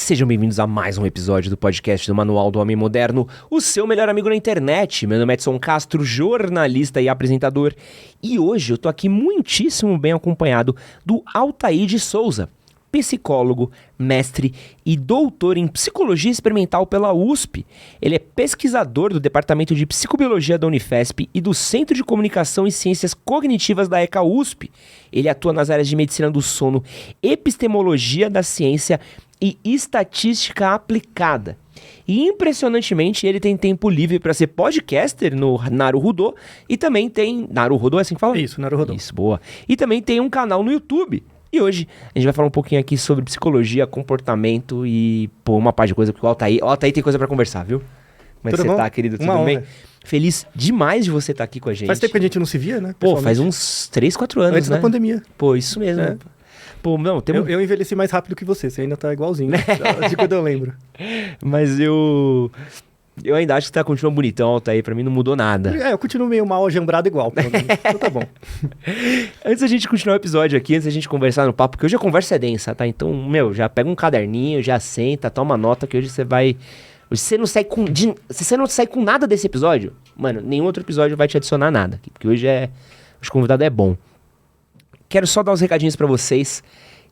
Sejam bem-vindos a mais um episódio do podcast do Manual do Homem Moderno, o seu melhor amigo na internet. Meu nome é Edson Castro, jornalista e apresentador, e hoje eu tô aqui muitíssimo bem acompanhado do Altair de Souza, psicólogo, mestre e doutor em psicologia experimental pela USP. Ele é pesquisador do Departamento de Psicobiologia da Unifesp e do Centro de Comunicação e Ciências Cognitivas da ECA USP. Ele atua nas áreas de medicina do sono, epistemologia da ciência e estatística aplicada. E impressionantemente ele tem tempo livre para ser podcaster no Naruhodô e também tem... Naruhodô é assim que fala? Isso, Naruhodô. Isso, boa. E também tem um canal no YouTube. E hoje a gente vai falar um pouquinho aqui sobre psicologia, comportamento e, uma parte de coisa, porque o Altair tem coisa pra conversar, viu? Como é que você tá, querido? Tudo bem? Feliz demais de você estar aqui com a gente. Faz tempo que a gente não se via, né? Pô, faz uns 3, 4 anos, antes da pandemia. Pô, isso mesmo. É. Pô, não, eu envelheci mais rápido que você ainda tá igualzinho, né? De quando eu lembro. Mas eu ainda acho que você continua bonitão, Altair, pra mim não mudou nada. Eu continuo meio mal ajambrado igual, pelo menos. Então tá bom. Antes da gente continuar o episódio aqui, antes da gente conversar no papo, porque hoje a conversa é densa, tá? Então, já pega um caderninho, já senta, toma nota, que hoje você vai... Se você não sai com nada desse episódio, mano, nenhum outro episódio vai te adicionar nada, porque hoje o convidado é bom. Quero só dar uns recadinhos pra vocês,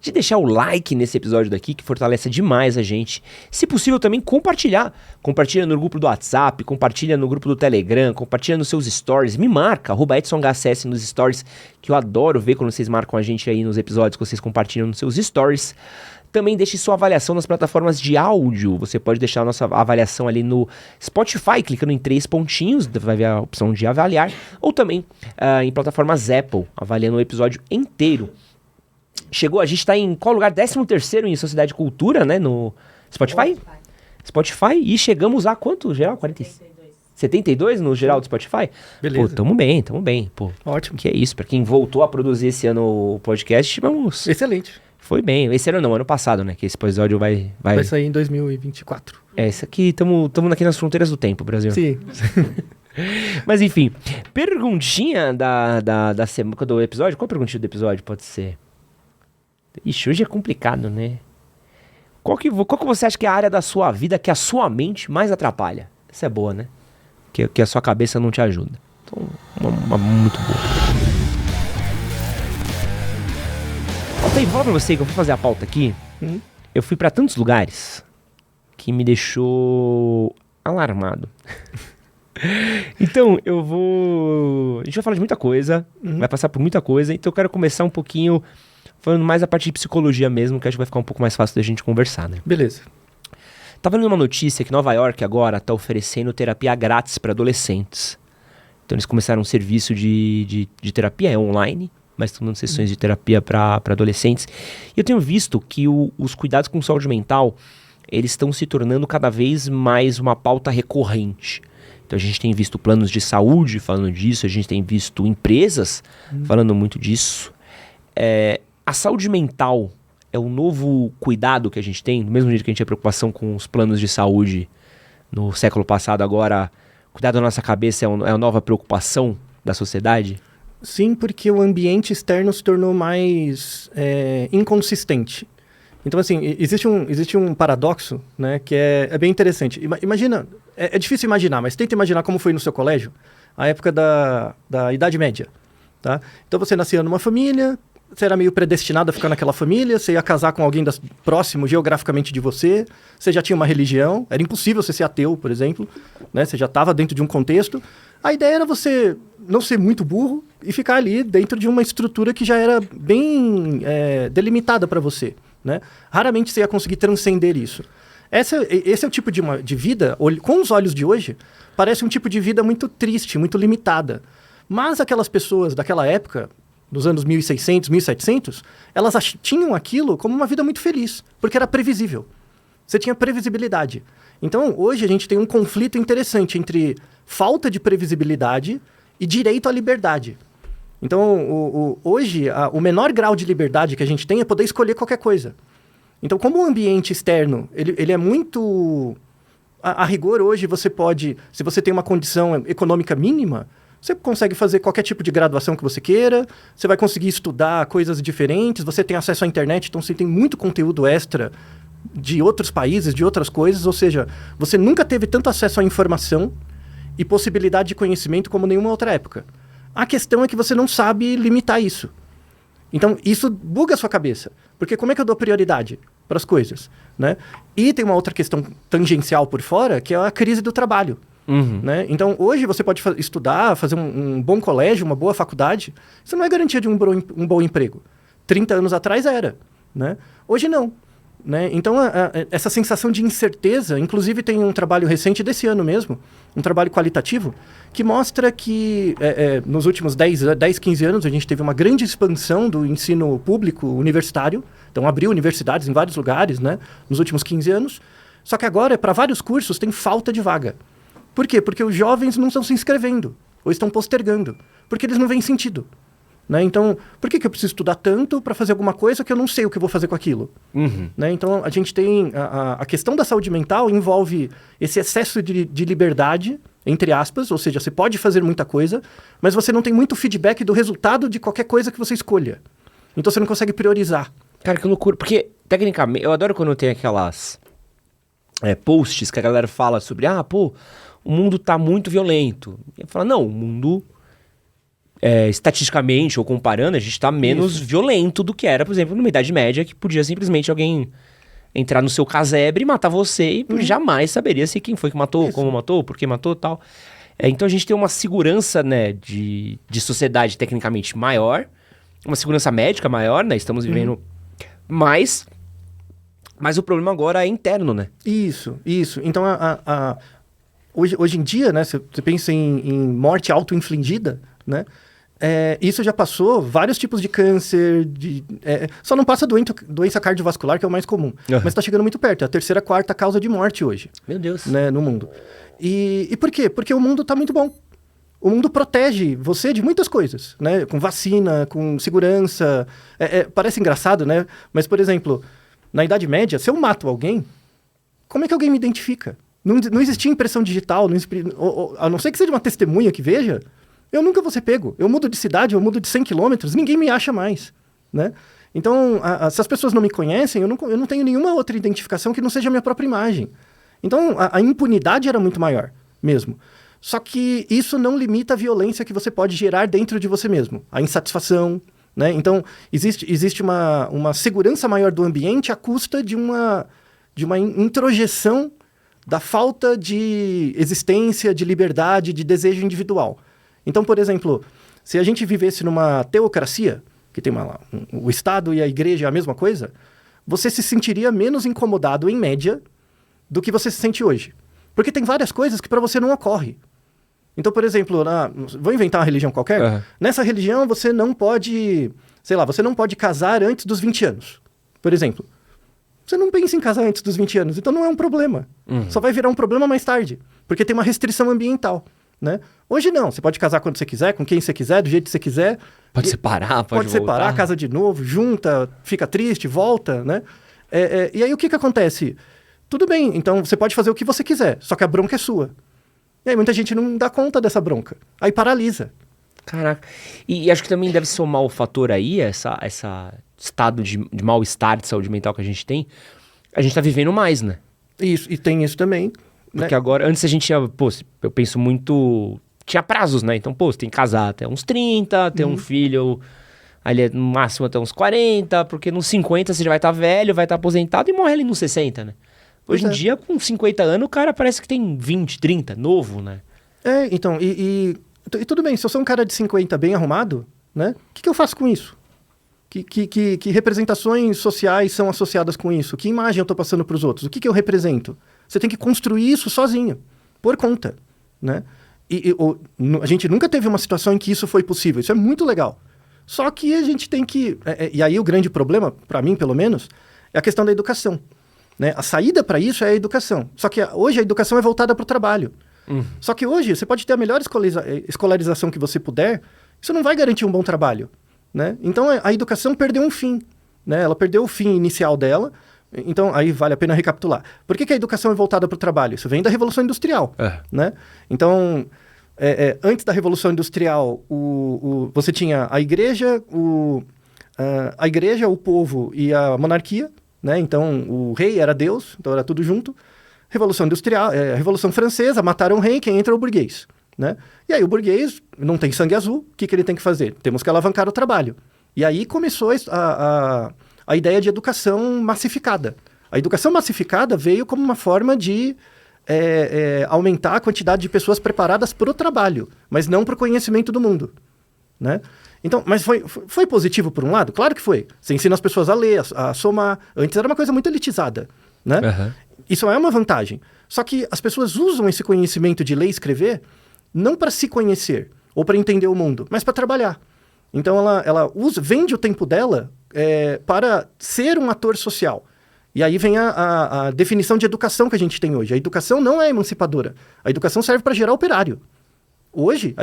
de deixar o like nesse episódio daqui, que fortalece demais a gente. Se possível também compartilhar. Compartilha no grupo do WhatsApp, compartilha no grupo do Telegram, compartilha nos seus stories. Me marca, @EdsonHCS nos stories, que eu adoro ver quando vocês marcam a gente aí nos episódios que vocês compartilham nos seus stories. Também deixe sua avaliação nas plataformas de áudio. Você pode deixar a nossa avaliação ali no Spotify, clicando em 3 pontinhos, vai ver a opção de avaliar. Ou também em plataformas Apple, avaliando o episódio inteiro. A gente tá em qual lugar? 13º em Sociedade e Cultura, né? No Spotify? Spotify. E chegamos a quanto, geral? 72 no geral do Spotify? Beleza. Pô, tamo bem. Pô, ótimo. Que é isso, pra quem voltou a produzir esse ano o podcast, vamos... Excelente. Foi bem. Esse ano não, ano passado, né? Que esse episódio vai sair em 2024. Esse aqui, tamo aqui nas fronteiras do tempo, Brasil. Sim. Mas enfim, perguntinha da semana do episódio. Qual a perguntinha do episódio pode ser? Ixi, hoje é complicado, né? Qual que você acha que é a área da sua vida que a sua mente mais atrapalha? Essa é boa, né? Que a sua cabeça não te ajuda. Então, uma muito boa. Vou falar pra você que eu fui fazer a pauta aqui. Eu fui pra tantos lugares que me deixou alarmado. Então, a gente vai falar de muita coisa, vai passar por muita coisa, então eu quero começar um pouquinho falando mais a parte de psicologia mesmo, que acho que vai ficar um pouco mais fácil da gente conversar, né? Beleza. Tava lendo uma notícia que Nova York agora tá oferecendo terapia grátis para adolescentes. Então eles começaram um serviço de terapia online, mas estão dando sessões de terapia para adolescentes. E eu tenho visto que os cuidados com saúde mental, eles estão se tornando cada vez mais uma pauta recorrente. Então a gente tem visto planos de saúde falando disso, a gente tem visto empresas falando muito disso. A saúde mental é o novo cuidado que a gente tem, do mesmo jeito que a gente tinha preocupação com os planos de saúde no século passado, agora cuidar da nossa cabeça é a nova preocupação da sociedade? Sim, porque o ambiente externo se tornou mais inconsistente. Então, assim, existe um paradoxo, né, que é bem interessante. Imagina, é difícil imaginar, mas tenta imaginar como foi no seu colégio, a época da Idade Média, tá? Então, você nascia numa família, você era meio predestinado a ficar naquela família, você ia casar com alguém próximo geograficamente de você, você já tinha uma religião, era impossível você ser ateu, por exemplo, né? Você já estava dentro de um contexto. A ideia era você não ser muito burro e ficar ali dentro de uma estrutura que já era bem delimitada para você, né? Raramente você ia conseguir transcender isso. Esse é o tipo de vida, com os olhos de hoje, parece um tipo de vida muito triste, muito limitada. Mas aquelas pessoas daquela época, dos anos 1600, 1700, elas tinham aquilo como uma vida muito feliz, porque era previsível. Você tinha previsibilidade. Então, hoje a gente tem um conflito interessante entre falta de previsibilidade e direito à liberdade. Então, hoje, o menor grau de liberdade que a gente tem é poder escolher qualquer coisa. Então, como o ambiente externo, ele é muito... A rigor, hoje, você pode... Se você tem uma condição econômica mínima, você consegue fazer qualquer tipo de graduação que você queira, você vai conseguir estudar coisas diferentes, você tem acesso à internet, então você tem muito conteúdo extra de outros países, de outras coisas, ou seja, você nunca teve tanto acesso à informação e possibilidade de conhecimento como nenhuma outra época. A questão é que você não sabe limitar isso. Então, isso buga a sua cabeça. Porque como é que eu dou prioridade para as coisas? Né? E tem uma outra questão tangencial por fora, que é a crise do trabalho. Né? Então, hoje você pode estudar, fazer um bom colégio, uma boa faculdade. Isso não é garantia de um bom emprego. 30 anos atrás era. Né? Hoje não. Né? Então, essa sensação de incerteza, inclusive tem um trabalho recente desse ano mesmo, um trabalho qualitativo, que mostra que nos últimos 10, 15 anos a gente teve uma grande expansão do ensino público universitário, então abriu universidades em vários lugares, né, nos últimos 15 anos, só que agora, para vários cursos, tem falta de vaga. Por quê? Porque os jovens não estão se inscrevendo, ou estão postergando, porque eles não veem sentido. Né? Então, por que eu preciso estudar tanto para fazer alguma coisa que eu não sei o que eu vou fazer com aquilo? Né? Então, a gente tem... A questão da saúde mental envolve esse excesso de liberdade, entre aspas, ou seja, você pode fazer muita coisa, mas você não tem muito feedback do resultado de qualquer coisa que você escolha. Então, você não consegue priorizar. Cara, que loucura. Porque, tecnicamente, eu adoro quando tem aquelas posts que a galera fala sobre, o mundo tá muito violento. E eu falo, não, o mundo... estatisticamente ou comparando, a gente tá menos violento do que era, por exemplo, numa Idade Média, que podia simplesmente alguém entrar no seu casebre e matar você e jamais saberia se quem foi que matou, como matou, por que matou e tal. Então a gente tem uma segurança, né, de sociedade tecnicamente maior, uma segurança médica maior, né, estamos vivendo mais, mas o problema agora é interno, né? Isso. Então hoje em dia, né, você pensa em morte auto-infligida, né? Isso já passou vários tipos de câncer, só não passa doença cardiovascular, que é o mais comum. Mas está chegando muito perto, é a terceira, quarta causa de morte hoje. Meu Deus. Né, no mundo. E por quê? Porque o mundo está muito bom. O mundo protege você de muitas coisas, né? Com vacina, com segurança. Parece engraçado, né? Mas, por exemplo, na Idade Média, se eu mato alguém, como é que alguém me identifica? Não existia impressão digital, a não ser que seja uma testemunha que veja... Eu nunca vou ser pego. Eu mudo de cidade, eu mudo de 100 quilômetros, ninguém me acha mais, né? Então, se as pessoas não me conhecem, eu não tenho nenhuma outra identificação que não seja a minha própria imagem. Então, a impunidade era muito maior, mesmo. Só que isso não limita a violência que você pode gerar dentro de você mesmo. A insatisfação, né? Então, existe uma segurança maior do ambiente à custa de uma introjeção da falta de existência, de liberdade, de desejo individual. Então, por exemplo, se a gente vivesse numa teocracia, que tem o Estado e a Igreja é a mesma coisa, você se sentiria menos incomodado, em média, do que você se sente hoje. Porque tem várias coisas que para você não ocorre. Então, por exemplo, vou inventar uma religião qualquer. Nessa religião, você não pode, você não pode casar antes dos 20 anos, por exemplo. Você não pensa em casar antes dos 20 anos, então não é um problema. Só vai virar um problema mais tarde, porque tem uma restrição ambiental. Né? Hoje não, você pode casar quando você quiser, com quem você quiser, do jeito que você quiser. Pode separar, pode separar, casa de novo, junta, fica triste, volta, né? E aí o que acontece? Tudo bem, então você pode fazer o que você quiser, só que a bronca é sua. E aí muita gente não dá conta dessa bronca, aí paralisa. Caraca, e acho que também deve somar o fator aí, essa estado de mal-estar de saúde mental que a gente tem, a gente tá vivendo mais, né? Isso, e tem isso também. Porque agora, antes a gente tinha, eu penso muito, tinha prazos, né? Então, você tem que casar até uns 30, ter um filho, ali no máximo até uns 40, porque nos 50 você já vai estar velho, vai estar aposentado e morre ali nos 60, né? Hoje em dia, com 50 anos, o cara parece que tem 20, 30, novo, né? Então, e tudo bem, se eu sou um cara de 50 bem arrumado, né? O que eu faço com isso? Que representações sociais são associadas com isso? Que imagem eu estou passando para os outros? O que eu represento? Você tem que construir isso sozinho, por conta, né? A gente nunca teve uma situação em que isso foi possível. Isso é muito legal. Só que a gente tem que... E aí o grande problema, para mim pelo menos, é a questão da educação. Né? A saída para isso é a educação. Só que hoje a educação é voltada para o trabalho. Só que hoje você pode ter a melhor escolarização que você puder, isso não vai garantir um bom trabalho. Né? Então a educação perdeu um fim. Né? Ela perdeu o fim inicial dela. Então, aí vale a pena recapitular. Por que a educação é voltada para o trabalho? Isso vem da Revolução Industrial. Né? Então, antes da Revolução Industrial, você tinha a igreja, o povo e a monarquia. né? Então, o rei era Deus, então era tudo junto. Revolução Industrial, Revolução Francesa, mataram o rei, quem entra é o burguês, né? E aí o burguês não tem sangue azul, o que ele tem que fazer? Temos que alavancar o trabalho. E aí começou a ideia de educação massificada. A educação massificada veio como uma forma de aumentar a quantidade de pessoas preparadas para o trabalho, mas não para o conhecimento do mundo, né? Então, mas foi positivo por um lado? Claro que foi. Você ensina as pessoas a ler, a somar. Antes era uma coisa muito elitizada, né? Uhum. Isso é uma vantagem. Só que as pessoas usam esse conhecimento de ler e escrever não para se conhecer ou para entender o mundo, mas para trabalhar. Então ela vende o tempo dela para ser um ator social. E aí vem a definição de educação que a gente tem hoje. A educação não é emancipadora. A educação serve para gerar operário. Hoje,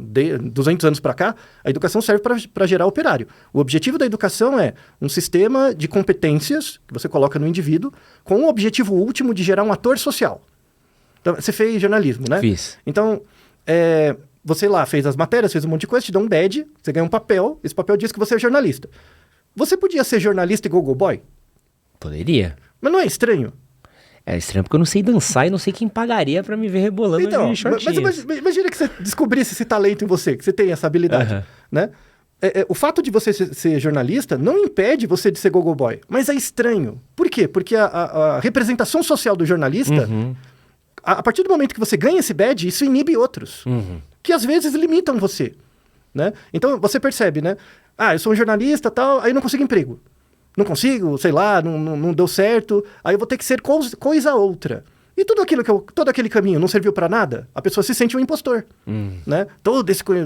de 200 anos para cá, a educação serve para gerar operário. O objetivo da educação é um sistema de competências que você coloca no indivíduo com o objetivo último de gerar um ator social. Então, você fez jornalismo, né? Fiz. Então, você lá fez as matérias, fez um monte de coisa, te dá um badge, você ganha um papel, esse papel diz que você é jornalista. Você podia ser jornalista e go-go boy? Poderia. Mas não é estranho? É estranho porque eu não sei dançar e não sei quem pagaria pra me ver rebolando Então, de shortinhos. mas imagina que você descobrisse esse talento em você, que você tem essa habilidade, né? O fato de você ser jornalista não impede você de ser go-go boy, mas é estranho. Por quê? Porque a representação social do jornalista, a partir do momento que você ganha esse badge, isso inibe outros, que às vezes limitam você, né? Então, você percebe, né? Ah, eu sou um jornalista, tal, aí eu não consigo emprego. Não consigo, sei lá, não deu certo, aí eu vou ter que ser coisa outra. E todo aquele caminho não serviu para nada? A pessoa se sente um impostor, né?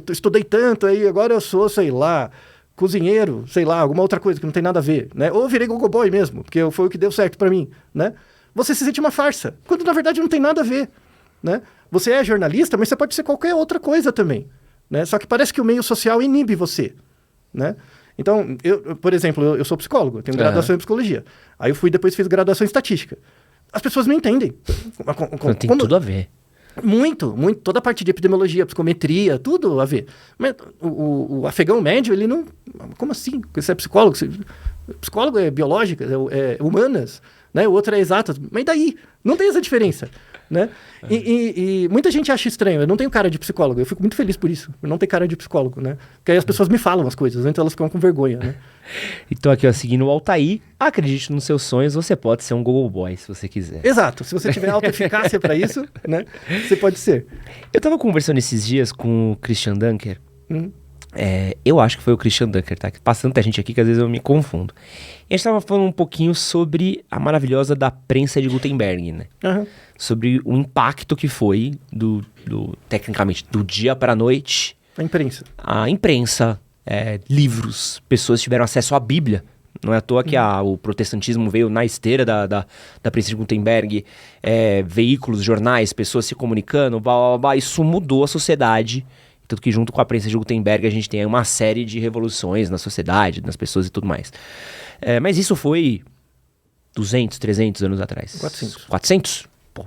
Estudei tanto, aí agora eu sou, sei lá, cozinheiro, sei lá, alguma outra coisa que não tem nada a ver, né? Ou virei go-go boy mesmo, porque foi o que deu certo para mim, né? Você se sente uma farsa, quando na verdade não tem nada a ver, né? Você é jornalista, mas você pode ser qualquer outra coisa também, né? Só que parece que o meio social inibe você, né? Então, por exemplo, eu sou psicólogo, eu tenho graduação em psicologia. Aí depois fiz graduação em estatística. As pessoas não entendem. Tem tudo a ver. Muito. Toda a parte de epidemiologia, psicometria, tudo a ver. Mas o afegão médio, ele não... Como assim? Você é psicólogo? Psicólogo é biológica, é humanas, né? O outro é exatas. Mas daí? Não tem essa diferença, né? E muita gente acha estranho. Eu não tenho cara de psicólogo. Eu fico muito feliz por isso. Eu não tenho cara de psicólogo, né? Porque aí as pessoas me falam as coisas, então elas ficam com vergonha, né? Então aqui, ó, seguindo o Altair, acredite nos seus sonhos, você pode ser um go-go boy, se você quiser. Exato. Se você tiver autoeficácia para isso, né? Você pode ser. Eu tava conversando esses dias com o Christian Dunker. Eu acho que foi o Christian Dunker, tá? Passa tanta gente aqui que às vezes eu me confundo. E a gente tava falando um pouquinho sobre a maravilhosa da prensa de Gutenberg, né? Sobre o impacto que foi tecnicamente, do dia para a noite. A imprensa, livros, pessoas tiveram acesso à Bíblia. Não é à toa que o protestantismo veio na esteira da prensa de Gutenberg, veículos, jornais, pessoas se comunicando, blá, blá, blá, isso mudou a sociedade. Tanto que junto com a prensa de Gutenberg a gente tem uma série de revoluções na sociedade, nas pessoas e tudo mais. Mas isso foi 200, 300 anos atrás. 400. 400? Pô,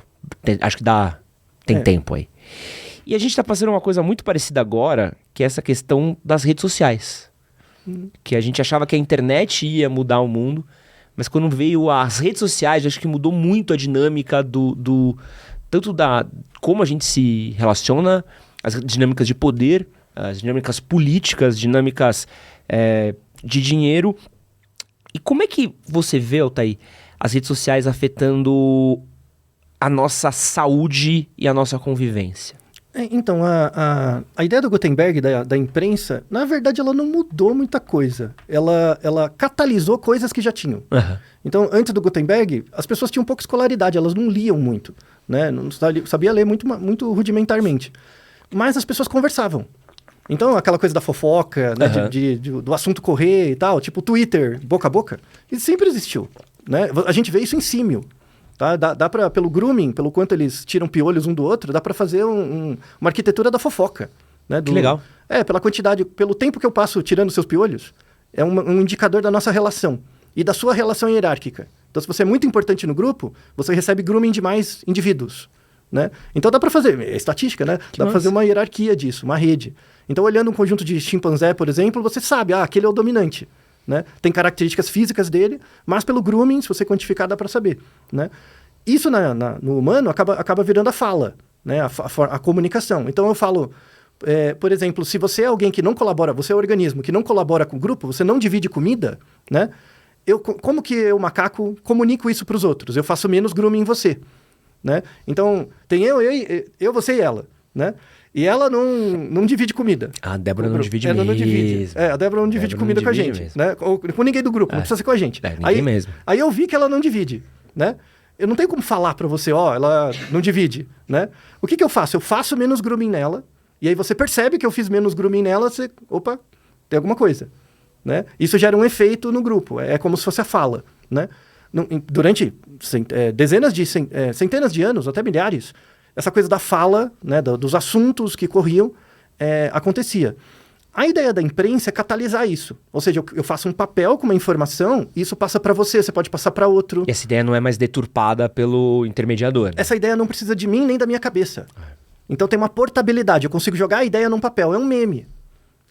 acho que tem tempo aí. E a gente tá passando uma coisa muito parecida agora, que é essa questão das redes sociais. Que a gente achava que a internet ia mudar o mundo, mas quando veio as redes sociais, acho que mudou muito a dinâmica tanto da como a gente se relaciona, as dinâmicas de poder, as dinâmicas políticas, dinâmicas de dinheiro. E como é que você vê, Altair, as redes sociais afetando a nossa saúde e a nossa convivência? Então, a ideia do Gutenberg, da imprensa, na verdade, ela não mudou muita coisa. Ela catalisou coisas que já tinham. Então, antes do Gutenberg, as pessoas tinham pouca escolaridade, elas não liam muito, né? Não sabia ler muito rudimentarmente. Mas as pessoas conversavam. Então, aquela coisa da fofoca, né, do assunto correr e tal, tipo Twitter, boca a boca, isso sempre existiu, né? A gente vê isso em símio, tá? Dá pra, pelo grooming, pelo quanto eles tiram piolhos um do outro, dá pra fazer uma arquitetura da fofoca, né? Que legal. Pela quantidade, pelo tempo que eu passo tirando seus piolhos, é um indicador da nossa relação e da sua relação hierárquica. Então, se você é muito importante no grupo, você recebe grooming de mais indivíduos, né? Então dá para fazer, estatística, né? Dá para fazer uma hierarquia disso, uma rede. Então olhando um conjunto de chimpanzé, por exemplo, você sabe, aquele é o dominante, né? Tem características físicas dele, mas pelo grooming, se você quantificar, dá para saber, né? Isso no humano acaba virando a fala, né? A comunicação. Então eu falo, por exemplo, se você é alguém que não colabora, você é um organismo que não colabora com o grupo, você não divide comida, né? Como que eu, macaco, comunico isso para os outros? Eu faço menos grooming em você, né? Então, tem eu, você e ela, né? E ela não divide comida. A Débora não divide mesmo. Ela não divide. A Débora não divide comida com a gente, né? Ou com ninguém do grupo, não precisa ser com a gente. Ninguém mesmo. Aí eu vi que ela não divide, né? Eu não tenho como falar para você, ela não divide, né? O que eu faço? Eu faço menos grooming nela, e aí você percebe que eu fiz menos grooming nela, opa, tem alguma coisa, né? Isso gera um efeito no grupo, é como se fosse a fala, né? Durante centenas de anos, até milhares, essa coisa da fala, né, dos assuntos que corriam, acontecia. A ideia da imprensa é catalisar isso. Ou seja, eu faço um papel com uma informação e isso passa para você pode passar para outro. E essa ideia não é mais deturpada pelo intermediador. Né? Essa ideia não precisa de mim nem da minha cabeça. Então tem uma portabilidade. Eu consigo jogar a ideia num papel. É um meme.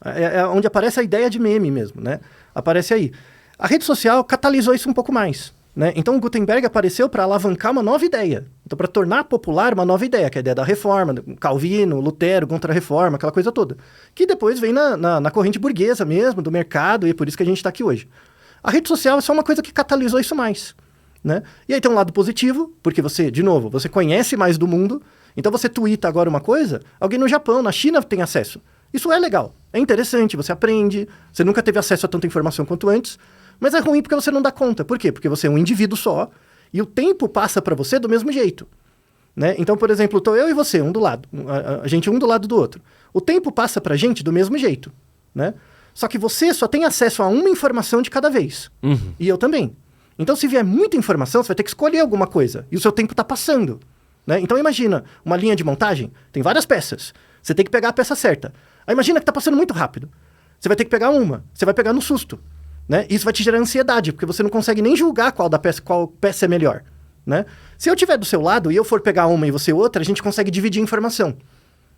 É onde aparece a ideia de meme mesmo, né? Aparece aí. A rede social catalisou isso um pouco mais. Né? Então o Gutenberg apareceu para alavancar uma nova ideia. Então para tornar popular uma nova ideia, que é a ideia da reforma, Calvino, Lutero, contra-reforma, aquela coisa toda. Que depois vem na corrente burguesa mesmo, do mercado, e é por isso que a gente está aqui hoje. A rede social é só uma coisa que catalisou isso mais. Né? E aí tem um lado positivo, porque você, de novo, você conhece mais do mundo, então você tuita agora uma coisa, alguém no Japão, na China tem acesso. Isso é legal, é interessante, você aprende, você nunca teve acesso a tanta informação quanto antes, mas é ruim porque você não dá conta. Por quê? Porque você é um indivíduo só e o tempo passa para você do mesmo jeito. Né? Então, por exemplo, estou eu e você, um do lado. A gente um do lado do outro. O tempo passa para a gente do mesmo jeito. Né? Só que você só tem acesso a uma informação de cada vez. Uhum. E eu também. Então, se vier muita informação, você vai ter que escolher alguma coisa. E o seu tempo está passando. Né? Então, imagina uma linha de montagem. Tem várias peças. Você tem que pegar a peça certa. Aí imagina que está passando muito rápido. Você vai ter que pegar uma. Você vai pegar no susto. Né? Isso vai te gerar ansiedade, porque você não consegue nem julgar qual peça é melhor. Né? Se eu estiver do seu lado e eu for pegar uma e você outra, a gente consegue dividir a informação.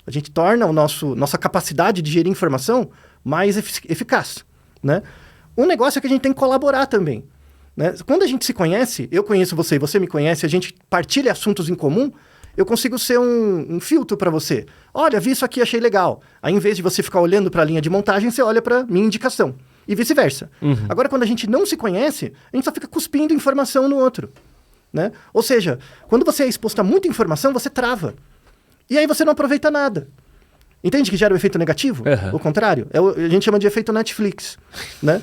A gente torna nossa capacidade de gerir informação mais eficaz. Né? Um negócio é que a gente tem que colaborar também. Né? Quando a gente se conhece, eu conheço você e você me conhece, a gente partilha assuntos em comum, eu consigo ser um filtro para você. Olha, vi isso aqui, achei legal. Aí, em vez de você ficar olhando para a linha de montagem, você olha para minha indicação. E vice-versa. Uhum. Agora, quando a gente não se conhece, a gente só fica cuspindo informação no outro. Né? Ou seja, quando você é exposto a muita informação, você trava. E aí você não aproveita nada. Entende que gera o efeito negativo? Uhum. O contrário. A gente chama de efeito Netflix. Né?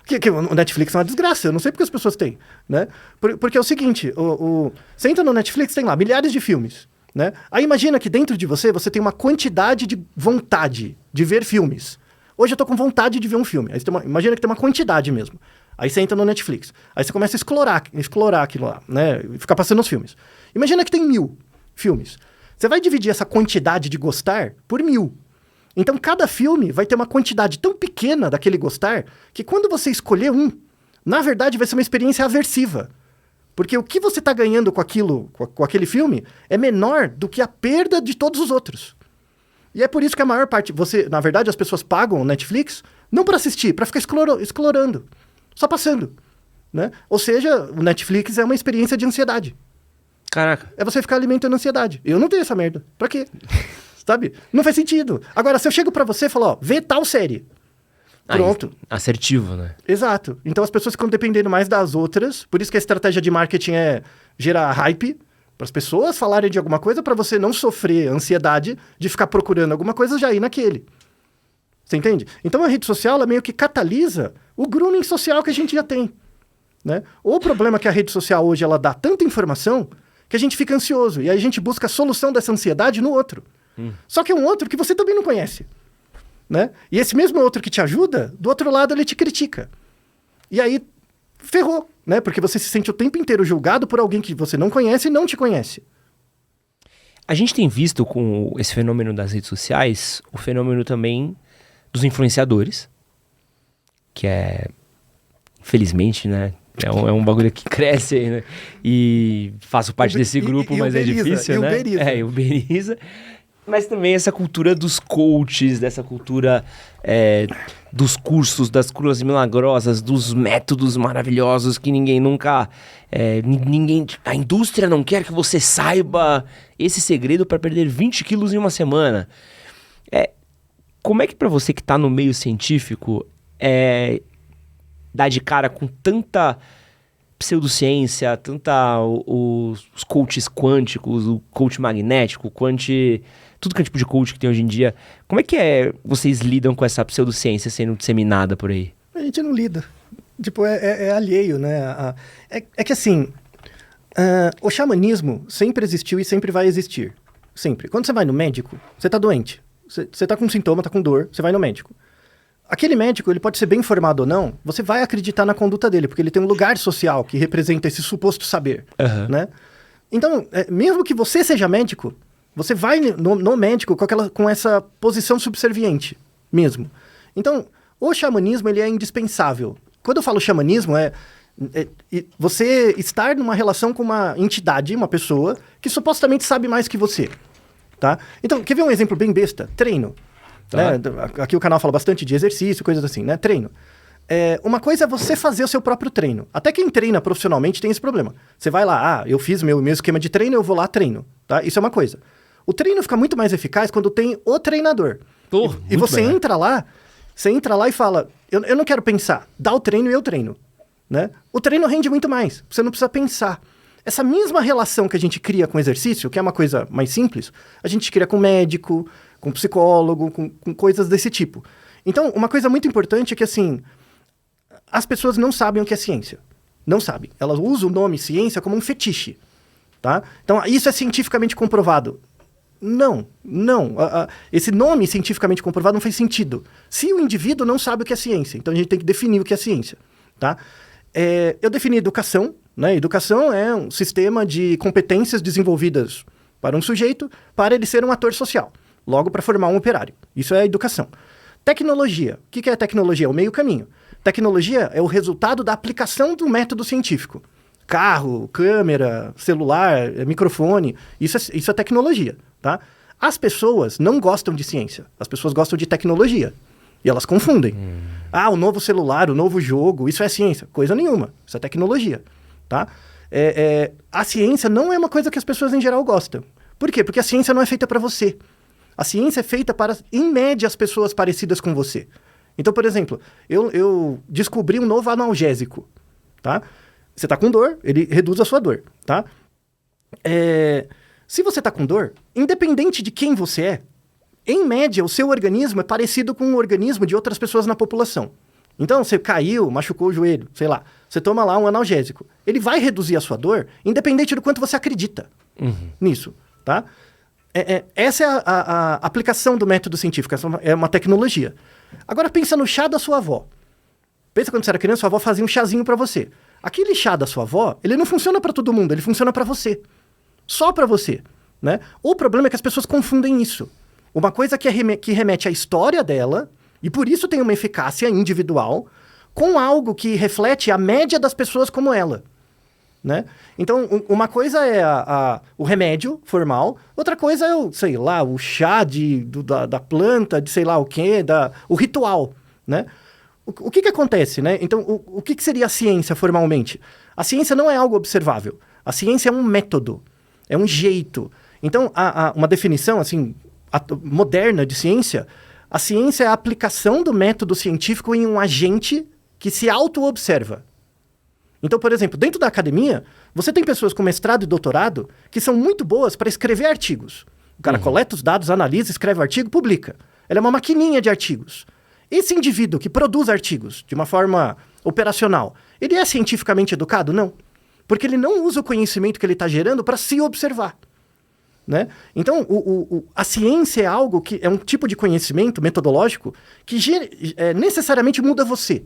Que o Netflix é uma desgraça. Eu não sei porque as pessoas têm. Né? Porque é o seguinte, você entra no Netflix, tem lá milhares de filmes. Né? Aí imagina que dentro de você tem uma quantidade de vontade de ver filmes. Hoje eu tô com vontade de ver um filme. Aí imagina que tem uma quantidade mesmo. Aí você entra no Netflix. Aí você começa a explorar aquilo lá, né? E ficar passando os filmes. Imagina que tem 1000 filmes. Você vai dividir essa quantidade de gostar por 1000. Então, cada filme vai ter uma quantidade tão pequena daquele gostar que quando você escolher um, na verdade vai ser uma experiência aversiva. Porque o que você tá ganhando com aquele filme é menor do que a perda de todos os outros. E é por isso que a maior parte... na verdade, as pessoas pagam o Netflix não para assistir, para ficar explorando. Só passando. Né? Ou seja, o Netflix é uma experiência de ansiedade. Caraca. É você ficar alimentando a ansiedade. Eu não tenho essa merda. Pra quê? Sabe? Não faz sentido. Agora, se eu chego pra você e falo, vê tal série. Pronto. Assertivo, né? Exato. Então as pessoas ficam dependendo mais das outras. Por isso que a estratégia de marketing é gerar hype. Para as pessoas falarem de alguma coisa, para você não sofrer ansiedade de ficar procurando alguma coisa já ir naquele. Você entende? Então a rede social ela meio que catalisa o grooming social que a gente já tem. Né? O problema é que a rede social hoje ela dá tanta informação que a gente fica ansioso. E aí a gente busca a solução dessa ansiedade no outro. Só que é um outro que você também não conhece. Né? E esse mesmo outro que te ajuda, do outro lado ele te critica. E aí ferrou. Né? Porque você se sente o tempo inteiro julgado por alguém que você não conhece e não te conhece. A gente tem visto com esse fenômeno das redes sociais, o fenômeno também dos influenciadores, que é, infelizmente, né? É um bagulho que cresce aí, né? E faço parte desse grupo, mas é difícil, né? E o Beriza. O Beriza. Mas também essa cultura dos coaches, dessa cultura dos cursos, das curas milagrosas, dos métodos maravilhosos que ninguém nunca... a indústria não quer que você saiba esse segredo para perder 20 quilos em uma semana. Como é que pra você que tá no meio científico dar de cara com tanta pseudociência, os coaches quânticos, o coach magnético, tudo que é tipo de coach que tem hoje em dia. Como é que vocês lidam com essa pseudociência sendo disseminada por aí? A gente não lida. Tipo, é alheio, né? É que assim, o xamanismo sempre existiu e sempre vai existir. Sempre. Quando você vai no médico, você tá doente. Você tá com sintoma, tá com dor, você vai no médico. Aquele médico, ele pode ser bem informado ou não, você vai acreditar na conduta dele, porque ele tem um lugar social que representa esse suposto saber, né? Então, mesmo que você seja médico, você vai no médico com essa posição subserviente mesmo. Então, o xamanismo, ele é indispensável. Quando eu falo xamanismo, você estar numa relação com uma entidade, uma pessoa, que supostamente sabe mais que você, tá? Então, quer ver um exemplo bem besta? Treino. Tá. Né? Aqui o canal fala bastante de exercício, coisas assim, né? Treino. Uma coisa é você fazer o seu próprio treino. Até quem treina profissionalmente tem esse problema. Você vai lá, eu fiz meu esquema de treino, eu vou lá, treino. Tá? Isso é uma coisa. O treino fica muito mais eficaz quando tem o treinador. E você entra lá e fala, eu não quero pensar, dá o treino e eu treino. Né? O treino rende muito mais, você não precisa pensar. Essa mesma relação que a gente cria com exercício, que é uma coisa mais simples, a gente cria com médico, com psicólogo, com coisas desse tipo. Então, uma coisa muito importante é que, assim, as pessoas não sabem o que é ciência. Não sabem. Elas usam o nome ciência como um fetiche. Tá? Então, isso é cientificamente comprovado. Não. Esse nome cientificamente comprovado não faz sentido. Se o indivíduo não sabe o que é ciência, então a gente tem que definir o que é ciência. Tá? Eu defini educação. Né? Educação é um sistema de competências desenvolvidas para um sujeito para ele ser um ator social. Logo, para formar um operário. Isso é educação. Tecnologia. O que é tecnologia? É o meio caminho. Tecnologia é o resultado da aplicação do método científico. Carro, câmera, celular, microfone. Isso é tecnologia. Tá? As pessoas não gostam de ciência. As pessoas gostam de tecnologia. E elas confundem. O novo celular, o novo jogo, isso é ciência. Coisa nenhuma. Isso é tecnologia. Tá? A ciência não é uma coisa que as pessoas em geral gostam. Por quê? Porque a ciência não é feita para você. A ciência é feita para, em média, as pessoas parecidas com você. Então, por exemplo, eu descobri um novo analgésico, tá? Você está com dor, ele reduz a sua dor, tá? Se você está com dor, independente de quem você é, em média, o seu organismo é parecido com o organismo de outras pessoas na população. Então, você caiu, machucou o joelho, sei lá, você toma lá um analgésico. Ele vai reduzir a sua dor, independente do quanto você acredita nisso, tá? Essa é a aplicação do método científico, essa é uma tecnologia. Agora pensa no chá da sua avó. Pensa quando você era criança, sua avó fazia um chazinho para você. Aquele chá da sua avó, ele não funciona para todo mundo, ele funciona para você. Só para você, né? O problema é que as pessoas confundem isso. Uma coisa que remete à história dela, e por isso tem uma eficácia individual, com algo que reflete a média das pessoas como ela. Né? Então, uma coisa é o remédio formal, outra coisa é o chá da planta, de sei lá o quê, o ritual, né? O que acontece, né? Então, o que seria a ciência formalmente? A ciência não é algo observável. A ciência é um método, é um jeito. Então, uma definição, assim, moderna de ciência, a ciência é a aplicação do método científico em um agente que se auto-observa. Então, por exemplo, dentro da academia, você tem pessoas com mestrado e doutorado que são muito boas para escrever artigos. O cara coleta os dados, analisa, escreve o artigo, publica. Ela é uma maquininha de artigos. Esse indivíduo que produz artigos de uma forma operacional, ele é cientificamente educado? Não. Porque ele não usa o conhecimento que ele está gerando para se observar. Né? Então, a ciência é algo que é um tipo de conhecimento metodológico que necessariamente muda você.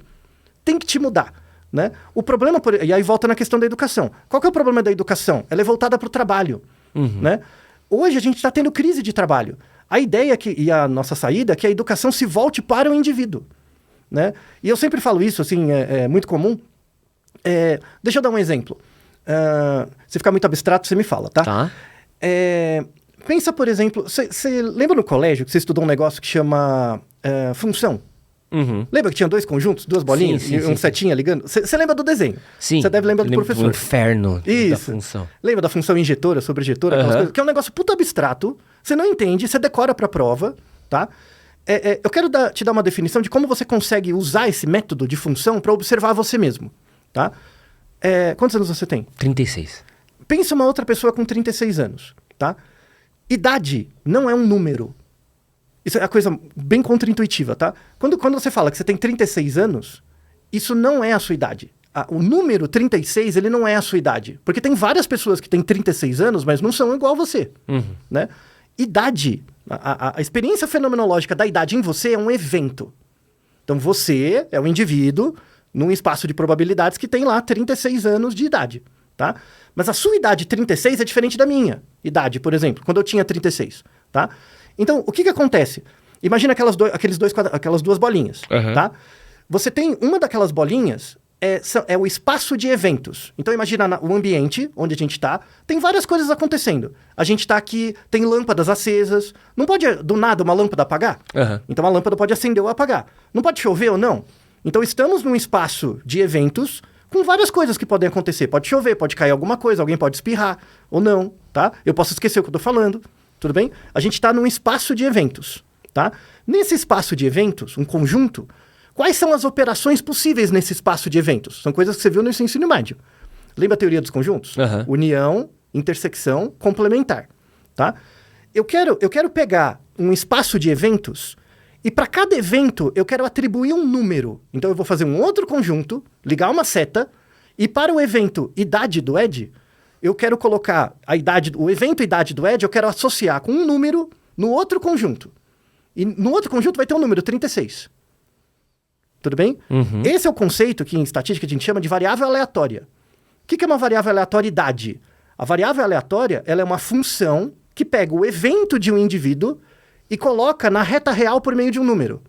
Tem que te mudar. Né? O problema, e aí volta na questão da educação. Qual que é o problema da educação? Ela é voltada para o trabalho. Né? Hoje a gente está tendo crise de trabalho. A ideia e a nossa saída é que a educação se volte para o indivíduo. Né? E eu sempre falo isso, assim, é muito comum. Deixa eu dar um exemplo. Se ficar muito abstrato, você me fala, tá? Pensa, por exemplo, você lembra no colégio que você estudou um negócio que chama função? Uhum. Lembra que tinha dois conjuntos, duas bolinhas Sim, e um sim. setinha ligando? Você lembra do desenho? Sim. Você deve lembrar do professor. O inferno da Isso. função. Lembra da função injetora, sobrejetora, aquelas coisas? Que é um negócio puta abstrato, você não entende, você decora pra prova, tá? Eu quero te dar uma definição de como você consegue usar esse método de função pra observar você mesmo, tá? Quantos anos você tem? 36. Pensa uma outra pessoa com 36 anos, tá? Idade não é um número. Isso é uma coisa bem contraintuitiva, tá? Quando você fala que você tem 36 anos, isso não é a sua idade. O número 36, ele não é a sua idade. Porque tem várias pessoas que têm 36 anos, mas não são igual a você, né? Idade, a experiência fenomenológica da idade em você é um evento. Então você é um indivíduo num espaço de probabilidades que tem lá 36 anos de idade, tá? Mas a sua idade 36 é diferente da minha idade, por exemplo, quando eu tinha 36, tá? Então, o que acontece? Imagina aquelas duas bolinhas, tá? Você tem uma daquelas bolinhas, é o espaço de eventos. Então, imagina o ambiente onde a gente está, tem várias coisas acontecendo. A gente está aqui, tem lâmpadas acesas. Não pode, do nada, uma lâmpada apagar? Então, a lâmpada pode acender ou apagar. Não pode chover ou não? Então, estamos num espaço de eventos com várias coisas que podem acontecer. Pode chover, pode cair alguma coisa, alguém pode espirrar ou não, tá? Eu posso esquecer o que eu estou falando. Tudo bem? A gente está num espaço de eventos, tá? Nesse espaço de eventos, um conjunto, quais são as operações possíveis nesse espaço de eventos? São coisas que você viu no ensino médio. Lembra a teoria dos conjuntos? União, intersecção, complementar, tá? Eu quero pegar um espaço de eventos e para cada evento eu quero atribuir um número. Então eu vou fazer um outro conjunto, ligar uma seta e para o evento idade do Ed, eu quero colocar o evento idade do Ed, eu quero associar com um número no outro conjunto. E no outro conjunto vai ter um número, 36. Tudo bem? Esse é o conceito que em estatística a gente chama de variável aleatória. O que é uma variável aleatória idade? A variável aleatória, ela é uma função que pega o evento de um indivíduo e coloca na reta real por meio de um número.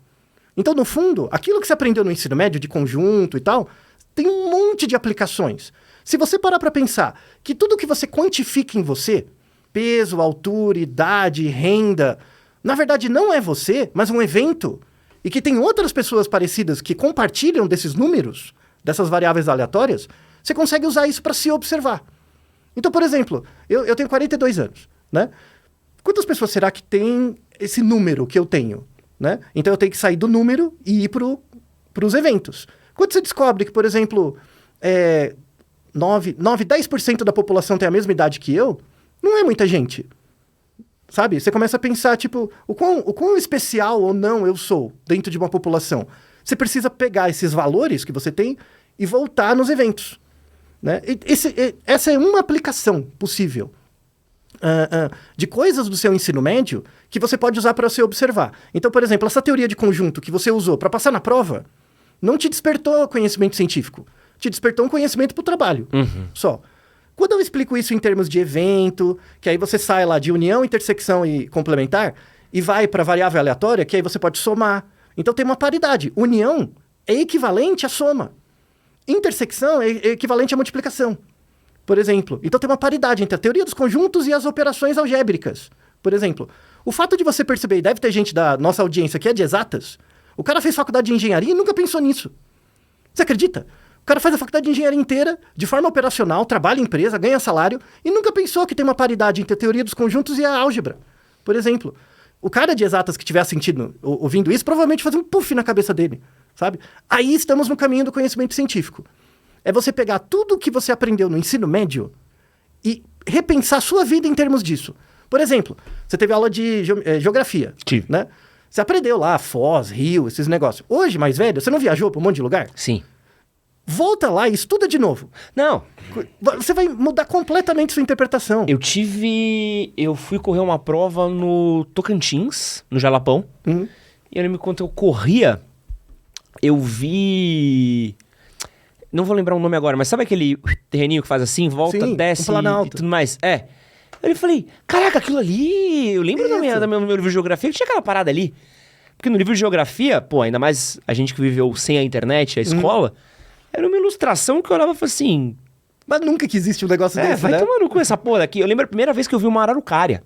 Então, no fundo, aquilo que você aprendeu no ensino médio de conjunto e tal, tem um monte de aplicações. Se você parar para pensar que tudo que você quantifica em você, peso, altura, idade, renda, na verdade não é você, mas um evento, e que tem outras pessoas parecidas que compartilham desses números, dessas variáveis aleatórias, você consegue usar isso para se observar. Então, por exemplo, eu tenho 42 anos, né? Quantas pessoas será que tem esse número que eu tenho, né? Então eu tenho que sair do número e ir para os eventos. Quando você descobre que, por exemplo, 10% da população tem a mesma idade que eu, não é muita gente. Sabe? Você começa a pensar, tipo, o quão especial ou não eu sou dentro de uma população. Você precisa pegar esses valores que você tem e voltar nos eventos, né? Essa é uma aplicação possível de coisas do seu ensino médio que você pode usar para você observar. Então, por exemplo, essa teoria de conjunto que você usou para passar na prova não te despertou conhecimento científico. Te despertou um conhecimento para o trabalho, só. Quando eu explico isso em termos de evento, que aí você sai lá de união, intersecção e complementar, e vai para variável aleatória, que aí você pode somar. Então tem uma paridade. União é equivalente à soma. Intersecção é equivalente à multiplicação, por exemplo. Então tem uma paridade entre a teoria dos conjuntos e as operações algébricas. Por exemplo, o fato de você perceber, e deve ter gente da nossa audiência que é de exatas, o cara fez faculdade de engenharia e nunca pensou nisso. Você acredita? O cara faz a faculdade de engenharia inteira, de forma operacional, trabalha em empresa, ganha salário, e nunca pensou que tem uma paridade entre a teoria dos conjuntos e a álgebra. Por exemplo, o cara de exatas que tiver sentido ouvindo isso, provavelmente faz um puff na cabeça dele, sabe? Aí estamos no caminho do conhecimento científico. É você pegar tudo que você aprendeu no ensino médio e repensar a sua vida em termos disso. Por exemplo, você teve aula de geografia, Tive. né? Você aprendeu lá, Foz, Rio, esses negócios. Hoje, mais velho, você não viajou para um monte de lugar? Sim. Volta lá e estuda de novo. Não. Você vai mudar completamente sua interpretação. Eu fui correr uma prova no Tocantins, no Jalapão. E eu lembro que quando eu corria, eu vi... Não vou lembrar o nome agora, mas sabe aquele terreninho que faz assim, volta, Sim, desce um e tudo mais? É. Eu falei, caraca, aquilo ali... Eu lembro do meu livro de geografia que tinha aquela parada ali. Porque no livro de geografia, pô, ainda mais a gente que viveu sem a internet, a escola... Era uma ilustração que eu olhava e falava assim... Mas nunca que existe um negócio desse, vai né? tomando com essa porra aqui. Eu lembro a primeira vez que eu vi uma araucária.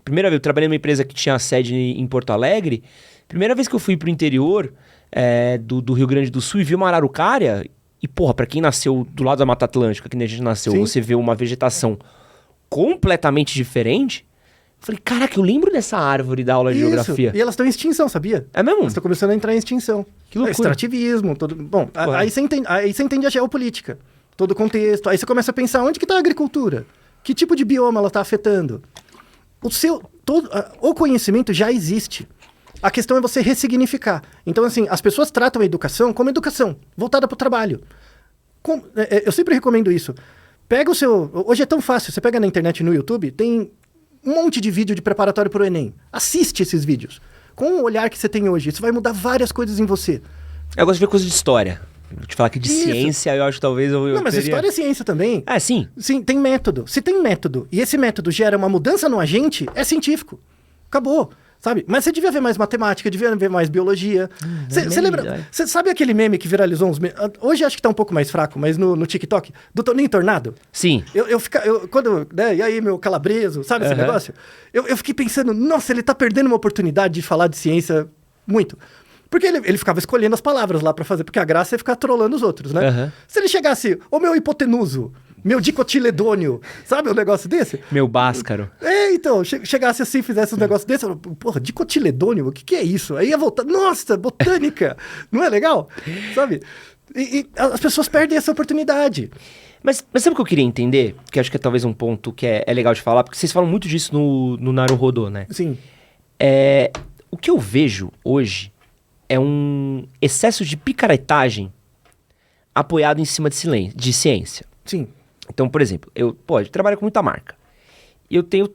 Primeira vez, eu trabalhei numa empresa que tinha sede em Porto Alegre. Primeira vez que eu fui pro interior do Rio Grande do Sul e vi uma araucária. E, porra, pra quem nasceu do lado da Mata Atlântica, que nem a gente nasceu, Sim. você vê uma vegetação completamente diferente. Eu falei, caraca, eu lembro dessa árvore da aula de geografia. E elas estão em extinção, sabia? É mesmo? Elas estão começando a entrar em extinção. Que loucura. Extrativismo, todo... Bom, aí você entende a geopolítica, todo o contexto. Aí você começa a pensar, onde que está a agricultura? Que tipo de bioma ela está afetando? O conhecimento já existe. A questão é você ressignificar. Então, assim, as pessoas tratam a educação como educação, voltada para o trabalho. Eu sempre recomendo isso. Pega o seu... Hoje é tão fácil, você pega na internet, no YouTube, tem um monte de vídeo de preparatório para o Enem. Assiste esses vídeos. Com o olhar que você tem hoje, isso vai mudar várias coisas em você. Eu gosto de ver coisas de história. Vou te falar que de ciência, eu acho que talvez eu Não, mas teria... história é ciência também. Ah, sim. Sim, tem método. Se tem método e esse método gera uma mudança no agente, é científico. Acabou. Sabe? Mas você devia ver mais matemática, devia ver mais biologia. Você lembra? Você sabe aquele meme que viralizou uns meses? Hoje acho que tá um pouco mais fraco, mas no TikTok, do Toninho Tornado? Sim. E aí, meu calabreso, sabe esse negócio? Eu fiquei pensando, nossa, ele tá perdendo uma oportunidade de falar de ciência muito. Porque ele ficava escolhendo as palavras lá pra fazer, porque a graça é ficar trolando os outros, né? Se ele chegasse, ô meu hipotenuso, meu dicotiledônio, sabe um negócio desse? Meu báscaro. Então, chegasse assim, fizesse um negócio desse, eu, porra, dicotiledônio, o que é isso? Aí ia voltar, nossa, botânica, não é legal? Sabe? E as pessoas perdem essa oportunidade. Mas sabe o que eu queria entender? Que acho que é talvez um ponto que é legal de falar, porque vocês falam muito disso no Naruhodô, né? Sim. O que eu vejo hoje é um excesso de picaretagem apoiado em cima de ciência. Sim. Então, por exemplo, eu trabalho com muita marca. E eu tenho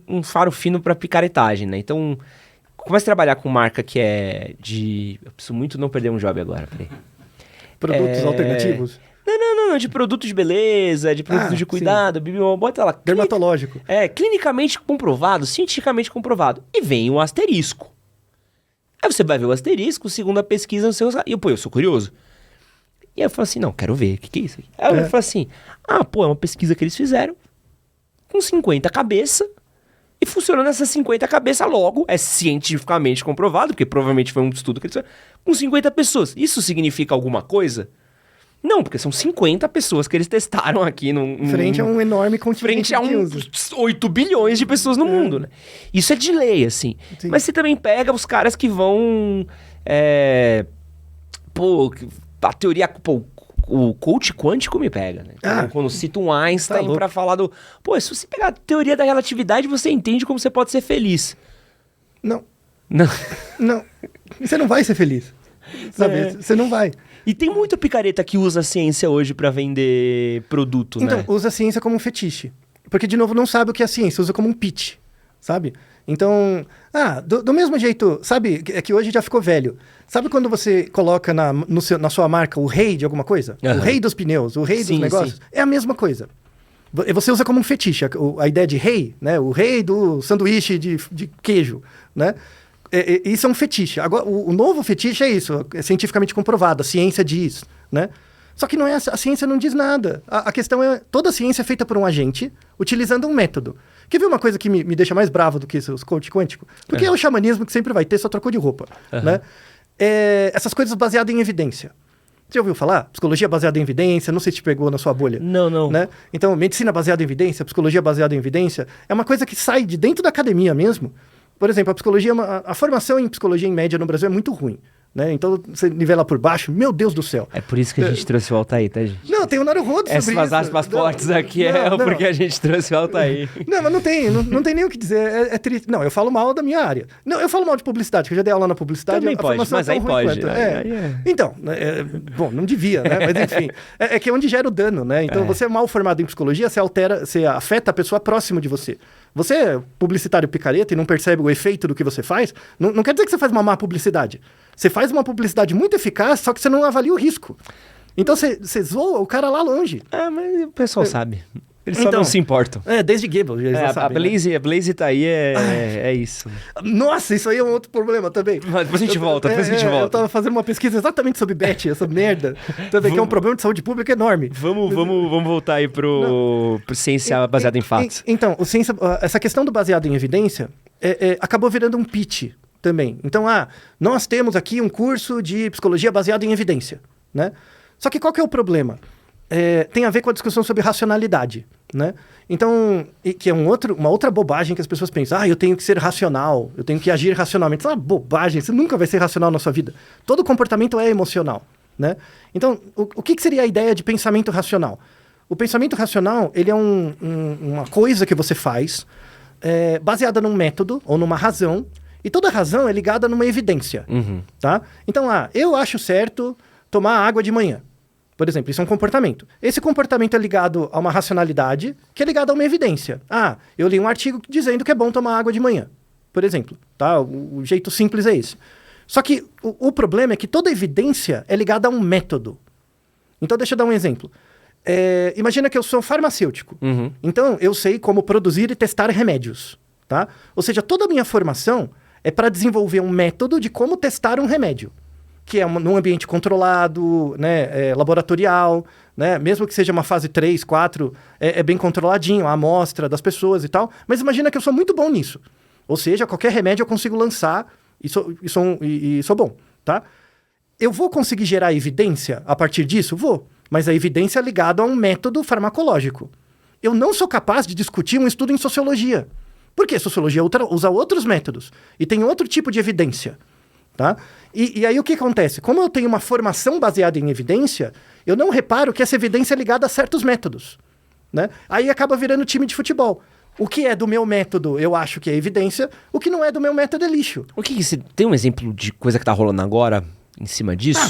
um faro fino para picaretagem, né? Então, começo a trabalhar com marca que é de... Eu preciso muito não perder um job agora, peraí. Produtos alternativos? Não, de produto de beleza, de produto de cuidado, bota lá. Dermatológico. Clinicamente comprovado, cientificamente comprovado. E vem o asterisco. Aí você vai ver o asterisco, segundo a pesquisa, e eu sou curioso. E aí eu falo assim, não, quero ver, o que é isso aqui? Aí eu falo assim, é uma pesquisa que eles fizeram com 50 cabeças e funciona nessas 50 cabeças logo, é cientificamente comprovado, porque provavelmente foi um estudo que eles fizeram, com 50 pessoas. Isso significa alguma coisa? Não, porque são 50 pessoas que eles testaram aqui frente a um enorme continente. Frente a 8 bilhões de pessoas no mundo, né? Isso é de lei, assim. Sim. Mas você também pega os caras que vão... a teoria... o coach quântico me pega, né? Então, quando cita um Einstein pra falar do... se você pegar a teoria da relatividade, você entende como você pode ser feliz. Não. Você não vai ser feliz. Sabe? Você não vai. E tem muita picareta que usa a ciência hoje pra vender produto, né? Então, usa a ciência como um fetiche. Porque, de novo, não sabe o que é a ciência, usa como um pitch, sabe? Então, do mesmo jeito, sabe, é que hoje já ficou velho. Sabe quando você coloca na sua marca o rei de alguma coisa? O rei dos pneus, o rei dos negócios? Sim. É a mesma coisa. Você usa como um fetiche, a ideia de rei, né? O rei do sanduíche de queijo, né? Isso é um fetiche. Agora, o novo fetiche é isso, é cientificamente comprovado, a ciência diz, né? Só que não é, a ciência não diz nada. A questão é, toda a ciência é feita por um agente, utilizando um método. Quer ver uma coisa que me deixa mais bravo do que isso, os coach quântico? Porque é o xamanismo que sempre vai ter, só trocou de roupa, né? Essas coisas baseadas em evidência. Você já ouviu falar? Psicologia baseada em evidência, não sei se te pegou na sua bolha. Não. Né? Então, medicina baseada em evidência, psicologia baseada em evidência, é uma coisa que sai de dentro da academia mesmo. Por exemplo, a formação em psicologia em média no Brasil é muito ruim. Né? Então, você nivela por baixo, meu Deus do céu. É por isso que a gente trouxe o Altair, tá, gente? Não, tem o Naruhodô sobre isso. Essas passaportes aqui porque a gente trouxe o Altair. Não, mas não tem nem o que dizer, é triste. Não, eu falo mal da minha área. Não, eu falo mal de publicidade, que eu já dei aula na publicidade. Também pode, mas aí pode. Então, bom, não devia, né? Mas enfim, é que é onde gera o dano, né? Então, você é mal formado em psicologia, você afeta a pessoa próxima de você. Você é publicitário picareta e não percebe o efeito do que você faz, não quer dizer que você faz uma má publicidade. Você faz uma publicidade muito eficaz, só que você não avalia o risco. Então você zoa o cara lá longe. Mas o pessoal sabe. Eles só não se importam. Desde Goebbels, eles já sabem, a Blaze tá aí, é isso. Nossa, isso aí é um outro problema também. Mas depois a gente volta. Eu tava fazendo uma pesquisa exatamente sobre Bet, essa merda. Também que é um problema de saúde pública enorme. Vamos voltar aí pro ciência baseada em fatos. Então, essa questão do baseado em evidência acabou virando um pitch também. Então, nós temos aqui um curso de psicologia baseado em evidência, né? Só que qual que é o problema? Tem a ver com a discussão sobre racionalidade, né? Então, que é uma outra bobagem que as pessoas pensam. Eu tenho que ser racional, eu tenho que agir racionalmente. Isso é uma bobagem, você nunca vai ser racional na sua vida. Todo comportamento é emocional, né? Então, o que seria a ideia de pensamento racional? O pensamento racional, ele é uma coisa que você faz baseada num método ou numa razão, e toda razão é ligada numa evidência, tá? Então, eu acho certo tomar água de manhã. Por exemplo, isso é um comportamento. Esse comportamento é ligado a uma racionalidade, que é ligada a uma evidência. Eu li um artigo dizendo que é bom tomar água de manhã, por exemplo. Tá? O jeito simples é esse. Só que o problema é que toda evidência é ligada a um método. Então, deixa eu dar um exemplo. Imagina que eu sou farmacêutico. Então, eu sei como produzir e testar remédios. Tá? Ou seja, toda a minha formação é para desenvolver um método de como testar um remédio, que é num ambiente controlado, né, laboratorial, né, mesmo que seja uma fase 3, 4, é bem controladinho, a amostra das pessoas e tal, mas imagina que eu sou muito bom nisso. Ou seja, qualquer remédio eu consigo lançar e sou bom, tá? Eu vou conseguir gerar evidência a partir disso? Vou, mas a evidência é ligada a um método farmacológico. Eu não sou capaz de discutir um estudo em sociologia, porque sociologia usa outros métodos e tem outro tipo de evidência. Tá? E aí o que acontece? Como eu tenho uma formação baseada em evidência, eu não reparo que essa evidência é ligada a certos métodos, né? Aí acaba virando time de futebol. O que é do meu método, eu acho que é evidência. O que não é do meu método é lixo. Tem um exemplo de coisa que tá rolando agora em cima disso? A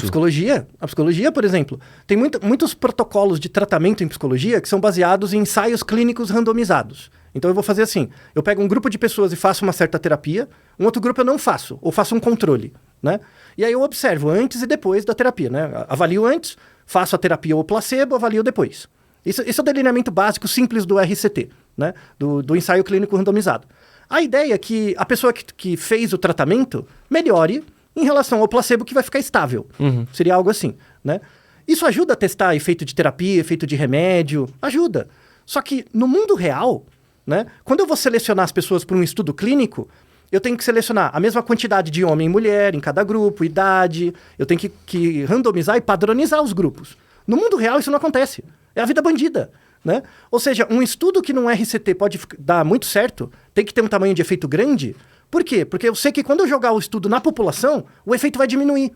psicologia, por exemplo. Tem muitos protocolos de tratamento em psicologia que são baseados em ensaios clínicos randomizados. Então eu vou fazer assim, eu pego um grupo de pessoas e faço uma certa terapia, um outro grupo eu não faço, ou faço um controle, né? E aí eu observo antes e depois da terapia, né? Avalio antes, faço a terapia ou placebo, avalio depois. Isso é o delineamento básico simples do RCT, né? Do ensaio clínico randomizado. A ideia é que a pessoa que fez o tratamento melhore em relação ao placebo que vai ficar estável. Seria algo assim, né? Isso ajuda a testar efeito de terapia, efeito de remédio, ajuda. Só que no mundo real, né, quando eu vou selecionar as pessoas para um estudo clínico, eu tenho que selecionar a mesma quantidade de homem e mulher em cada grupo, idade, eu tenho que randomizar e padronizar os grupos. No mundo real isso não acontece, é a vida bandida, né? Ou seja, um estudo que num RCT pode dar muito certo, tem que ter um tamanho de efeito grande. Por quê? Porque eu sei que quando eu jogar o estudo na população, o efeito vai diminuir,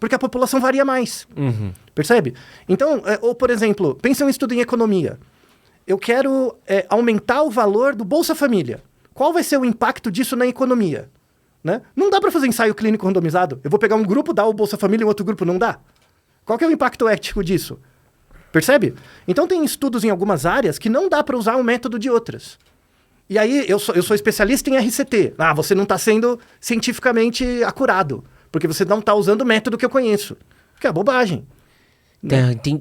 porque a população varia mais, percebe? Então, ou por exemplo, pensa em um estudo em economia. Eu quero aumentar o valor do Bolsa Família. Qual vai ser o impacto disso na economia? Né? Não dá para fazer ensaio clínico randomizado. Eu vou pegar um grupo, dar o Bolsa Família e outro grupo não dá. Qual que é o impacto ético disso? Percebe? Então tem estudos em algumas áreas que não dá para usar um método de outras. E aí eu sou especialista em RCT. Você não está sendo cientificamente acurado, porque você não está usando o método que eu conheço. Que é bobagem.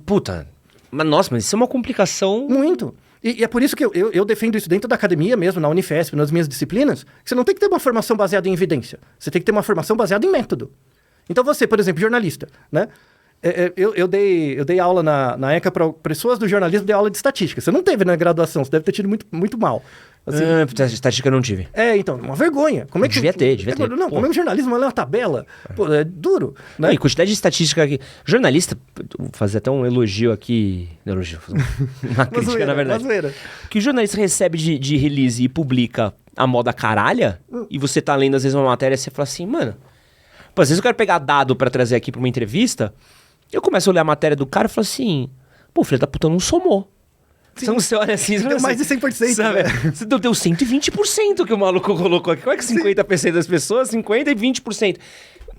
Puta... Mas isso é uma complicação... Muito. E é por isso que eu defendo isso dentro da academia mesmo, na Unifesp, nas minhas disciplinas, que você não tem que ter uma formação baseada em evidência. Você tem que ter uma formação baseada em método. Então você, por exemplo, jornalista, né? Eu dei aula na ECA para pessoas do jornalismo, dei aula de estatística. Você não teve na graduação, você deve ter tido muito, muito mal. Assim, estatística eu não tive. Então, uma vergonha. Como é que... Devia ter. Não, como é que o jornalismo é uma tabela? Pô, é duro, né? Não, e quantidade de estatística aqui. Jornalista, vou fazer até um elogio aqui. Uma crítica, na verdade. Que o jornalista recebe de release e publica a moda caralha, e você tá lendo às vezes uma matéria e você fala assim, mano... Pô, às vezes eu quero pegar dado pra trazer aqui pra uma entrevista, eu começo a ler a matéria do cara e falo assim, pô, filho da puta, não somou. Então você olha assim... Deu mais de 100%. Sabe? Você deu 120% que o maluco colocou aqui. Como é que 50% das pessoas, 50% e 20%?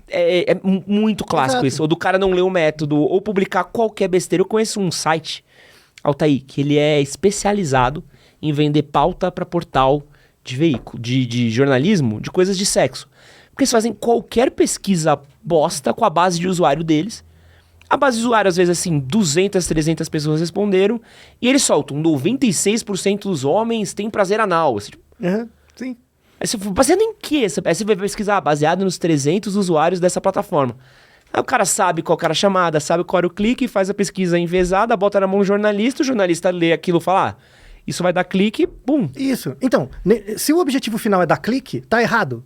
É muito clássico isso. Ou do cara não ler o método, ou publicar qualquer besteira. Eu conheço um site, Altair, que ele é especializado em vender pauta para portal de veículo, de jornalismo, de coisas de sexo. Porque eles fazem qualquer pesquisa bosta com a base de usuário deles A base de usuário, às vezes, assim, 200, 300 pessoas responderam, e eles soltam 96% dos homens têm prazer anal. Assim, tipo, Sim. aí você fala, baseado em quê? Aí você vai pesquisar, baseado nos 300 usuários dessa plataforma. Aí o cara sabe qual era a chamada, sabe qual era o clique, faz a pesquisa envezada, bota na mão do jornalista, o jornalista lê aquilo e fala, isso vai dar clique, bum. Isso. Então, se o objetivo final é dar clique, tá errado.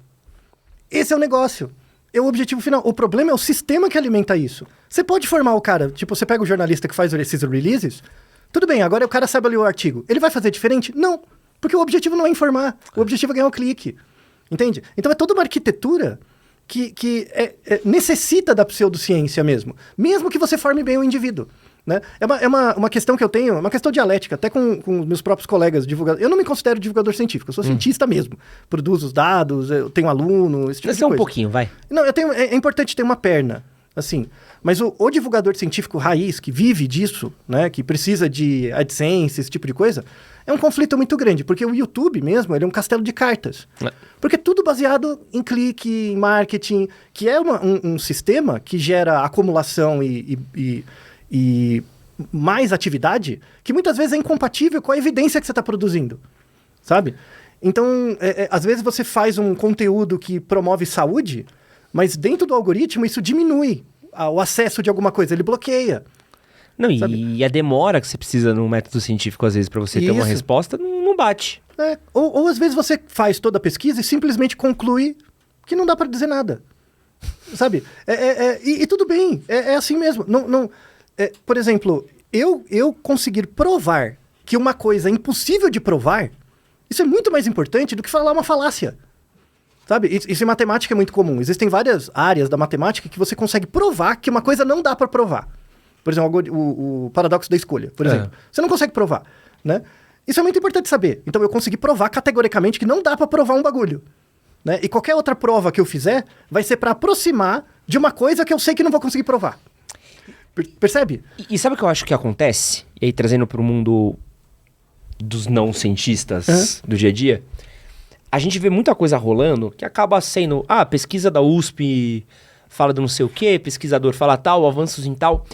Esse é o negócio. É o objetivo final. O problema é o sistema que alimenta isso. Você pode formar o cara, tipo, você pega o jornalista que faz esses releases, tudo bem, agora o cara sabe ler o artigo. Ele vai fazer diferente? Não. Porque o objetivo não é informar. O objetivo é ganhar o clique. Entende? Então é toda uma arquitetura que necessita da pseudociência mesmo. Mesmo que você forme bem o indivíduo. Né? É uma questão que eu tenho, uma questão dialética, até com os meus próprios colegas divulgadores. Eu não me considero divulgador científico, eu sou cientista mesmo. Produzo os dados, eu tenho aluno, esse tipo de coisa. Um pouquinho, vai. Não, é importante ter uma perna, assim. Mas o divulgador científico raiz, que vive disso, né, que precisa de AdSense, esse tipo de coisa, é um conflito muito grande, porque o YouTube mesmo, ele é um castelo de cartas. Porque é tudo baseado em clique, em marketing, que é um sistema que gera acumulação e mais atividade, que muitas vezes é incompatível com a evidência que você está produzindo, sabe? Então, às vezes você faz um conteúdo que promove saúde, mas dentro do algoritmo isso diminui o acesso de alguma coisa, ele bloqueia. Não, e a demora que você precisa num método científico, às vezes, para você ter uma resposta, não bate. Ou às vezes você faz toda a pesquisa e simplesmente conclui que não dá para dizer nada, sabe? E tudo bem, é assim mesmo. Por exemplo, eu conseguir provar que uma coisa é impossível de provar, isso é muito mais importante do que falar uma falácia. Sabe? Isso em matemática é muito comum. Existem várias áreas da matemática que você consegue provar que uma coisa não dá para provar. Por exemplo, o paradoxo da escolha, por exemplo. Você não consegue provar, né? Isso é muito importante saber. Então, eu consegui provar categoricamente que não dá para provar um bagulho. Né? E qualquer outra prova que eu fizer vai ser para aproximar de uma coisa que eu sei que não vou conseguir provar. Percebe? E sabe o que eu acho que acontece? E aí, trazendo para o mundo dos não cientistas do dia a dia, a gente vê muita coisa rolando que acaba sendo, pesquisa da USP fala do não sei o quê, pesquisador fala tal, avanços em tal.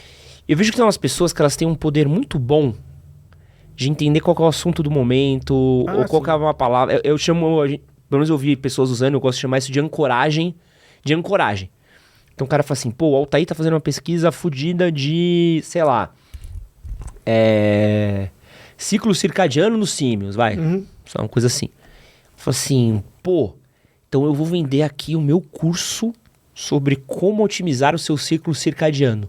Eu vejo que tem umas pessoas que elas têm um poder muito bom de entender qual é o assunto do momento, ou qual é uma palavra. Eu chamo, pelo menos eu vi pessoas usando, eu gosto de chamar isso de ancoragem. Então o cara fala assim, o Altair tá fazendo uma pesquisa fodida de, sei lá, ciclo circadiano nos símios, vai. Só uma coisa assim. Fala assim, então eu vou vender aqui o meu curso sobre como otimizar o seu ciclo circadiano.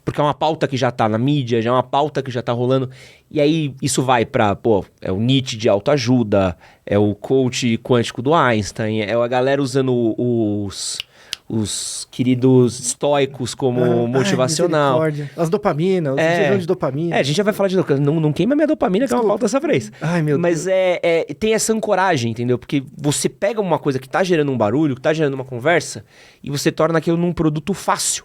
Porque é uma pauta que já tá na mídia, já é uma pauta que já tá rolando. E aí isso vai pra, é o Nietzsche de autoajuda, é o coach quântico do Einstein, é a galera usando os queridos estoicos como motivacional. As dopaminas, os injeções de dopamina. A gente já vai falar de não queima minha dopamina, que é uma pauta dessa vez. Ai, meu Mas Deus. Tem essa ancoragem, entendeu? Porque você pega uma coisa que tá gerando um barulho, que tá gerando uma conversa, e você torna aquilo num produto fácil.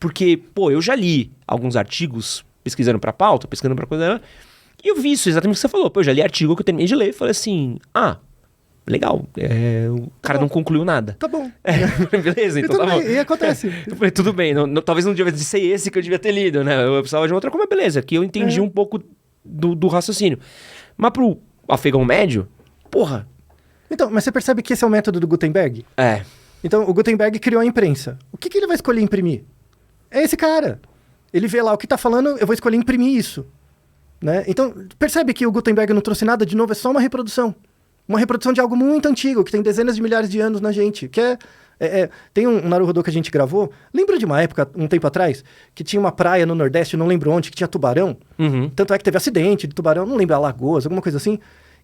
Porque, eu já li alguns artigos pesquisando pra pauta, pesquisando pra coisa, e eu vi isso exatamente o que você falou. Eu já li artigo que eu terminei de ler e falei assim, legal, o cara não concluiu nada. Tá bom. Beleza, então tá bom. E acontece. Eu falei, tudo bem, talvez não devesse ser esse que eu devia ter lido, né? Eu precisava de outra coisa, mas beleza, aqui eu entendi um pouco do raciocínio. Mas pro afegão médio, Então, mas você percebe que esse é o método do Gutenberg? É. Então, o Gutenberg criou a imprensa. O que ele vai escolher imprimir? É esse cara. Ele vê lá o que tá falando, eu vou escolher imprimir isso. Né? Então, percebe que o Gutenberg não trouxe nada de novo, é só uma reprodução. Uma reprodução de algo muito antigo, que tem dezenas de milhares de anos na gente. Que tem um Naruhodô que a gente gravou. Lembra de uma época, um tempo atrás, que tinha uma praia no Nordeste, não lembro onde, que tinha tubarão? Tanto é que teve acidente de tubarão, não lembro, Alagoas, alguma coisa assim.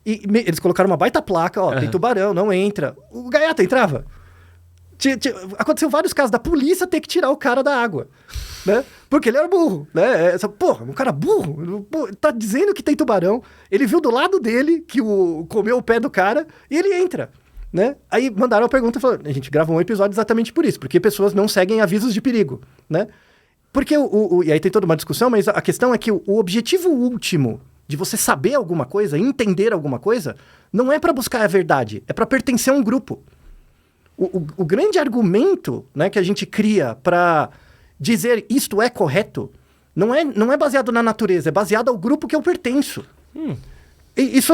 E eles colocaram uma baita placa, tem tubarão, não entra. O gaiato entrava. Aconteceu vários casos da polícia ter que tirar o cara da água, né? Porque ele era burro, né? Um cara burro, tá dizendo que tem tubarão, ele viu do lado dele que comeu o pé do cara e ele entra, né? Aí mandaram a pergunta e falaram, a gente gravou um episódio exatamente por isso, porque pessoas não seguem avisos de perigo, né? Porque e aí tem toda uma discussão, mas a questão é que o objetivo último de você saber alguma coisa, entender alguma coisa, não é para buscar a verdade, é para pertencer a um grupo. O grande argumento, né, que a gente cria para dizer isto é correto, não é baseado na natureza, é baseado ao grupo que eu pertenço. E isso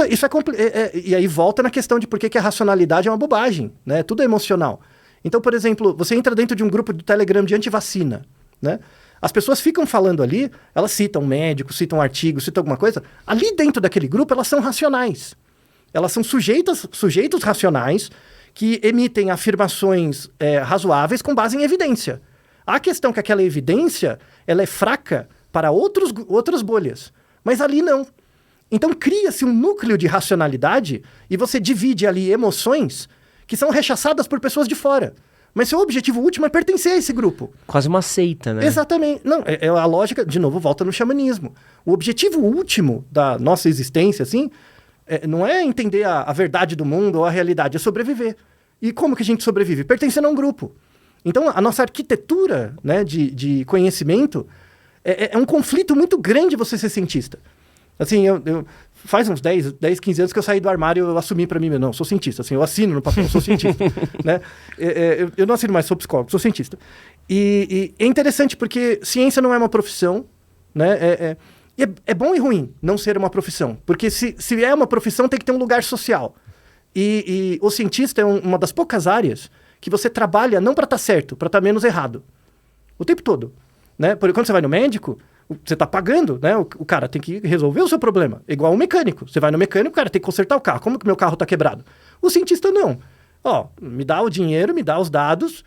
e aí volta na questão de por que a racionalidade é uma bobagem, né? Tudo é emocional. Então, por exemplo, você entra dentro de um grupo do Telegram de antivacina, né? As pessoas ficam falando ali, elas citam médicos, citam artigos, citam alguma coisa. Ali dentro daquele grupo, elas são racionais. Elas são sujeitos racionais que emitem afirmações razoáveis com base em evidência. A questão é que aquela evidência ela é fraca para outras bolhas, mas ali não. Então cria-se um núcleo de racionalidade e você divide ali emoções que são rechaçadas por pessoas de fora. Mas seu objetivo último é pertencer a esse grupo. Quase uma seita, né? Exatamente. Não, a lógica, de novo, volta no xamanismo. O objetivo último da nossa existência, assim, não é entender a verdade do mundo ou a realidade, é sobreviver. E como que a gente sobrevive? Pertencendo a um grupo. Então, a nossa arquitetura, né, de conhecimento é um conflito muito grande você ser cientista. Assim, faz uns 10, 15 anos que eu saí do armário, eu assumi para mim mesmo, não, eu sou cientista, assim, eu assino no papel, eu sou cientista, né? Eu não assino mais, sou psicólogo, sou cientista. E é interessante porque ciência não é uma profissão, né? É bom e ruim não ser uma profissão, porque se é uma profissão tem que ter um lugar social. E o cientista é uma das poucas áreas que você trabalha não para estar certo, para estar menos errado. O tempo todo, né? Porque quando você vai no médico, você está pagando, né? O cara tem que resolver o seu problema. Igual um mecânico. Você vai no mecânico, o cara tem que consertar o carro. Como que meu carro está quebrado? O cientista não. Ó, me dá o dinheiro, me dá os dados.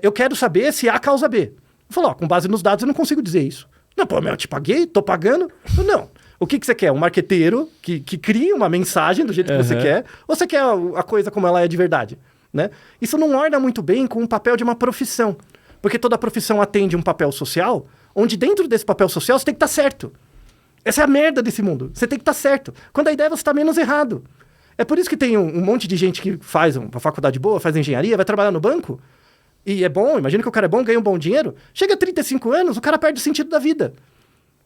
Eu quero saber se A causa B. Eu falo, ó, com base nos dados eu não consigo dizer isso. Não, pô, eu te paguei, tô pagando. Não. O que você quer? Um marqueteiro que crie uma mensagem do jeito que você quer? Ou você quer a coisa como ela é de verdade? Né? Isso não orna muito bem com o papel de uma profissão. Porque toda profissão atende um papel social, onde dentro desse papel social você tem que estar certo. Essa é a merda desse mundo. Você tem que estar certo. Quando a ideia é você estar menos errado. É por isso que tem um monte de gente que faz uma faculdade boa, faz engenharia, vai trabalhar no banco, e é bom, imagina que o cara é bom, ganha um bom dinheiro, chega a 35 anos, o cara perde o sentido da vida.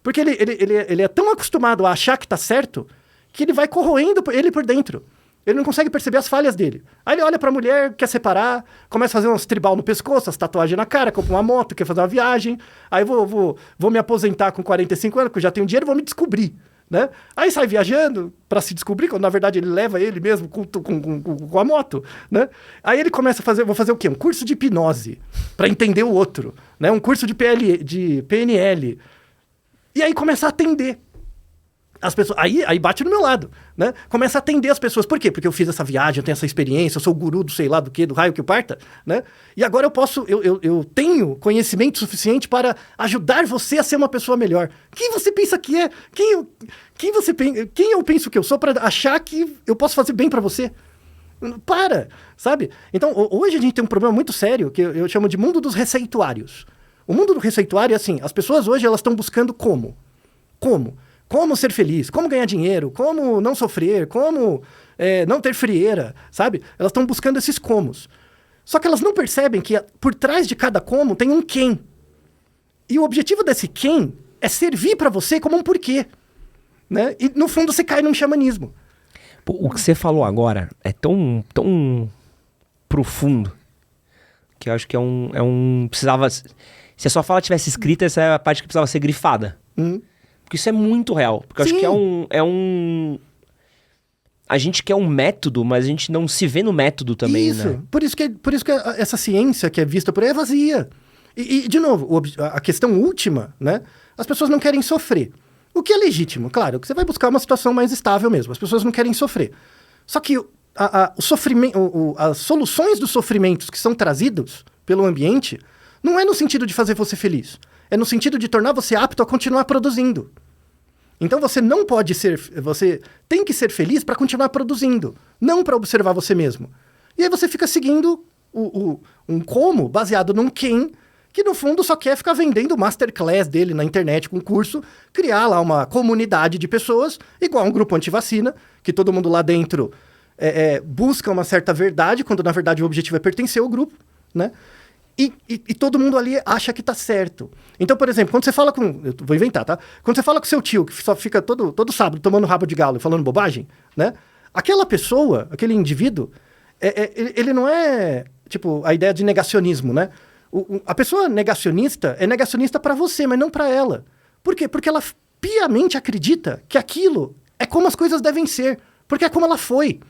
Porque ele é tão acostumado a achar que está certo, que ele vai corroendo ele por dentro. Ele não consegue perceber as falhas dele. Aí ele olha pra mulher, quer separar, começa a fazer uns tribal no pescoço, as tatuagens na cara, compra uma moto, quer fazer uma viagem. Aí vou me aposentar com 45 anos, porque eu já tenho dinheiro, vou me descobrir, né? Aí sai viajando pra se descobrir, quando na verdade ele leva ele mesmo com a moto, né? Aí ele começa a fazer, vou fazer o quê? Um curso de hipnose, pra entender o outro, né? Um curso de PNL. E aí começa a atender as pessoas, aí bate no meu lado, né? Começa a atender as pessoas. Por quê? Porque eu fiz essa viagem, eu tenho essa experiência, eu sou o guru do sei lá do quê, do raio que o parta, né? E agora eu tenho conhecimento suficiente para ajudar você a ser uma pessoa melhor. Quem você pensa que é? Quem eu penso que eu sou para achar que eu posso fazer bem para você? Para, sabe? Então, hoje a gente tem um problema muito sério, que eu chamo de mundo dos receituários. O mundo do receituário é assim, as pessoas hoje elas estão buscando como ser feliz, como ganhar dinheiro, como não sofrer, como não ter frieira, sabe? Elas estão buscando esses comos. Só que elas não percebem que por trás de cada como tem um quem. E o objetivo desse quem é servir para você como um porquê, né? E no fundo você cai num xamanismo. Pô, o que você falou agora é tão profundo que eu acho que precisava... Se a sua fala tivesse escrita, essa é a parte que precisava ser grifada. Porque isso é muito real. Porque eu acho que a gente quer um método, mas a gente não se vê no método também, isso. Né? Por isso que essa ciência que é vista por aí é vazia. E de novo, a questão última, né? As pessoas não querem sofrer. O que é legítimo, claro, que você vai buscar uma situação mais estável mesmo. As pessoas não querem sofrer. Só que o sofrimento, as soluções dos sofrimentos que são trazidos pelo ambiente não é no sentido de fazer você feliz. É no sentido de tornar você apto a continuar produzindo. Então você não pode você tem que ser feliz para continuar produzindo, não para observar você mesmo. E aí você fica seguindo um como baseado num quem, que no fundo só quer ficar vendendo o masterclass dele na internet com curso, criar lá uma comunidade de pessoas, igual um grupo antivacina, que todo mundo lá dentro busca uma certa verdade, quando na verdade o objetivo é pertencer ao grupo, né? E todo mundo ali acha que tá certo. Então, por exemplo, quando você fala com... Eu vou inventar, tá? Quando você fala com seu tio, que só fica todo sábado tomando rabo de galo e falando bobagem, né? Aquela pessoa, aquele indivíduo, ele não é, tipo, a ideia de negacionismo, né? A pessoa negacionista é negacionista para você, mas não para ela. Por quê? Porque ela piamente acredita que aquilo é como as coisas devem ser, porque é como ela foi,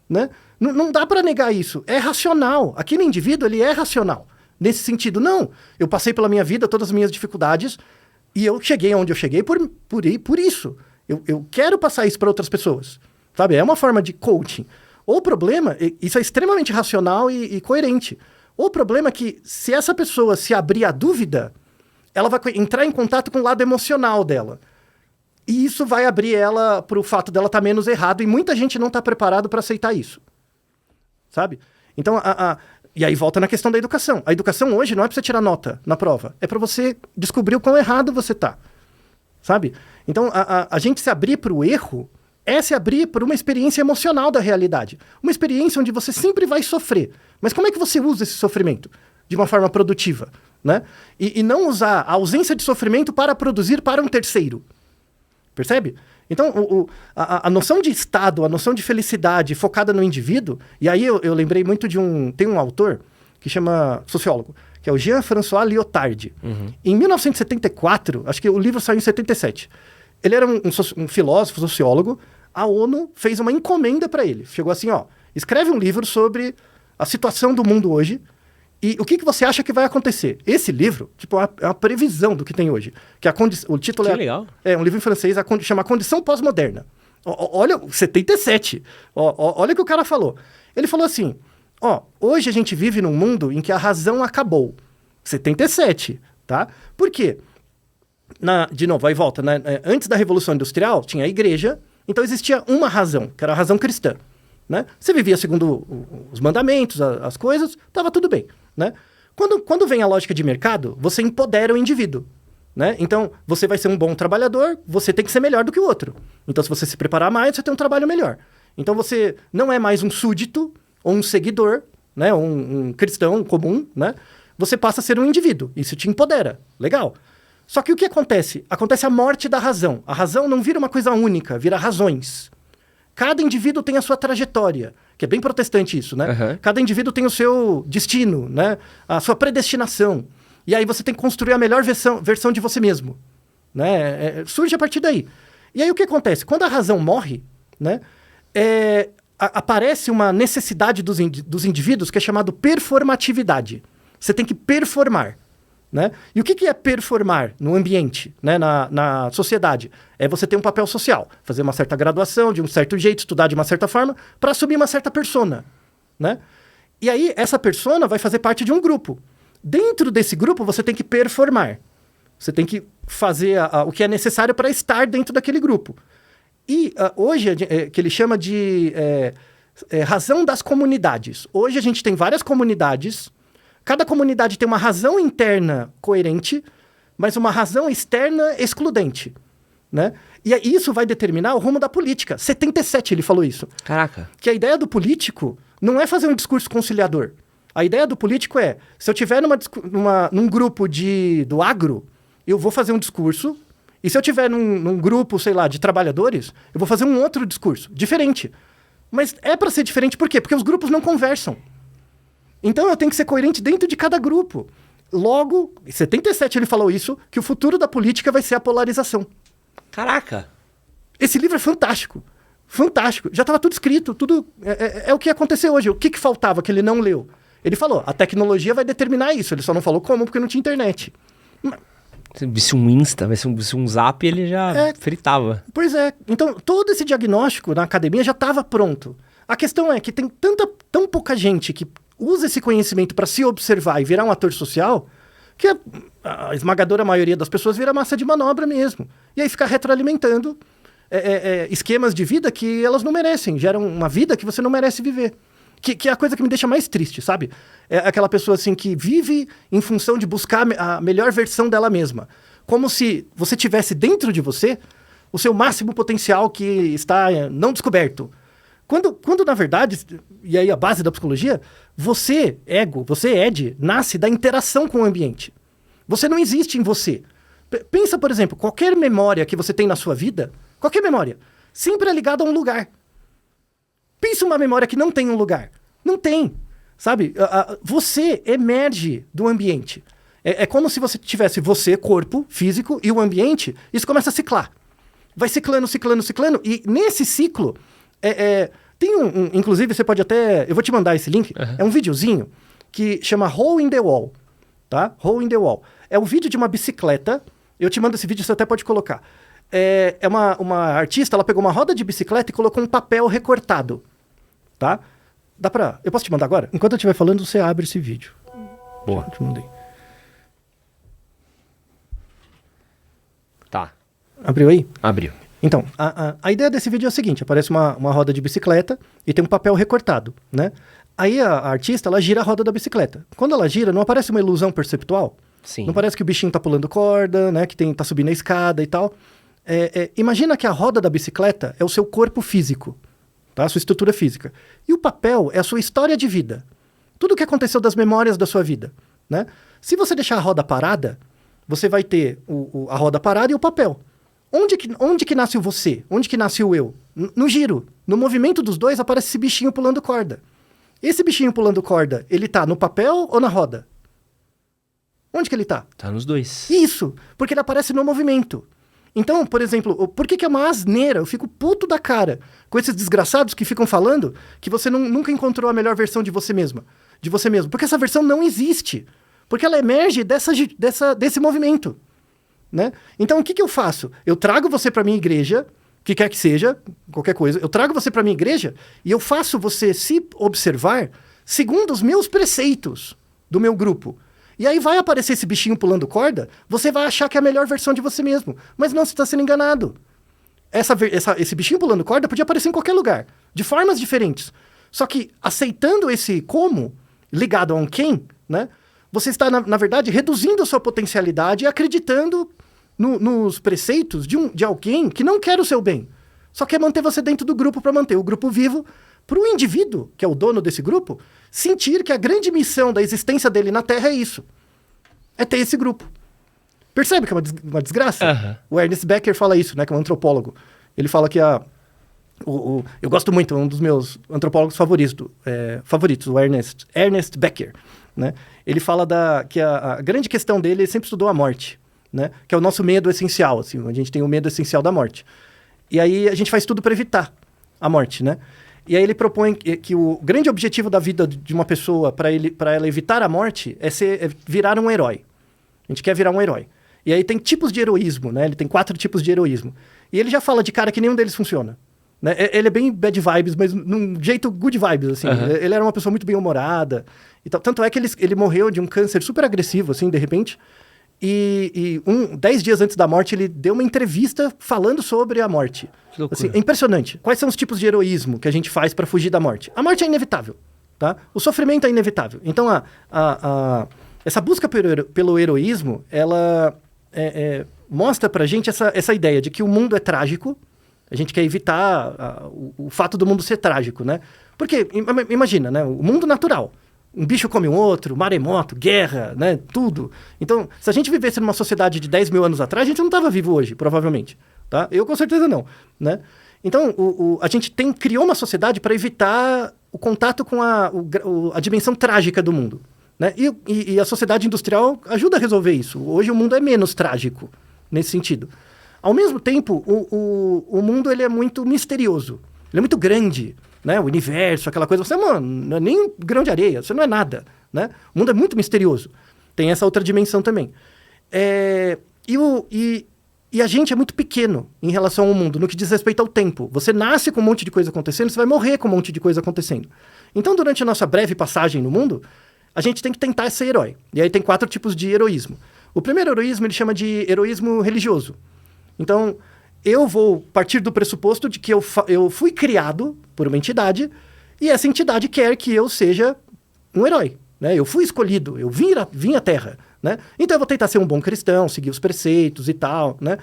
né? Não dá para negar isso, é racional. Aquele indivíduo, ele é racional. Nesse sentido, não. Eu passei pela minha vida, todas as minhas dificuldades, e eu cheguei onde eu cheguei por isso. Eu quero passar isso para outras pessoas, sabe? É uma forma de coaching. O problema, isso é extremamente racional e coerente. O problema é que, se essa pessoa se abrir à dúvida, ela vai entrar em contato com o lado emocional dela. E isso vai abrir ela para o fato dela estar menos errado. E muita gente não está preparado para aceitar isso. Sabe? Então, e aí volta na questão da educação. A educação hoje não é para você tirar nota na prova. É para você descobrir o quão errado você está. Sabe? Então, a gente se abrir para o erro é se abrir para uma experiência emocional da realidade. Uma experiência onde você sempre vai sofrer. Mas como é que você usa esse sofrimento? De uma forma produtiva, né? E não usar a ausência de sofrimento para produzir para um terceiro. Percebe? Então, a noção de estado, a noção de felicidade focada no indivíduo... E aí eu lembrei muito de tem um autor que chama sociólogo, que é o Jean-François Lyotard. Uhum. Em 1974, acho que o livro saiu em 77... Ele era um filósofo, sociólogo. A ONU fez uma encomenda para ele. Chegou assim, ó, escreve um livro sobre a situação do mundo hoje e o que você acha que vai acontecer. Esse livro, tipo, é uma previsão do que tem hoje. Que o título legal. É um livro em francês, chama Condição Pós-Moderna. Olha, 77. Olha o que o cara falou. Ele falou assim, hoje a gente vive num mundo em que a razão acabou. 77, tá? Por quê? De novo, aí volta, né? Antes da Revolução Industrial, tinha a igreja, então existia uma razão, que era a razão cristã, né? Você vivia segundo os mandamentos, as coisas, estava tudo bem, né? Quando vem a lógica de mercado, você empodera o indivíduo, né? Então, você vai ser um bom trabalhador, você tem que ser melhor do que o outro. Então, se você se preparar mais, você tem um trabalho melhor. Então, você não é mais um súdito ou um seguidor, né? Um cristão comum, né? Você passa a ser um indivíduo, isso te empodera, legal. Só que o que acontece? Acontece a morte da razão. A razão não vira uma coisa única, vira razões. Cada indivíduo tem a sua trajetória, que é bem protestante isso, né? Uhum. Cada indivíduo tem o seu destino, né? A sua predestinação. E aí você tem que construir a melhor versão de você mesmo, né? Surge a partir daí. E aí o que acontece? Quando a razão morre, né? Aparece uma necessidade dos indivíduos que é chamado performatividade. Você tem que performar. Né? E o que é performar no ambiente, né? na sociedade? É você ter um papel social, fazer uma certa graduação, de um certo jeito, estudar de uma certa forma, para assumir uma certa persona. Né? E aí, essa persona vai fazer parte de um grupo. Dentro desse grupo, você tem que performar. Você tem que fazer o que é necessário para estar dentro daquele grupo. E hoje, que ele chama de razão das comunidades. Hoje a gente tem várias comunidades. Cada comunidade tem uma razão interna coerente, mas uma razão externa excludente, né? E isso vai determinar o rumo da política. 77 ele falou isso. Caraca. Que a ideia do político não é fazer um discurso conciliador. A ideia do político é, se eu tiver num grupo do agro, eu vou fazer um discurso, e se eu tiver num grupo, sei lá, de trabalhadores, eu vou fazer um outro discurso, diferente. Mas é para ser diferente por quê? Porque os grupos não conversam. Então eu tenho que ser coerente dentro de cada grupo. Logo, em 77 ele falou isso, que o futuro da política vai ser a polarização. Caraca! Esse livro é fantástico. Fantástico. Já estava tudo escrito, tudo... É o que aconteceu hoje. O que faltava que ele não leu? Ele falou, a tecnologia vai determinar isso. Ele só não falou como, porque não tinha internet. Se visse um Insta, se um Zap, ele já fritava. Pois é. Então, todo esse diagnóstico na academia já estava pronto. A questão é que tem tão pouca gente que usa esse conhecimento para se observar e virar um ator social, que a esmagadora maioria das pessoas vira massa de manobra mesmo. E aí fica retroalimentando esquemas de vida que elas não merecem. Geram uma vida que você não merece viver. Que é a coisa que me deixa mais triste, sabe? É aquela pessoa assim que vive em função de buscar a melhor versão dela mesma. Como se você tivesse dentro de você o seu máximo potencial que está não descoberto. Quando, na verdade, e aí a base da psicologia, você, Ed, nasce da interação com o ambiente. Você não existe em você. Pensa, por exemplo, qualquer memória que você tem na sua vida, qualquer memória, sempre é ligada a um lugar. Pensa uma memória que não tem um lugar. Não tem. sabe? Você emerge do ambiente. É como se você tivesse você, corpo, físico, e o ambiente, isso começa a ciclar. Vai ciclando, ciclando, ciclando, e nesse ciclo, tem inclusive, você pode até... Eu vou te mandar esse link. É um videozinho que chama Hole in the Wall, tá? Hole in the Wall. É um vídeo de uma bicicleta. Eu te mando esse vídeo, você até pode colocar. É uma artista, ela pegou uma roda de bicicleta e colocou um papel recortado, tá? Eu posso te mandar agora? Enquanto eu estiver falando, você abre esse vídeo. Boa. Eu te mandei. Tá. Abriu aí? Abriu. Então, a ideia desse vídeo é o seguinte: aparece uma roda de bicicleta e tem um papel recortado, né? Aí a artista, ela gira a roda da bicicleta. Quando ela gira, não aparece uma ilusão perceptual? Sim. Não parece que o bichinho tá pulando corda, né? Que tá subindo a escada e tal. Imagina que a roda da bicicleta é o seu corpo físico, tá? A sua estrutura física. E o papel é a sua história de vida. Tudo o que aconteceu das memórias da sua vida, né? Se você deixar a roda parada, você vai ter a roda parada e o papel. Onde que nasce o você? Onde que nasce o eu? No giro. No movimento dos dois aparece esse bichinho pulando corda. Esse bichinho pulando corda, ele tá no papel ou na roda? Onde que ele tá? Tá nos dois. Isso, porque ele aparece no movimento. Então, por exemplo, por que é uma asneira? Eu fico puto da cara com esses desgraçados que ficam falando que você nunca encontrou a melhor versão de você mesmo. Porque essa versão não existe. Porque ela emerge desse movimento, né? Então, o que eu faço? Eu trago você para minha igreja, o que quer que seja, qualquer coisa. Eu trago você para minha igreja e eu faço você se observar segundo os meus preceitos do meu grupo. E aí vai aparecer esse bichinho pulando corda, você vai achar que é a melhor versão de você mesmo. Mas não, você está sendo enganado. Esse bichinho pulando corda podia aparecer em qualquer lugar, de formas diferentes. Só que aceitando esse como, ligado a um quem, né? Você está, na verdade, reduzindo a sua potencialidade e acreditando nos preceitos de alguém que não quer o seu bem. Só quer manter você dentro do grupo para manter o grupo vivo, para o indivíduo, que é o dono desse grupo, sentir que a grande missão da existência dele na Terra é isso. É ter esse grupo. Percebe que é uma desgraça? Uhum. O Ernest Becker fala isso, né? Que é um antropólogo. Ele fala que eu gosto muito, um dos meus antropólogos favoritos, o Ernest Becker, né? Ele fala que a grande questão dele, ele sempre estudou a morte, né? Que é o nosso medo essencial, assim, a gente tem o medo essencial da morte. E aí a gente faz tudo para evitar a morte, né? E aí ele propõe que o grande objetivo da vida de uma pessoa, para ela evitar a morte, é virar um herói. A gente quer virar um herói. E aí tem tipos de heroísmo, né? Ele tem 4 tipos de heroísmo. E ele já fala de cara que nenhum deles funciona. Né? Ele é bem bad vibes, mas num jeito good vibes, assim. Uhum. Ele era uma pessoa muito bem-humorada e tal. Tanto é que ele morreu de um câncer super agressivo, assim, de repente. E 10 dias antes da morte, ele deu uma entrevista falando sobre a morte. Assim, é impressionante. Quais são os tipos de heroísmo que a gente faz para fugir da morte? A morte é inevitável, tá? O sofrimento é inevitável. Então, essa busca pelo heroísmo, ela mostra pra gente essa ideia de que o mundo é trágico. A gente quer evitar o fato do mundo ser trágico, né? Porque, imagina, né? O mundo natural. Um bicho come um outro, maremoto, guerra, né? Tudo. Então, se a gente vivesse numa sociedade de 10 mil anos atrás, a gente não estava vivo hoje, provavelmente. Tá? Eu, com certeza, não. Né? Então, a gente criou uma sociedade para evitar o contato com a dimensão trágica do mundo. Né? E a sociedade industrial ajuda a resolver isso. Hoje o mundo é menos trágico, nesse sentido. Ao mesmo tempo, o mundo ele é muito misterioso. Ele é muito grande. Né? O universo, aquela coisa. Você não é nem um grão de areia, você não é nada. Né? O mundo é muito misterioso. Tem essa outra dimensão também. E a gente é muito pequeno em relação ao mundo, no que diz respeito ao tempo. Você nasce com um monte de coisa acontecendo, você vai morrer com um monte de coisa acontecendo. Então, durante a nossa breve passagem no mundo, a gente tem que tentar ser herói. E aí tem 4 tipos de heroísmo. O primeiro heroísmo ele chama de heroísmo religioso. Então, eu vou partir do pressuposto de que eu fui criado por uma entidade e essa entidade quer que eu seja um herói. Né? Eu fui escolhido, eu vim à Terra. Né? Então eu vou tentar ser um bom cristão, seguir os preceitos e tal. Né?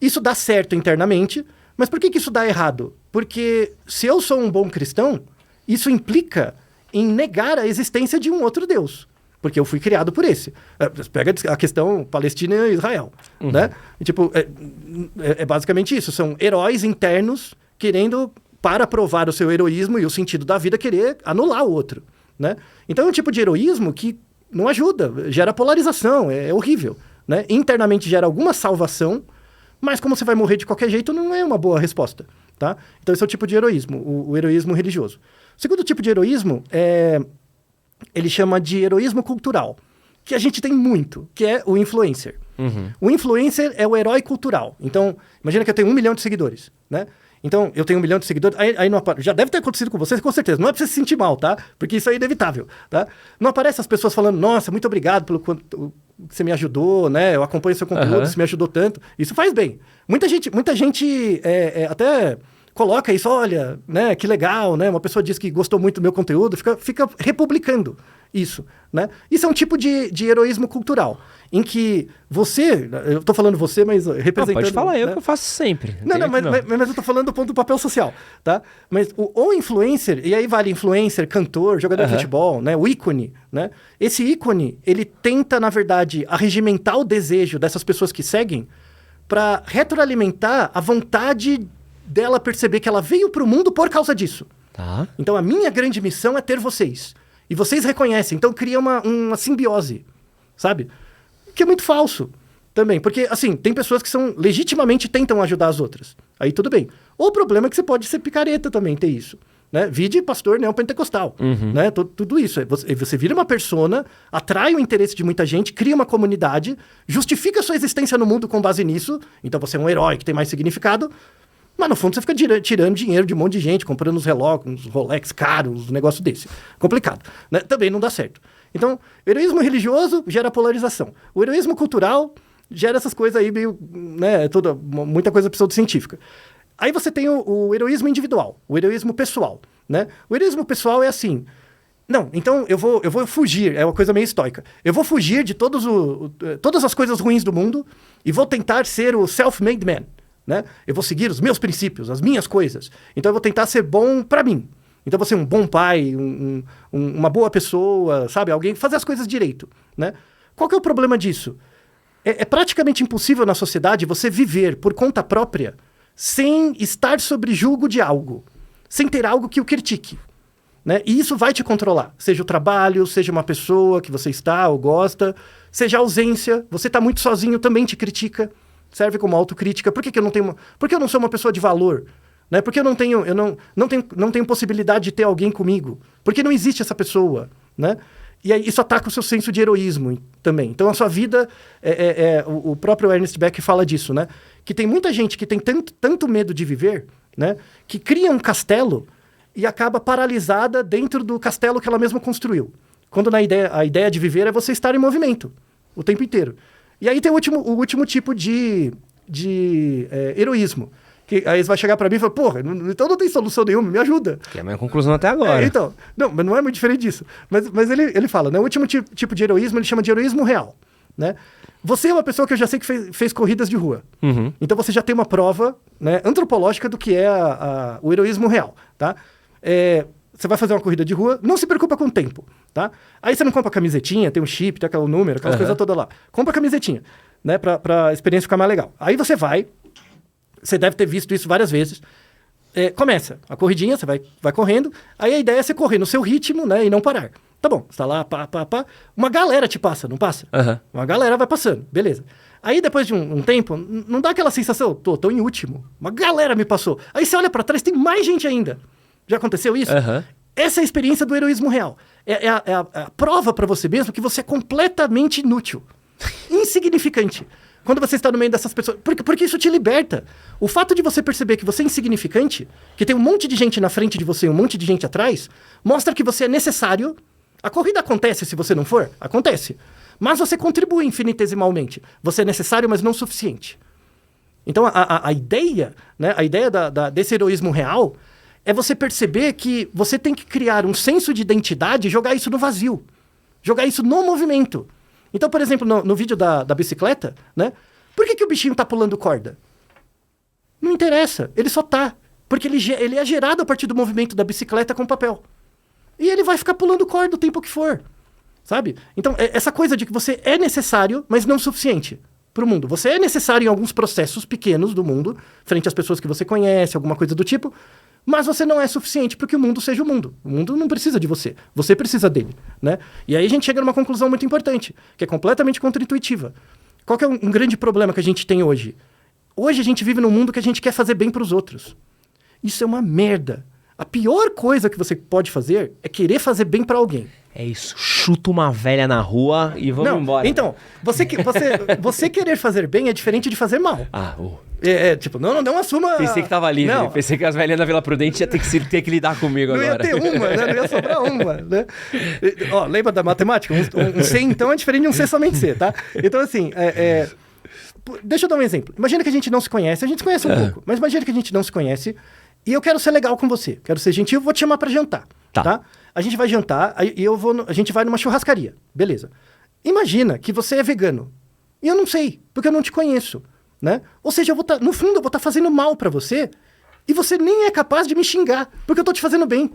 Isso dá certo internamente, mas por que isso dá errado? Porque se eu sou um bom cristão, isso implica em negar a existência de um outro Deus. Porque eu fui criado por esse. Pega a questão Palestina e Israel. Uhum. Né? E, tipo, é basicamente isso. São heróis internos querendo para provar o seu heroísmo e o sentido da vida, querer anular o outro, né? Então é um tipo de heroísmo que não ajuda, gera polarização, é horrível, né? Internamente gera alguma salvação, mas como você vai morrer de qualquer jeito, não é uma boa resposta, tá? Então esse é o tipo de heroísmo, o heroísmo religioso. O segundo tipo de heroísmo ele chama de heroísmo cultural, que a gente tem muito, que é o influencer. O influencer é o herói cultural. Então, imagina que eu tenho 1 milhão de seguidores, né? Então, eu tenho 1 milhão de seguidores, aí não já deve ter acontecido com vocês, com certeza. Não é pra você se sentir mal, tá? Porque isso é inevitável, tá? Não aparece as pessoas falando, nossa, muito obrigado pelo quanto você me ajudou, né? Eu acompanho seu conteúdo, você me ajudou tanto. Isso faz bem. Muita gente até coloca isso, olha, né? Que legal, né? Uma pessoa diz que gostou muito do meu conteúdo, fica republicando isso, né? Isso é um tipo de heroísmo cultural, em que você, eu tô falando você, mas representando... Pode falar, né? eu que eu faço sempre. Mas eu tô falando do ponto do papel social, tá? Mas o influencer, e aí vale influencer, cantor, jogador de futebol, né? O ícone, né? Esse ícone, ele tenta, na verdade, arregimentar o desejo dessas pessoas que seguem para retroalimentar a vontade dela perceber que ela veio pro mundo por causa disso. Tá. Então, a minha grande missão é ter vocês. E vocês reconhecem. Então, cria uma simbiose, sabe? Que é muito falso também. Porque, assim, tem pessoas que legitimamente tentam ajudar as outras. Aí tudo bem. O problema é que você pode ser picareta também, ter isso. Né? Vide pastor neopentecostal. Né? Tudo isso. Você vira uma persona, atrai o interesse de muita gente, cria uma comunidade, justifica a sua existência no mundo com base nisso. Então, você é um herói que tem mais significado. Mas, no fundo, você fica tirando dinheiro de um monte de gente, comprando uns relógios, uns Rolex caros, um negócio desse. Complicado. Né? Também não dá certo. Então, o heroísmo religioso gera polarização. O heroísmo cultural gera essas coisas aí meio, né, muita coisa pseudocientífica. Aí você tem o heroísmo individual, o heroísmo pessoal, né? O heroísmo pessoal é assim... Não, então eu vou fugir, é uma coisa meio estoica. Eu vou fugir de todas as coisas ruins do mundo e vou tentar ser o self-made man. Né? Eu vou seguir os meus princípios, as minhas coisas. Então eu vou tentar ser bom para mim. Então eu vou ser um bom pai, uma boa pessoa, sabe? Alguém fazer as coisas direito, né? Qual que é o problema disso? É praticamente impossível na sociedade você viver por conta própria sem estar sob julgo de algo, sem ter algo que o critique, né? E isso vai te controlar. Seja o trabalho, seja uma pessoa que você está ou gosta, seja a ausência. Você está muito sozinho, também te critica. Serve como autocrítica. Por que eu não sou uma pessoa de valor? Né? Porque eu não tenho possibilidade de ter alguém comigo. Porque não existe essa pessoa, né? E aí isso ataca o seu senso de heroísmo também. Então a sua vida, o próprio Ernest Beck fala disso, né? Que tem muita gente que tem tanto medo de viver, né? Que cria um castelo e acaba paralisada dentro do castelo que ela mesma construiu. Quando a ideia de viver é você estar em movimento o tempo inteiro. E aí tem o último tipo de heroísmo. Que aí você vai chegar pra mim e falar, porra, então não tem solução nenhuma, me ajuda. Que é a minha conclusão até agora. Então, mas não é muito diferente disso. Mas ele fala, né? O último tipo de heroísmo, ele chama de heroísmo real. Né? Você é uma pessoa que eu já sei que fez corridas de rua. Então você já tem uma prova, né, antropológica do que é o heroísmo real. Tá? Você vai fazer uma corrida de rua, não se preocupa com o tempo, tá? Aí você não compra camisetinha, tem um chip, tem aquele número, aquela coisa toda lá. Compra camisetinha, né? Pra experiência ficar mais legal. Aí você deve ter visto isso várias vezes. Começa a corridinha, você vai correndo, aí a ideia é você correr no seu ritmo, né? E não parar. Tá bom, você tá lá, pá. Uma galera te passa, não passa? Uma galera vai passando, beleza. Aí depois de um tempo, não dá aquela sensação, tô em último. Uma galera me passou. Aí você olha pra trás, tem mais gente ainda. Já aconteceu isso? Essa é a experiência do heroísmo real. É a prova pra você mesmo que você é completamente inútil. Insignificante. Quando você está no meio dessas pessoas... Porque isso te liberta. O fato de você perceber que você é insignificante, que tem um monte de gente na frente de você e um monte de gente atrás, mostra que você é necessário. A corrida acontece se você não for? Acontece. Mas você contribui infinitesimalmente. Você é necessário, mas não suficiente. Então, a ideia, né, desse heroísmo real é você perceber que você tem que criar um senso de identidade e jogar isso no vazio. Jogar isso no movimento. Então, por exemplo, no vídeo da bicicleta, né? Por que o bichinho tá pulando corda? Não interessa, ele só tá. Porque ele é gerado a partir do movimento da bicicleta com papel. E ele vai ficar pulando corda o tempo que for. Sabe? Então, essa coisa de que você é necessário, mas não suficiente pro mundo. Você é necessário em alguns processos pequenos do mundo, frente às pessoas que você conhece, alguma coisa do tipo, Mas você não é suficiente para que o mundo seja o mundo. O mundo não precisa de você. Você precisa dele, né? E aí a gente chega numa conclusão muito importante, que é completamente contraintuitiva. Qual que é um grande problema que a gente tem hoje? Hoje a gente vive num mundo que a gente quer fazer bem para os outros. Isso é uma merda. A pior coisa que você pode fazer é querer fazer bem para alguém. É isso. Chuta uma velha na rua e vamos embora. Então, você querer fazer bem é diferente de fazer mal. Tipo, não assuma... Pensei que tava livre. Não. Pensei que as velhas da Vila Prudente ia ter que lidar comigo não agora. Não ia ter uma, né? Não ia sobrar uma, né? Ó, lembra da matemática? Um C, então, é diferente de um C somente C, tá? Então, assim, deixa eu dar um exemplo. Imagina que a gente não se conhece. A gente se conhece um pouco, mas imagina que a gente não se conhece e eu quero ser legal com você. Quero ser gentil, vou te chamar pra jantar, tá? A gente vai jantar e a gente vai numa churrascaria. Beleza. Imagina que você é vegano. E eu não sei, porque eu não te conheço, né? Ou seja, no fundo, eu vou estar fazendo mal pra você e você nem é capaz de me xingar, porque eu tô te fazendo bem.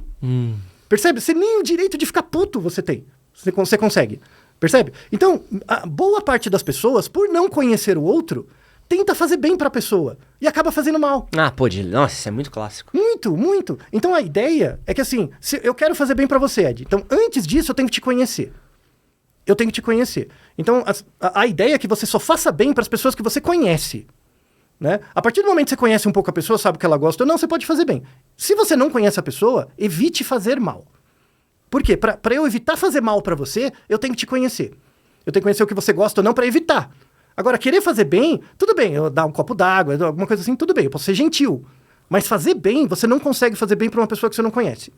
Percebe? Você nem o direito de ficar puto você tem. Você consegue. Percebe? Então, a boa parte das pessoas, por não conhecer o outro, tenta fazer bem pra pessoa e acaba fazendo mal. Nossa, isso é muito clássico. Muito, muito. Então a ideia é que assim, se eu quero fazer bem pra você, Ed. Então antes disso eu tenho que te conhecer. Eu tenho que te conhecer. Então a ideia é que você só faça bem pras pessoas que você conhece, né? A partir do momento que você conhece um pouco a pessoa, sabe o que ela gosta ou não, você pode fazer bem. Se você não conhece a pessoa, evite fazer mal. Por quê? Pra eu evitar fazer mal pra você, eu tenho que te conhecer. Eu tenho que conhecer o que você gosta ou não pra evitar. Agora, querer fazer bem, tudo bem, eu dar um copo d'água, alguma coisa assim, tudo bem, eu posso ser gentil. Mas fazer bem, você não consegue fazer bem para uma pessoa que você não conhece.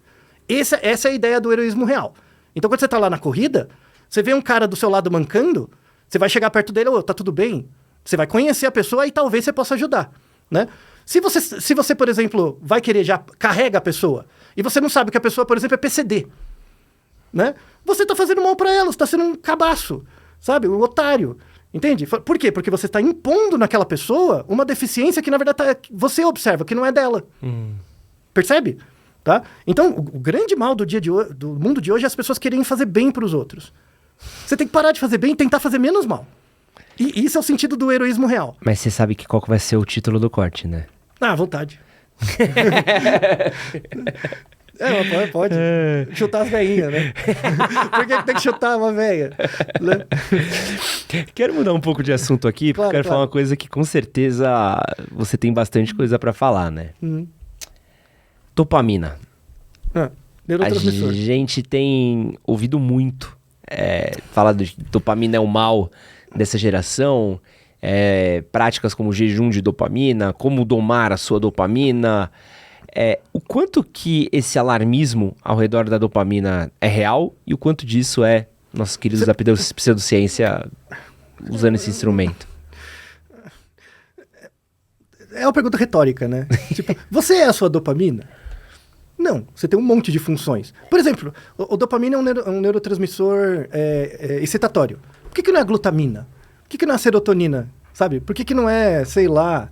Essa é a ideia do heroísmo real. Então, quando você tá lá na corrida, você vê um cara do seu lado mancando, você vai chegar perto dele, tá tudo bem? Você vai conhecer a pessoa e talvez você possa ajudar, né? Se você, por exemplo, vai querer já carrega a pessoa, e você não sabe que a pessoa, por exemplo, é PCD, né? Você tá fazendo mal para ela, você tá sendo um cabaço, sabe? Um otário. Entende? Por quê? Porque você está impondo naquela pessoa uma deficiência que, na verdade, você observa, que não é dela. Percebe? Tá? Então, o grande mal do mundo de hoje é as pessoas querem fazer bem para os outros. Você tem que parar de fazer bem e tentar fazer menos mal. E isso é o sentido do heroísmo real. Mas você sabe qual que vai ser o título do corte, né? À vontade. Pode. Chutar as veinhas, né? Por que tem que chutar uma veia? Né? Quero mudar um pouco de assunto aqui, porque eu quero falar uma coisa que com certeza você tem bastante coisa pra falar, né? Dopamina. Neurotransmissor. A gente tem ouvido muito falar de dopamina é o mal dessa geração, práticas como jejum de dopamina, como domar a sua dopamina. O quanto que esse alarmismo ao redor da dopamina é real e o quanto disso é nossos queridos da pseudociência usando esse instrumento? É uma pergunta retórica, né? Tipo, você é a sua dopamina? Não, você tem um monte de funções. Por exemplo, o dopamina é um neurotransmissor excitatório. Por que não é a glutamina? Por que não é a serotonina? Sabe? Por que não é, sei lá,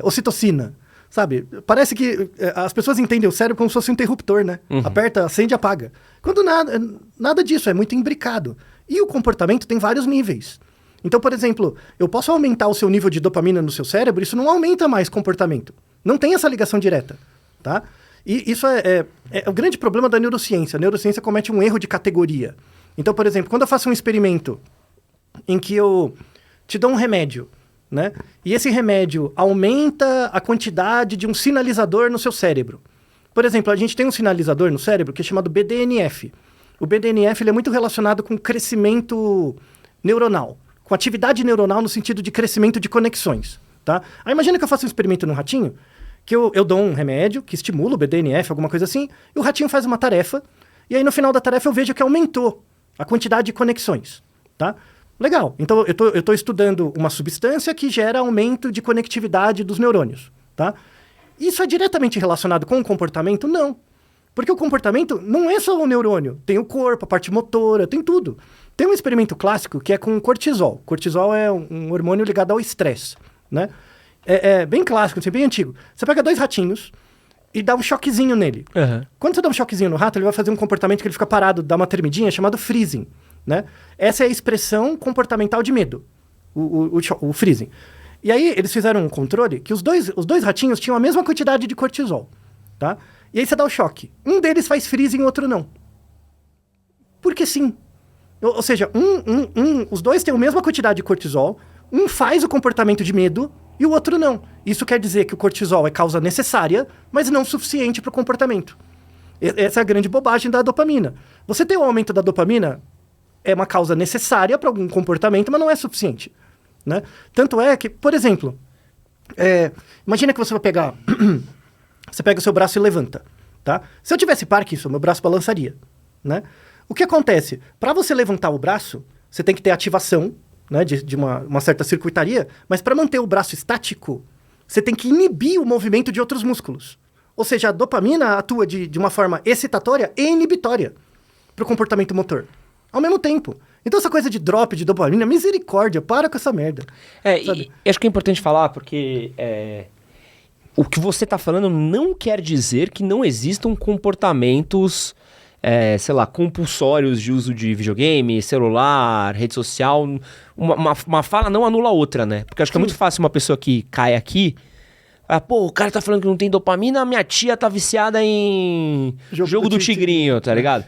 ocitocina? Sabe? Parece que as pessoas entendem o cérebro como se fosse um interruptor, né? Aperta, acende e apaga. Quando nada disso, é muito imbricado. E o comportamento tem vários níveis. Então, por exemplo, eu posso aumentar o seu nível de dopamina no seu cérebro, isso não aumenta mais comportamento. Não tem essa ligação direta, tá? E isso é o grande problema da neurociência. A neurociência comete um erro de categoria. Então, por exemplo, quando eu faço um experimento em que eu te dou um remédio, né? E esse remédio aumenta a quantidade de um sinalizador no seu cérebro. Por exemplo, a gente tem um sinalizador no cérebro que é chamado BDNF. O BDNF ele é muito relacionado com crescimento neuronal, com atividade neuronal no sentido de crescimento de conexões. Tá? Aí imagina que eu faço um experimento no ratinho, que eu dou um remédio que estimula o BDNF, alguma coisa assim, e o ratinho faz uma tarefa, e aí no final da tarefa eu vejo que aumentou a quantidade de conexões. Tá? Legal, então eu tô estudando uma substância que gera aumento de conectividade dos neurônios, tá? Isso é diretamente relacionado com o comportamento? Não. Porque o comportamento não é só o neurônio, tem o corpo, a parte motora, tem tudo. Tem um experimento clássico que é com cortisol. Cortisol é um hormônio ligado ao estresse, né? É bem clássico, assim, bem antigo. Você pega 2 ratinhos e dá um choquezinho nele. Quando você dá um choquezinho no rato, ele vai fazer um comportamento que ele fica parado, dá uma tremidinha, chamado freezing. Né? Essa é a expressão comportamental de medo, o freezing. E aí eles fizeram um controle que os dois ratinhos tinham a mesma quantidade de cortisol. tá? E aí você dá o choque. Um deles faz freeze e o outro não. Porque sim. Ou seja, os dois têm a mesma quantidade de cortisol, um faz o comportamento de medo e o outro não. Isso quer dizer que o cortisol é causa necessária, mas não suficiente para o comportamento. Essa é a grande bobagem da dopamina. Você ter o aumento da dopamina é uma causa necessária para algum comportamento, mas não é suficiente, né? Tanto é que, por exemplo, imagina que você vai pegar... você pega o seu braço e levanta, tá? Se eu tivesse Parkinson, meu braço balançaria, né? O que acontece? Para você levantar o braço, você tem que ter ativação, né, de uma certa circuitaria, mas para manter o braço estático, você tem que inibir o movimento de outros músculos. Ou seja, a dopamina atua de uma forma excitatória e inibitória para o comportamento motor, ao mesmo tempo. Então essa coisa de drop de dopamina, misericórdia, para com essa merda. E acho que é importante falar, porque o que você está falando não quer dizer que não existam comportamentos... sei lá, compulsórios de uso de videogame, celular, rede social. Uma fala não anula a outra, né? Porque acho que é muito fácil uma pessoa que cai aqui... o cara tá falando que não tem dopamina, a minha tia tá viciada em jogo do tigrinho, tá ligado?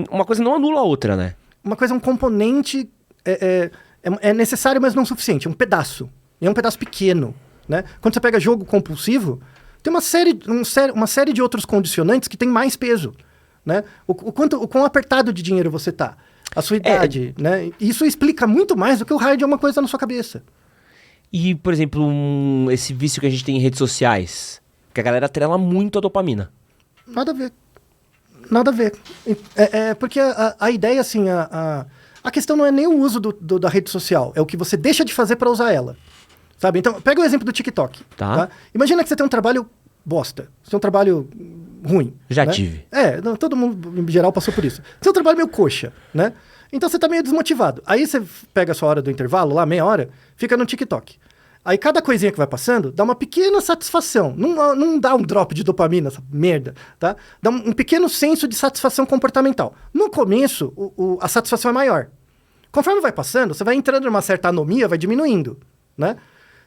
Uma coisa não anula a outra, né? Uma coisa é um componente... É necessário, mas não suficiente. É um pedaço. E é um pedaço pequeno, né? Quando você pega jogo compulsivo, tem uma série de outros condicionantes que tem mais peso. Né? O quão apertado de dinheiro você tá, a sua idade, né? Isso explica muito mais do que o raio de uma coisa na sua cabeça. E, por exemplo, esse vício que a gente tem em redes sociais, que a galera atrela muito a dopamina. Nada a ver. Nada a ver. Porque a ideia, assim, a questão não é nem o uso da rede social, é o que você deixa de fazer para usar ela. Sabe? Então, pega o exemplo do TikTok. Tá? Imagina que você tem um trabalho bosta, você tem um trabalho... ruim. Já né? tive. Todo mundo, em geral, passou por isso. Seu trabalho é meio coxa, né? Então você tá meio desmotivado. Aí você pega a sua hora do intervalo, lá, meia hora, fica no TikTok. Aí cada coisinha que vai passando, dá uma pequena satisfação. Não dá um drop de dopamina, essa merda, tá? Dá um pequeno senso de satisfação comportamental. No começo, a satisfação é maior. Conforme vai passando, você vai entrando numa certa anomia, vai diminuindo, né?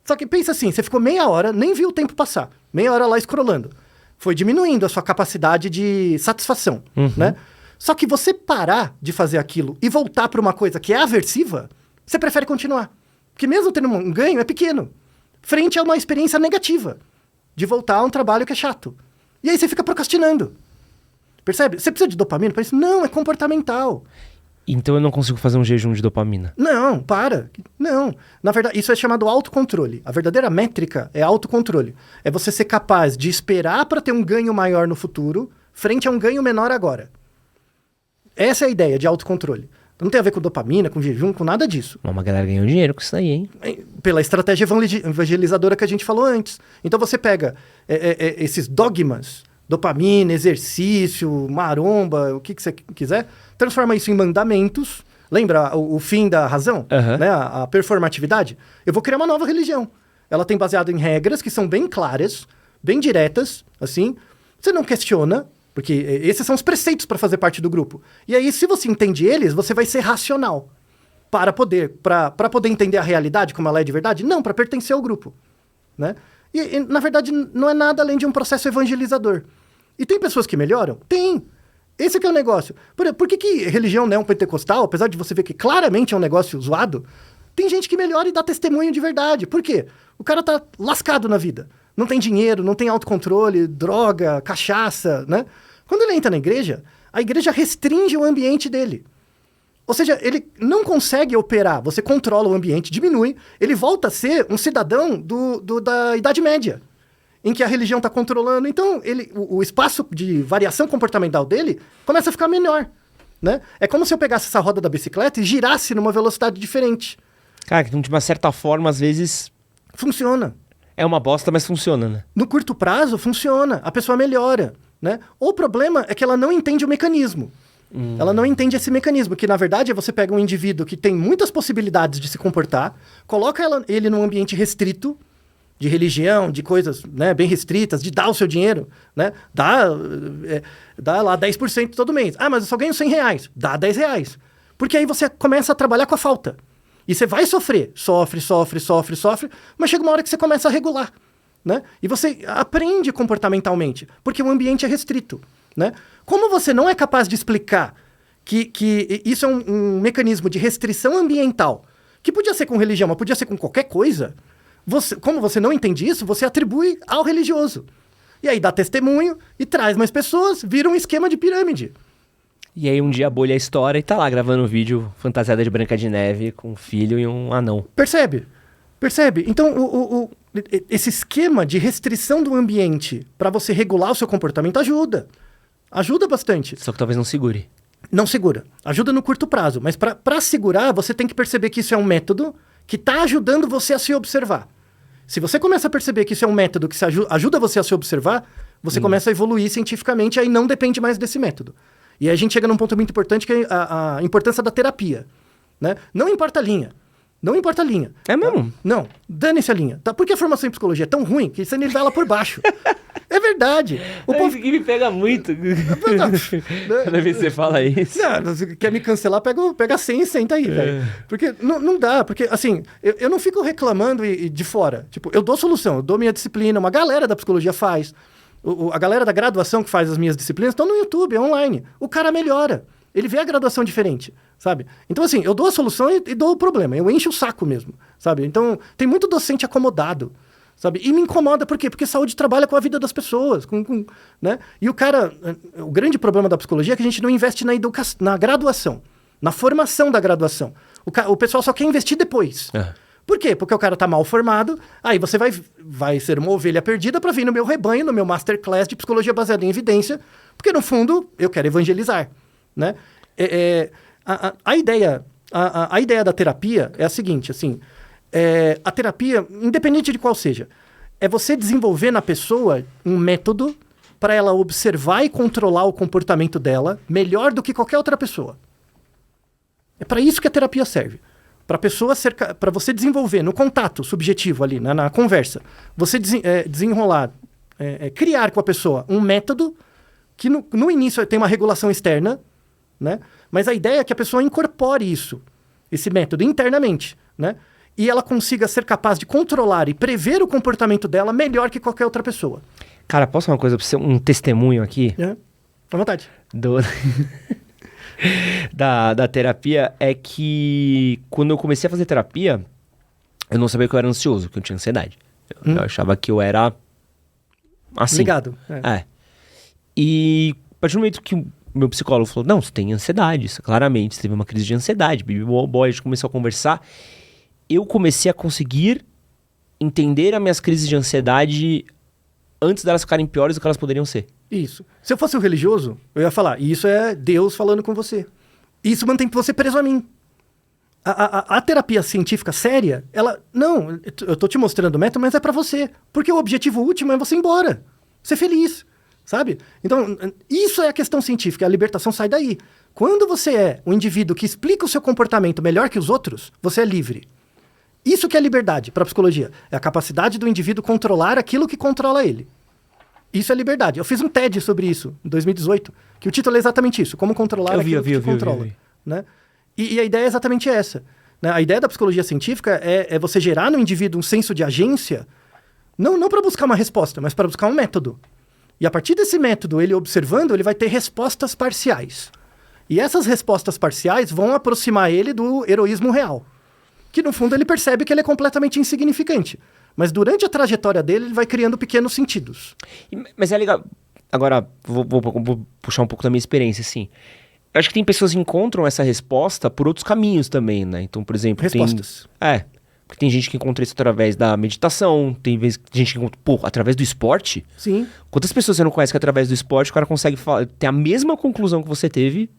Só que pensa assim, você ficou meia hora, nem viu o tempo passar. Meia hora lá scrollando. Foi diminuindo a sua capacidade de satisfação, né? Só que você parar de fazer aquilo e voltar para uma coisa que é aversiva, você prefere continuar. Porque mesmo tendo um ganho, é pequeno. Frente a uma experiência negativa. De voltar a um trabalho que é chato. E aí você fica procrastinando. Percebe? Você precisa de dopamina para isso? Não, é comportamental. Então eu não consigo fazer um jejum de dopamina. Não, para. Não. Na verdade, isso é chamado autocontrole. A verdadeira métrica é autocontrole. É você ser capaz de esperar para ter um ganho maior no futuro, frente a um ganho menor agora. Essa é a ideia de autocontrole. Não tem a ver com dopamina, com jejum, com nada disso. Uma galera ganhou dinheiro com isso aí, hein? Pela estratégia evangelizadora que a gente falou antes. Então você pega esses dogmas, dopamina, exercício, maromba, o que você quiser, transforma isso em mandamentos. Lembra o fim da razão? Né? A performatividade? Eu vou criar uma nova religião. Ela tem baseado em regras que são bem claras, bem diretas, assim. Você não questiona, porque esses são os preceitos para fazer parte do grupo. E aí, se você entende eles, você vai ser racional. Para poder entender a realidade como ela é de verdade? Não, para pertencer ao grupo. Né? E, na verdade, não é nada além de um processo evangelizador. E tem pessoas que melhoram? Tem. Esse que é o negócio. Por que religião neopentecostal, apesar de você ver que claramente é um negócio zoado, tem gente que melhora e dá testemunho de verdade. Por quê? O cara tá lascado na vida. Não tem dinheiro, não tem autocontrole, droga, cachaça, né? Quando ele entra na igreja, a igreja restringe o ambiente dele. Ou seja, ele não consegue operar. Você controla o ambiente, diminui. Ele volta a ser um cidadão da Idade Média, em que a religião está controlando. Então, o espaço de variação comportamental dele começa a ficar menor. Né? É como se eu pegasse essa roda da bicicleta e girasse numa velocidade diferente. Cara, que de uma certa forma, às vezes... Funciona. É uma bosta, mas funciona, né? No curto prazo, funciona. A pessoa melhora. Né? O problema é que ela não entende o mecanismo. Ela não entende esse mecanismo, que na verdade é você pega um indivíduo que tem muitas possibilidades de se comportar, coloca ele num ambiente restrito, de religião, de coisas, né, bem restritas, de dar o seu dinheiro, né? Dá lá 10% todo mês. Ah, mas eu só ganho R$100. Dá R$10. Porque aí você começa a trabalhar com a falta. E você vai sofrer. Sofre, mas chega uma hora que você começa a regular. né? E você aprende comportamentalmente, porque o ambiente é restrito, né? Como você não é capaz de explicar que isso é um mecanismo de restrição ambiental, que podia ser com religião, mas podia ser com qualquer coisa, como você não entende isso, você atribui ao religioso. E aí dá testemunho e traz mais pessoas, vira um esquema de pirâmide. E aí um dia a bolha estoura e tá lá gravando um vídeo fantasiada de Branca de Neve com um filho e um anão. Percebe? Então, esse esquema de restrição do ambiente para você regular o seu comportamento ajuda. Ajuda bastante. Só que talvez não segure. Não segura. Ajuda no curto prazo. Mas para segurar, você tem que perceber que isso é um método que está ajudando você a se observar. Se você começa a perceber que isso é um método que ajuda você a se observar, você começa a evoluir cientificamente, aí não depende mais desse método. E aí a gente chega num ponto muito importante, que é a importância da terapia. Né? Não importa a linha. Não importa a linha. É mesmo? Não, dane-se a linha. Tá? Por que a formação em psicologia é tão ruim que você nivela por baixo? É verdade. O povo que me pega muito. Toda vez que você fala isso. Não, você quer me cancelar, pega 100 e senta aí, velho. Porque não dá, porque assim, eu não fico reclamando de fora. Tipo, eu dou solução, eu dou minha disciplina, uma galera da psicologia faz. A galera da graduação que faz as minhas disciplinas estão no YouTube, é online. O cara melhora. Ele vê a graduação diferente, sabe? Então, assim, eu dou a solução e dou o problema. Eu encho o saco mesmo, sabe? Então, tem muito docente acomodado, sabe? E me incomoda, por quê? Porque saúde trabalha com a vida das pessoas, né? E o grande problema da psicologia é que a gente não investe na graduação, na formação da graduação. O pessoal só quer investir depois. Por quê? Porque o cara tá mal formado, aí você vai ser uma ovelha perdida para vir no meu rebanho, no meu masterclass de psicologia baseada em evidência, porque, no fundo, eu quero evangelizar. Né? A ideia da terapia é a seguinte, assim, a terapia, independente de qual seja, é você desenvolver na pessoa um método para ela observar e controlar o comportamento dela melhor do que qualquer outra pessoa. É para isso que a terapia serve. Para você desenvolver no contato subjetivo ali, na conversa, você desenrolar, criar com a pessoa um método que no início tem uma regulação externa, né? Mas a ideia é que a pessoa incorpore esse método internamente, né? E ela consiga ser capaz de controlar e prever o comportamento dela melhor que qualquer outra pessoa. Cara, posso falar uma coisa pra você? Um testemunho aqui? À vontade. Da terapia é que quando eu comecei a fazer terapia, eu não sabia que eu era ansioso, que eu tinha ansiedade. Eu achava que eu era assim. Ligado. E a partir do momento que meu psicólogo falou, não, você tem ansiedade, claramente, você teve uma crise de ansiedade, a gente começou a conversar, eu comecei a conseguir entender as minhas crises de ansiedade antes delas ficarem piores do que elas poderiam ser. Isso. Se eu fosse um religioso, eu ia falar, isso é Deus falando com você. Isso mantém você preso a mim. A terapia científica séria, não, eu tô te mostrando o método, mas é pra você. Porque o objetivo último é você ir embora, ser feliz. Sabe? Então, isso é a questão científica, a libertação sai daí. Quando você é um indivíduo que explica o seu comportamento melhor que os outros, você é livre. Isso que é liberdade para a psicologia. É a capacidade do indivíduo controlar aquilo que controla ele. Isso é liberdade. Eu fiz um TED sobre isso, em 2018, que o título é exatamente isso, como controlar aquilo que te controla. Né? E a ideia é exatamente essa. Né? A ideia da psicologia científica é você gerar no indivíduo um senso de agência, não para buscar uma resposta, mas para buscar um método. E a partir desse método, ele observando, ele vai ter respostas parciais. E essas respostas parciais vão aproximar ele do heroísmo real. Que, no fundo, ele percebe que ele é completamente insignificante. Mas durante a trajetória dele, ele vai criando pequenos sentidos. Mas é legal. Agora, vou puxar um pouco da minha experiência, assim. Eu acho que tem pessoas que encontram essa resposta por outros caminhos também, né? Então, por exemplo... Respostas. Porque tem gente que encontra isso através da meditação, tem gente que encontra, através do esporte. Sim. Quantas pessoas você não conhece que através do esporte o cara consegue ter a mesma conclusão que você teve,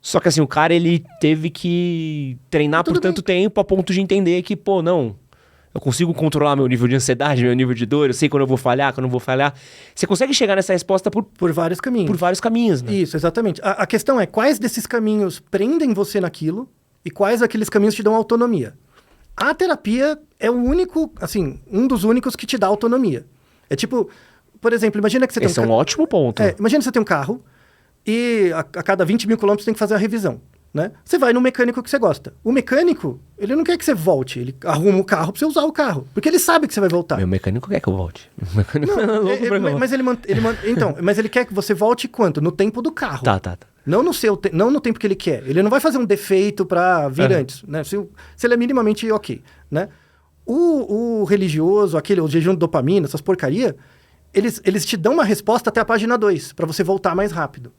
só que assim, o cara ele teve que treinar por tanto tempo a ponto de entender que, não, eu consigo controlar meu nível de ansiedade, meu nível de dor, eu sei quando eu vou falhar, quando eu não vou falhar. Você consegue chegar nessa resposta por vários caminhos. Por vários caminhos, né? Isso, exatamente. A questão é quais desses caminhos prendem você naquilo e quais daqueles caminhos te dão autonomia. A terapia é o único, assim, um dos únicos que te dá autonomia. É tipo, por exemplo, imagina que você um ótimo ponto. Imagina que você tem um carro e a cada 20 mil quilômetros tem que fazer a revisão. né? Você vai no mecânico que você gosta. O mecânico, ele não quer que você volte, ele arruma o carro pra você usar o carro, porque ele sabe que você vai voltar. Meu mecânico quer que eu volte. O mecânico Mas ele quer que você volte quanto? No tempo do carro. Tá. Não não no tempo que ele quer. Ele não vai fazer um defeito pra vir antes, né? Se ele é minimamente ok, né? O religioso, o jejum de dopamina, essas porcaria, eles te dão uma resposta até a página 2, pra você voltar mais rápido.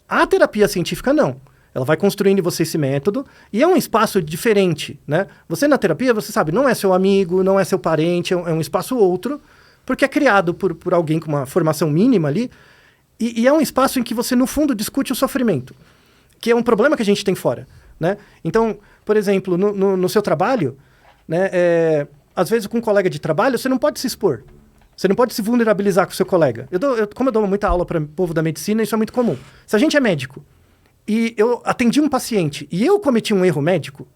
A terapia científica, não. Ela vai construindo em você esse método e é um espaço diferente, né? Você na terapia, você sabe, não é seu amigo, não é seu parente, é um espaço outro, porque é criado por alguém com uma formação mínima ali, e é um espaço em que você, no fundo, discute o sofrimento, que é um problema que a gente tem fora, né? Então, por exemplo, no seu trabalho, né, às vezes com um colega de trabalho, você não pode se expor. Você não pode se vulnerabilizar com o seu colega. Como eu dou muita aula para o povo da medicina, isso é muito comum. Se a gente é médico e eu atendi um paciente e eu cometi um erro médico,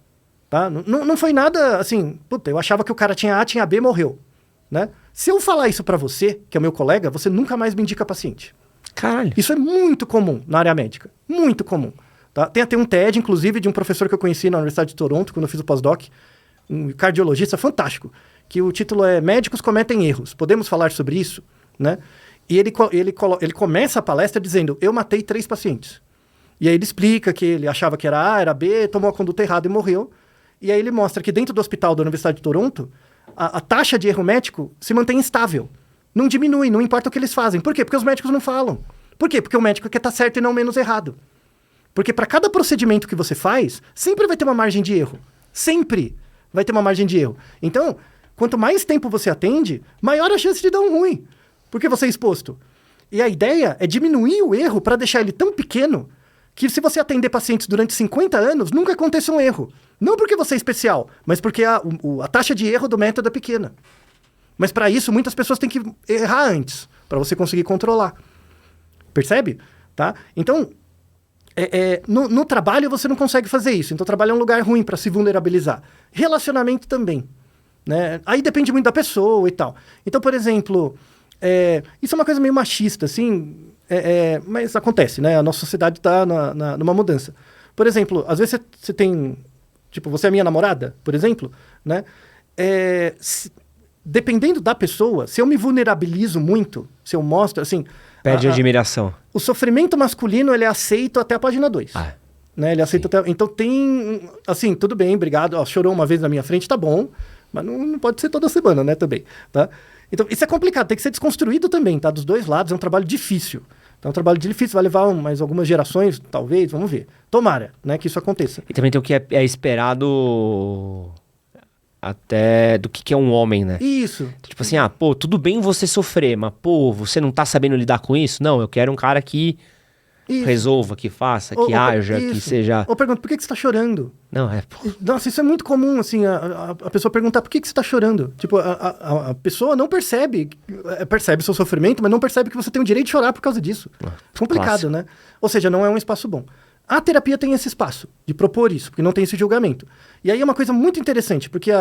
tá? Não foi nada assim, eu achava que o cara tinha A, tinha B, morreu, né? Se eu falar isso para você, que é o meu colega, você nunca mais me indica paciente. Caralho. Isso é muito comum na área médica. Muito comum. Tá? Tem até um TED, inclusive, de um professor que eu conheci na Universidade de Toronto, quando eu fiz o pós-doc, um cardiologista fantástico, que o título é Médicos Cometem Erros. Podemos falar sobre isso? Né? E ele começa a palestra dizendo, eu matei 3 pacientes. E aí ele explica que ele achava que era A, era B, tomou a conduta errada e morreu. E aí ele mostra que dentro do hospital da Universidade de Toronto, a taxa de erro médico se mantém estável. Não diminui, não importa o que eles fazem. Por quê? Porque os médicos não falam. Por quê? Porque o médico quer estar certo e não menos errado. Porque para cada procedimento que você faz, sempre vai ter uma margem de erro. Sempre vai ter uma margem de erro. Então, quanto mais tempo você atende, maior a chance de dar um ruim. Porque você é exposto. E a ideia é diminuir o erro para deixar ele tão pequeno que se você atender pacientes durante 50 anos, nunca aconteça um erro. Não porque você é especial, mas porque a taxa de erro do método é pequena. Mas para isso, muitas pessoas têm que errar antes, para você conseguir controlar. Percebe? Tá? Então, no trabalho você não consegue fazer isso. Então, o trabalho é um lugar ruim para se vulnerabilizar. Relacionamento também. Né? Aí depende muito da pessoa e tal. Então, por exemplo, isso é uma coisa meio machista, assim, mas acontece, né? A nossa sociedade está numa mudança. Por exemplo, às vezes você tem... Tipo, você é minha namorada, por exemplo, né? Dependendo da pessoa, se eu me vulnerabilizo muito, se eu mostro, assim... Perde admiração. O sofrimento masculino, ele é aceito até a página 2. Né? Ele aceita até... Então tem... Assim, tudo bem, obrigado. Ó, chorou uma vez na minha frente, tá bom. Mas não pode ser toda semana, né, também, tá? Então, isso é complicado, tem que ser desconstruído também, tá? Dos dois lados, é um trabalho difícil. Então, é um trabalho difícil, vai levar mais algumas gerações, talvez, vamos ver. Tomara, né, que isso aconteça. E também tem o que é esperado até do que é um homem, né? Isso. Tipo assim, tudo bem você sofrer, mas, você não tá sabendo lidar com isso? Não, eu quero um cara que resolva, que faça, que haja, que seja... Ou pergunta, por que você tá chorando? Não, Nossa, isso é muito comum, assim, a pessoa perguntar por que você tá chorando. Tipo, a pessoa não percebe o seu sofrimento, mas não percebe que você tem o direito de chorar por causa disso. Complicado, clássico. Né? Ou seja, não é um espaço bom. A terapia tem esse espaço de propor isso, porque não tem esse julgamento. E aí é uma coisa muito interessante, porque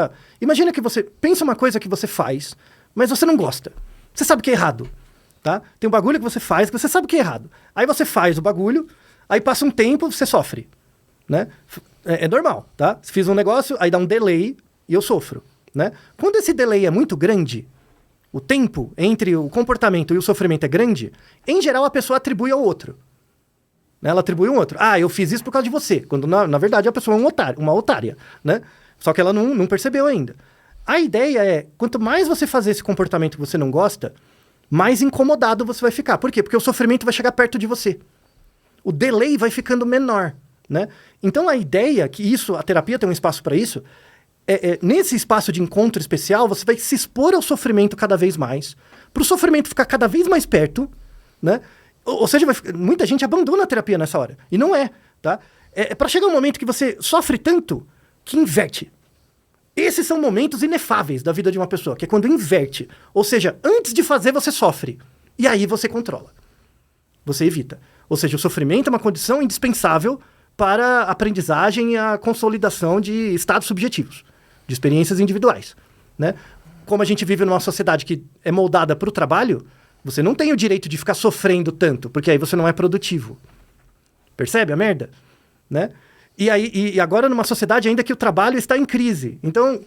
imagina que você pensa uma coisa que você faz, mas você não gosta. Você sabe que é errado. Tá? Tem um bagulho que você faz que você sabe que é errado. Aí você faz o bagulho, aí passa um tempo, você sofre. Né? É normal, tá? Se fiz um negócio, aí dá um delay e eu sofro. Né? Quando esse delay é muito grande, o tempo entre o comportamento e o sofrimento é grande, em geral a pessoa atribui ao outro. Né? Ela atribui um outro. Eu fiz isso por causa de você. Quando na verdade a pessoa é uma otária. Né? Só que ela não percebeu ainda. A ideia é, quanto mais você fazer esse comportamento que você não gosta, mais incomodado você vai ficar. Por quê? Porque o sofrimento vai chegar perto de você. O delay vai ficando menor, né? Então, a ideia que a terapia tem um espaço para isso, nesse espaço de encontro especial, você vai se expor ao sofrimento cada vez mais, para o sofrimento ficar cada vez mais perto, né? Ou seja, muita gente abandona a terapia nessa hora. E não é, tá? É para chegar um momento que você sofre tanto que inverte. Esses são momentos inefáveis da vida de uma pessoa, que é quando inverte. Ou seja, antes de fazer, você sofre. E aí você controla. Você evita. Ou seja, o sofrimento é uma condição indispensável para a aprendizagem e a consolidação de estados subjetivos, de experiências individuais. Né? Como a gente vive numa sociedade que é moldada para o trabalho, você não tem o direito de ficar sofrendo tanto, porque aí você não é produtivo. Percebe a merda? Né? E agora numa sociedade ainda que o trabalho está em crise. Então,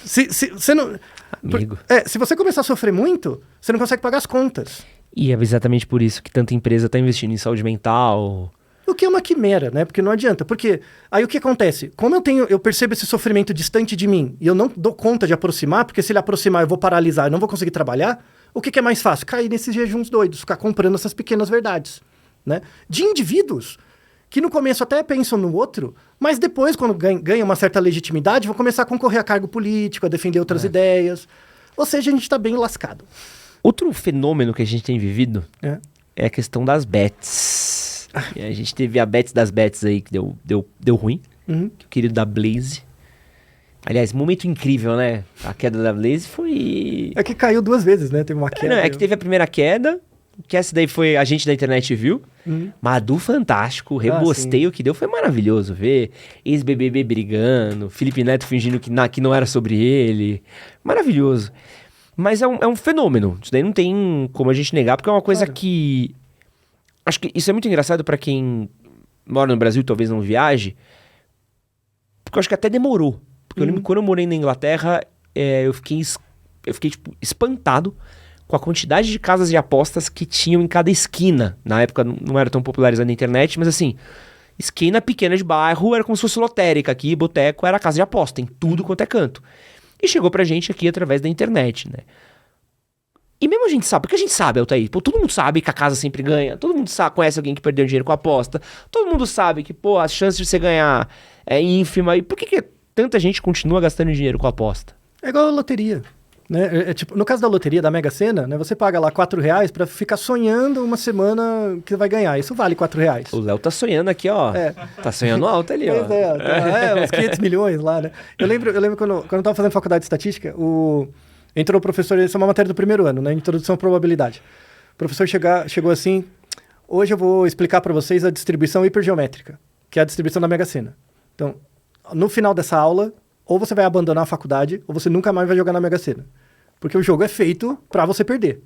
se você não... Amigo. Se você começar a sofrer muito, você não consegue pagar as contas. E é exatamente por isso que tanta empresa está investindo em saúde mental. O que é uma quimera, né? Porque não adianta. Porque aí o que acontece? Como eu percebo esse sofrimento distante de mim e eu não dou conta de aproximar, porque se ele aproximar eu vou paralisar, eu não vou conseguir trabalhar, o que é mais fácil? Cair nesses jejuns doidos, ficar comprando essas pequenas verdades, né? De indivíduos que no começo até pensam no outro, mas depois, quando ganha uma certa legitimidade, vão começar a concorrer a cargo político, a defender outras ideias. Ou seja, a gente está bem lascado. Outro fenômeno que a gente tem vivido é a questão das bets. E a gente teve a bets das bets aí que deu ruim. Uhum. O querido da Blaze. Aliás, momento incrível, né? A queda da Blaze foi... É que caiu 2 vezes, né? Teve uma queda. É que teve a primeira queda, que essa daí foi a gente da internet viu. Mas a do Fantástico, o rebosteio que deu foi maravilhoso ver. Ex-BBB brigando, Felipe Neto fingindo que não era sobre ele. Maravilhoso. Mas é um fenômeno. Isso daí não tem como a gente negar, porque é uma coisa que... Acho que isso é muito engraçado pra quem mora no Brasil e talvez não viaje, porque eu acho que até demorou. Porque eu lembro que quando eu morei na Inglaterra, eu fiquei tipo, espantado com a quantidade de casas de apostas que tinham em cada esquina. Na época não era tão popularizada na internet, mas assim, esquina pequena de bairro era como se fosse lotérica. Aqui, boteco, era casa de aposta, em tudo quanto é canto. E chegou pra gente aqui através da internet, né? E mesmo a gente sabe, porque a gente sabe, Altair, pô, todo mundo sabe que a casa sempre ganha, todo mundo conhece alguém que perdeu dinheiro com a aposta, todo mundo sabe que, pô, a chance de você ganhar é ínfima, e por que tanta gente continua gastando dinheiro com a aposta? É igual a loteria, né? Tipo, no caso da loteria, da Mega Sena, né, você paga lá R$4 pra ficar sonhando uma semana que vai ganhar, isso vale R$4. O Léo tá sonhando aqui, ó, tá sonhando alto ali, ó. Uns 500 milhões lá, né? Eu lembro quando eu tava fazendo faculdade de estatística, entrou o professor, isso é uma matéria do primeiro ano, né? Introdução à probabilidade. O professor chegou assim, hoje eu vou explicar para vocês a distribuição hipergeométrica, que é a distribuição da Mega Sena. Então, no final dessa aula, ou você vai abandonar a faculdade, ou você nunca mais vai jogar na Mega Sena. Porque o jogo é feito para você perder.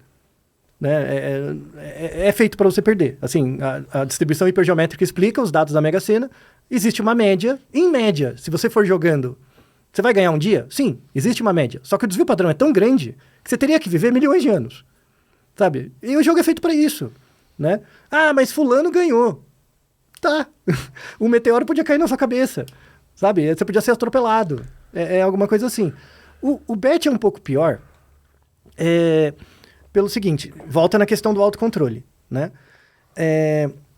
Né? É feito para você perder. Assim, a distribuição hipergeométrica explica os dados da Mega Sena, existe uma média, em média, se você for jogando... Você vai ganhar um dia? Sim, existe uma média. Só que o desvio padrão é tão grande que você teria que viver milhões de anos. Sabe? E o jogo é feito para isso, né? Ah, mas fulano ganhou. Tá. O meteoro podia cair na sua cabeça, sabe? Você podia ser atropelado. É alguma coisa assim. O bet é um pouco pior pelo seguinte, volta na questão do autocontrole, né?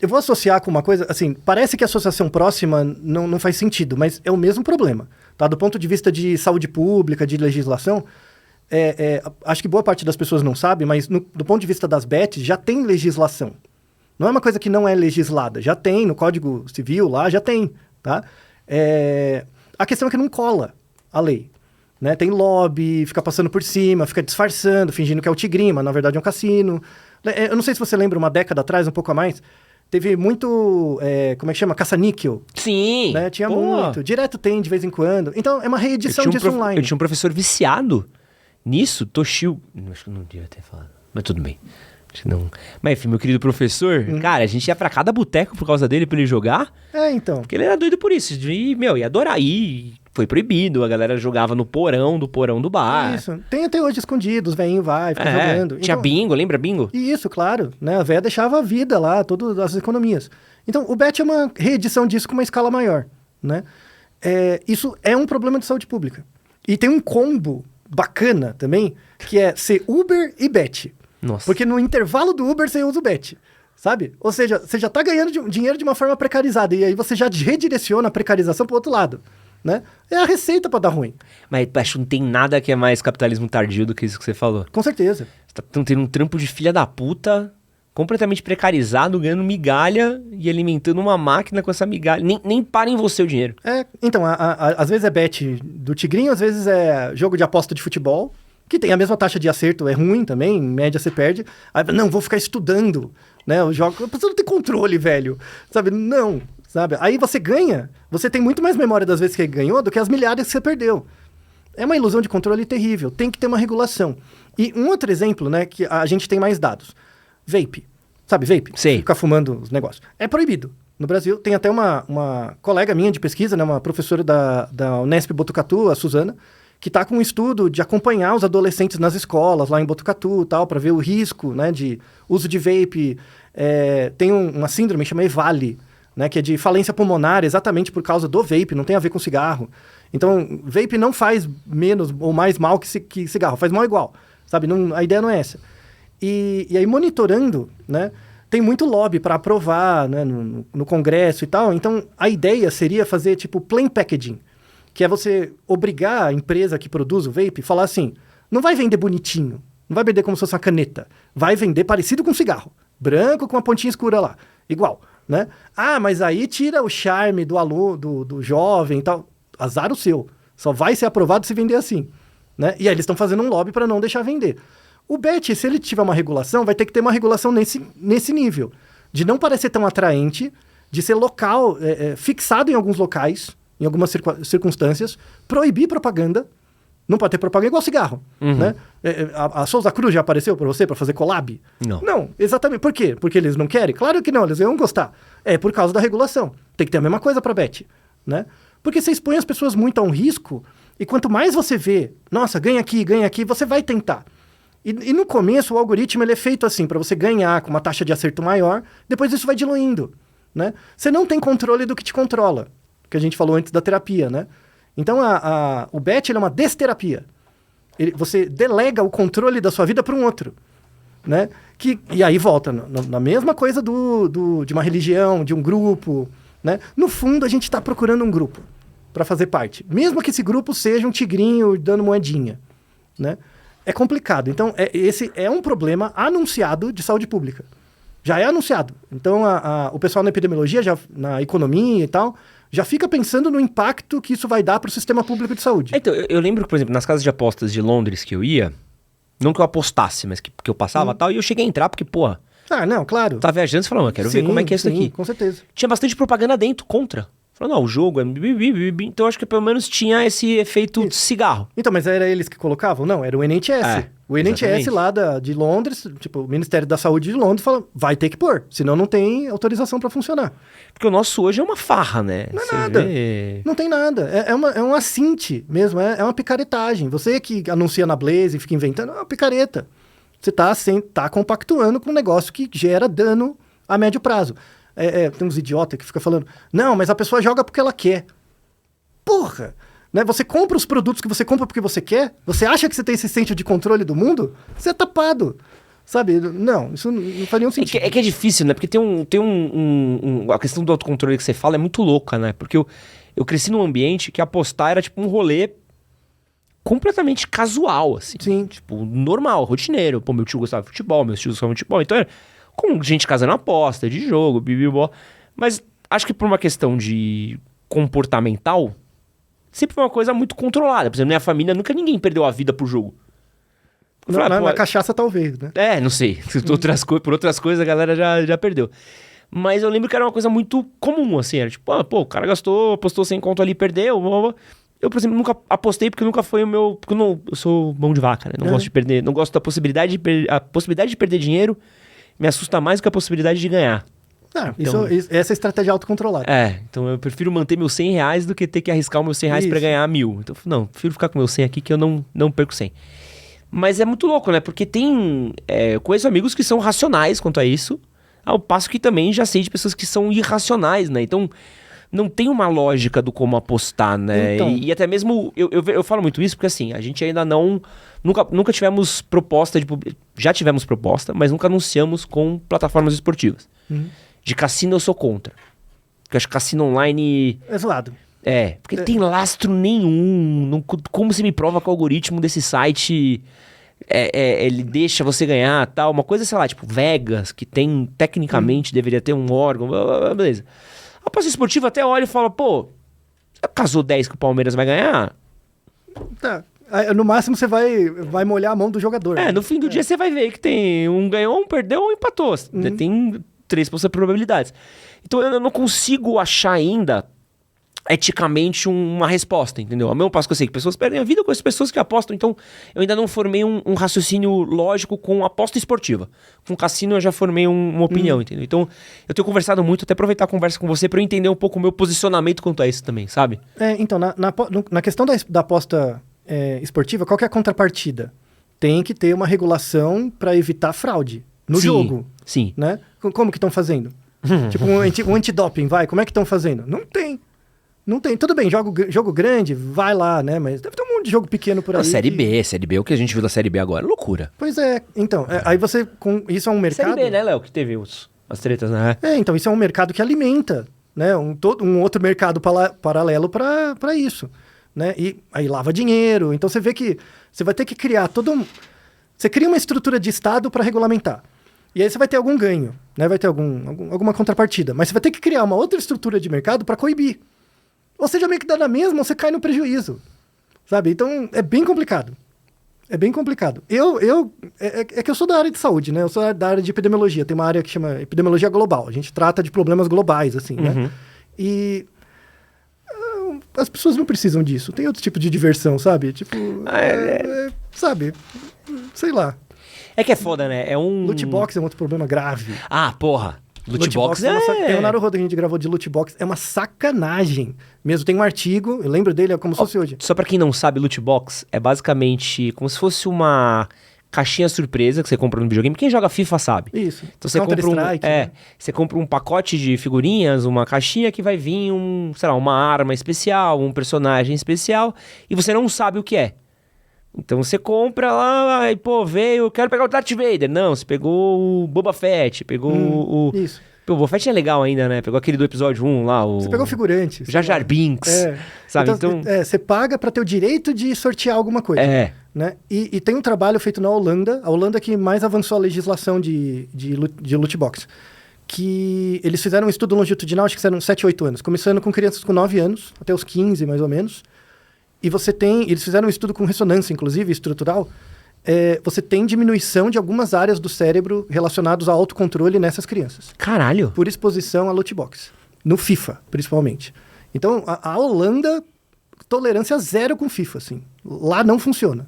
Eu vou associar com uma coisa, assim, parece que a associação próxima não faz sentido, mas é o mesmo problema, tá? Do ponto de vista de saúde pública, de legislação, acho que boa parte das pessoas não sabe, mas do ponto de vista das bets, já tem legislação. Não é uma coisa que não é legislada, já tem no Código Civil lá, já tem, tá? A questão é que não cola a lei, né? Tem lobby, fica passando por cima, fica disfarçando, fingindo que é o tigrinho, mas na verdade é um cassino. Eu não sei se você lembra, uma década atrás, um pouco a mais, teve muito, como é que chama? Caça-níquel. Sim. Né? Tinha muito. Direto tem, de vez em quando. Então, é uma reedição disso online. Eu tinha um professor viciado nisso, Toshio. Acho que não devia ter falado, mas tudo bem. Acho que não. Mas enfim, meu querido professor, cara, a gente ia pra cada boteco por causa dele, pra ele jogar. Então. Porque ele era doido por isso. E, ia adorar. E foi proibido, a galera jogava no porão do bar. Isso. Tem até hoje escondidos, velhinho vai, fica jogando. Tinha bingo, lembra bingo? Isso, claro. Né? A véia deixava a vida lá, todas as economias. Então, o bet é uma reedição disso com uma escala maior, né? Isso é um problema de saúde pública. E tem um combo bacana também, que é ser Uber e bet. Nossa. Porque no intervalo do Uber você usa o bet, sabe? Ou seja, você já tá ganhando dinheiro de uma forma precarizada, e aí você já redireciona a precarização pro outro lado, né? É a receita pra dar ruim. Mas acho que não tem nada que é mais capitalismo tardio do que isso que você falou. Com certeza. Você tá tendo um trampo de filha da puta, completamente precarizado, ganhando migalha e alimentando uma máquina com essa migalha. Nem para em você o dinheiro. Então, às vezes é bet do tigrinho, às vezes é jogo de aposta de futebol, que tem a mesma taxa de acerto, é ruim também, em média você perde. Aí, não, vou ficar estudando, né? O jogo, você não tem controle, velho. Sabe? Não, sabe? Aí você ganha, você tem muito mais memória das vezes que ganhou do que as milhares que você perdeu. É uma ilusão de controle terrível, tem que ter uma regulação. E um outro exemplo, né, que a gente tem mais dados. Vape. Sabe, vape? Sei. Ficar fumando os negócios. É proibido, no Brasil. Tem até uma colega minha de pesquisa, né, uma professora da Unesp Botucatu, a Suzana, que está com um estudo de acompanhar os adolescentes nas escolas, lá em Botucatu e tal, para ver o risco, né, de uso de vape. Tem uma síndrome chamada EVALI, né, que é de falência pulmonar, exatamente por causa do vape, não tem a ver com cigarro. Então, vape não faz menos ou mais mal que cigarro, faz mal igual, sabe? Não, a ideia não é essa. E aí, monitorando, né, tem muito lobby para aprovar, né, no Congresso e tal. Então, a ideia seria fazer, tipo, plain packaging, que é você obrigar a empresa que produz o vape, falar assim, não vai vender bonitinho, não vai vender como se fosse uma caneta, vai vender parecido com cigarro, branco com uma pontinha escura lá, igual, né? Ah, mas aí tira o charme do aluno, do jovem e tal, azar o seu, só vai ser aprovado se vender assim, né? E aí eles estão fazendo um lobby para não deixar vender. O bet, se ele tiver uma regulação, vai ter que ter uma regulação nesse nível, de não parecer tão atraente, de ser local, fixado em alguns locais, em algumas circunstâncias, proibir propaganda. Não pode ter propaganda igual cigarro, né? A Souza Cruz já apareceu para você para fazer collab? Não. Não, exatamente. Por quê? Porque eles não querem? Claro que não, eles iam gostar. É por causa da regulação. Tem que ter a mesma coisa para bet, né? Porque você expõe as pessoas muito a um risco e quanto mais você vê, nossa, ganha aqui, você vai tentar. E no começo o algoritmo ele é feito assim, para você ganhar com uma taxa de acerto maior, depois isso vai diluindo, né? Você não tem controle do que te controla, que a gente falou antes da terapia, né? Então, o bet ele é uma desterapia. Você delega o controle da sua vida para um outro, né? E aí volta na mesma coisa de uma religião, de um grupo, né? No fundo, a gente está procurando um grupo para fazer parte. Mesmo que esse grupo seja um tigrinho dando moedinha, né? É complicado. Então, esse é um problema anunciado de saúde pública. Já é anunciado. Então, o pessoal na epidemiologia, na economia e tal, já fica pensando no impacto que isso vai dar para o sistema público de saúde. Então, eu lembro que, por exemplo, nas casas de apostas de Londres que eu ia, não que eu apostasse, mas que eu passava e tal, e eu cheguei a entrar porque, pô... Ah, não, claro. Tá viajando, você falou, eu quero ver como é que é isso aqui. Com certeza. Tinha bastante propaganda dentro, contra. Falou, não, o jogo é... Então, eu acho que pelo menos tinha esse efeito de cigarro. Então, mas era eles que colocavam? Não, era o NHS. O NHS exatamente. lá de Londres, tipo, o Ministério da Saúde de Londres fala, vai ter que pôr, senão não tem autorização para funcionar. Porque o nosso hoje é uma farra, né? Não é Você nada. vê... Não tem nada. É um assinte mesmo, é uma picaretagem. Você que anuncia na Blaze e fica inventando, é uma picareta. Você tá compactuando com um negócio que gera dano a médio prazo. Tem uns idiotas que ficam falando, não, mas a pessoa joga porque ela quer. Porra! Né? Você compra os produtos que você compra porque você quer? Você acha que você tem esse senso de controle do mundo? Você é tapado. Sabe? Não, isso não faz nenhum sentido. É que é difícil, né? Porque a questão do autocontrole que você fala é muito louca, né? Porque eu cresci num ambiente que apostar era tipo um rolê completamente casual, assim. Sim. Tipo, normal, rotineiro. Pô, meu tio gostava de futebol, meus tios gostavam de futebol. Então era com gente casando aposta, de jogo, bibibó. Mas acho que por uma questão de comportamental, sempre foi uma coisa muito controlada. Por exemplo, minha família, nunca ninguém perdeu a vida por jogo. Na cachaça, talvez, né? Não sei. Por outras coisas, a galera já perdeu. Mas eu lembro que era uma coisa muito comum, assim. Era tipo, o cara apostou 100 conto ali, perdeu. Eu, por exemplo, nunca apostei porque nunca foi o meu... Porque eu sou mão de vaca, né? Não gosto de perder. Não gosto da possibilidade a possibilidade de perder dinheiro me assusta mais do que a possibilidade de ganhar. Então, essa é a estratégia autocontrolada. Então eu prefiro manter meus 100 reais do que ter que arriscar os meus 100 reais pra ganhar 1.000. Então, não, prefiro ficar com meus 100 aqui que eu não perco 100. Mas é muito louco, né? Porque tem... eu conheço amigos que são racionais quanto a isso, ao passo que também já sei de pessoas que são irracionais, né? Então, não tem uma lógica do como apostar, né? Então. E até mesmo... Eu falo muito isso porque, assim, a gente ainda não... Nunca tivemos proposta de... Já tivemos proposta, mas nunca anunciamos com plataformas esportivas. De cassino eu sou contra. Porque eu acho que cassino online... É zoado. Porque não tem lastro nenhum. Como você me prova que o algoritmo desse site ele deixa você ganhar tal? Uma coisa, sei lá, tipo Vegas, que tem, tecnicamente, deveria ter um órgão, beleza. A aposta esportiva até olha e fala, pô, casou 10 que o Palmeiras vai ganhar? Tá. No máximo você vai molhar a mão do jogador. No fim do dia você vai ver que tem um ganhou, um perdeu, um empatou. Tem 3 probabilidades. Então eu não consigo achar ainda eticamente uma resposta, entendeu? Ao mesmo passo que eu sei que pessoas perdem a vida com as pessoas que apostam, então eu ainda não formei um raciocínio lógico com aposta esportiva. Com cassino eu já formei uma opinião, entendeu? Então eu tenho conversado muito, até aproveitar a conversa com você pra eu entender um pouco o meu posicionamento quanto a isso também, sabe? Então, na questão da aposta esportiva, qual que é a contrapartida? Tem que ter uma regulação para evitar fraude no jogo. Sim. Né? Como que estão fazendo? Tipo um antidoping, como é que estão fazendo? Não tem. Não tem. Tudo bem, jogo grande, vai lá, né? Mas deve ter um monte de jogo pequeno por aí. Série B, o que a gente viu da Série B agora, loucura. Pois é. Então, aí você... Isso é um mercado... Série B, né, Léo? Que teve as tretas, né? Então, isso é um mercado que alimenta, né? Um outro mercado paralelo para isso, né? E aí lava dinheiro. Então, você vê que você vai ter que criar Você cria uma estrutura de Estado para regulamentar. E aí você vai ter algum ganho, né? Vai ter alguma contrapartida. Mas você vai ter que criar uma outra estrutura de mercado para coibir. Ou seja, meio que dá na mesma, ou você cai no prejuízo. Sabe? Então, é bem complicado. É bem complicado. É que eu sou da área de saúde, né? Eu sou da área de epidemiologia. Tem uma área que chama epidemiologia global. A gente trata de problemas globais, assim, né? E as pessoas não precisam disso. Tem outro tipo de diversão, sabe? Tipo, sabe? Sei lá. É que é foda, né? Loot box é um outro problema grave. Ah, porra. Loot box Tem um Naruhodo que a gente gravou de loot box. É uma sacanagem. Mesmo tem um artigo, eu lembro dele, é como se fosse hoje. Só pra quem não sabe, loot box é basicamente como se fosse uma caixinha surpresa que você compra no videogame. Quem joga FIFA sabe. Isso. Então você compra né? Você compra um pacote de figurinhas, uma caixinha que vai vir sei lá, uma arma especial, um personagem especial, e você não sabe o que é. Então você compra lá, e pô, veio, eu quero pegar o Darth Vader. Não, você pegou o Boba Fett, pegou o... Isso. Pô, o Boba Fett é legal ainda, né? Pegou aquele do episódio 1 lá, Você pegou figurante. Jar Jar Binks, sabe? Então... você paga pra ter o direito de sortear alguma coisa. Né? E tem um trabalho feito na Holanda, a Holanda que mais avançou a legislação de loot box. Que eles fizeram um estudo longitudinal, acho que eram 7, 8 anos, começando com crianças com 9 anos, até os 15 mais ou menos. E eles fizeram um estudo com ressonância, inclusive, estrutural. Você tem diminuição de algumas áreas do cérebro relacionadas ao autocontrole nessas crianças. Caralho! Por exposição a loot box. No FIFA, principalmente. Então, a Holanda, tolerância zero com FIFA, assim. Lá não funciona.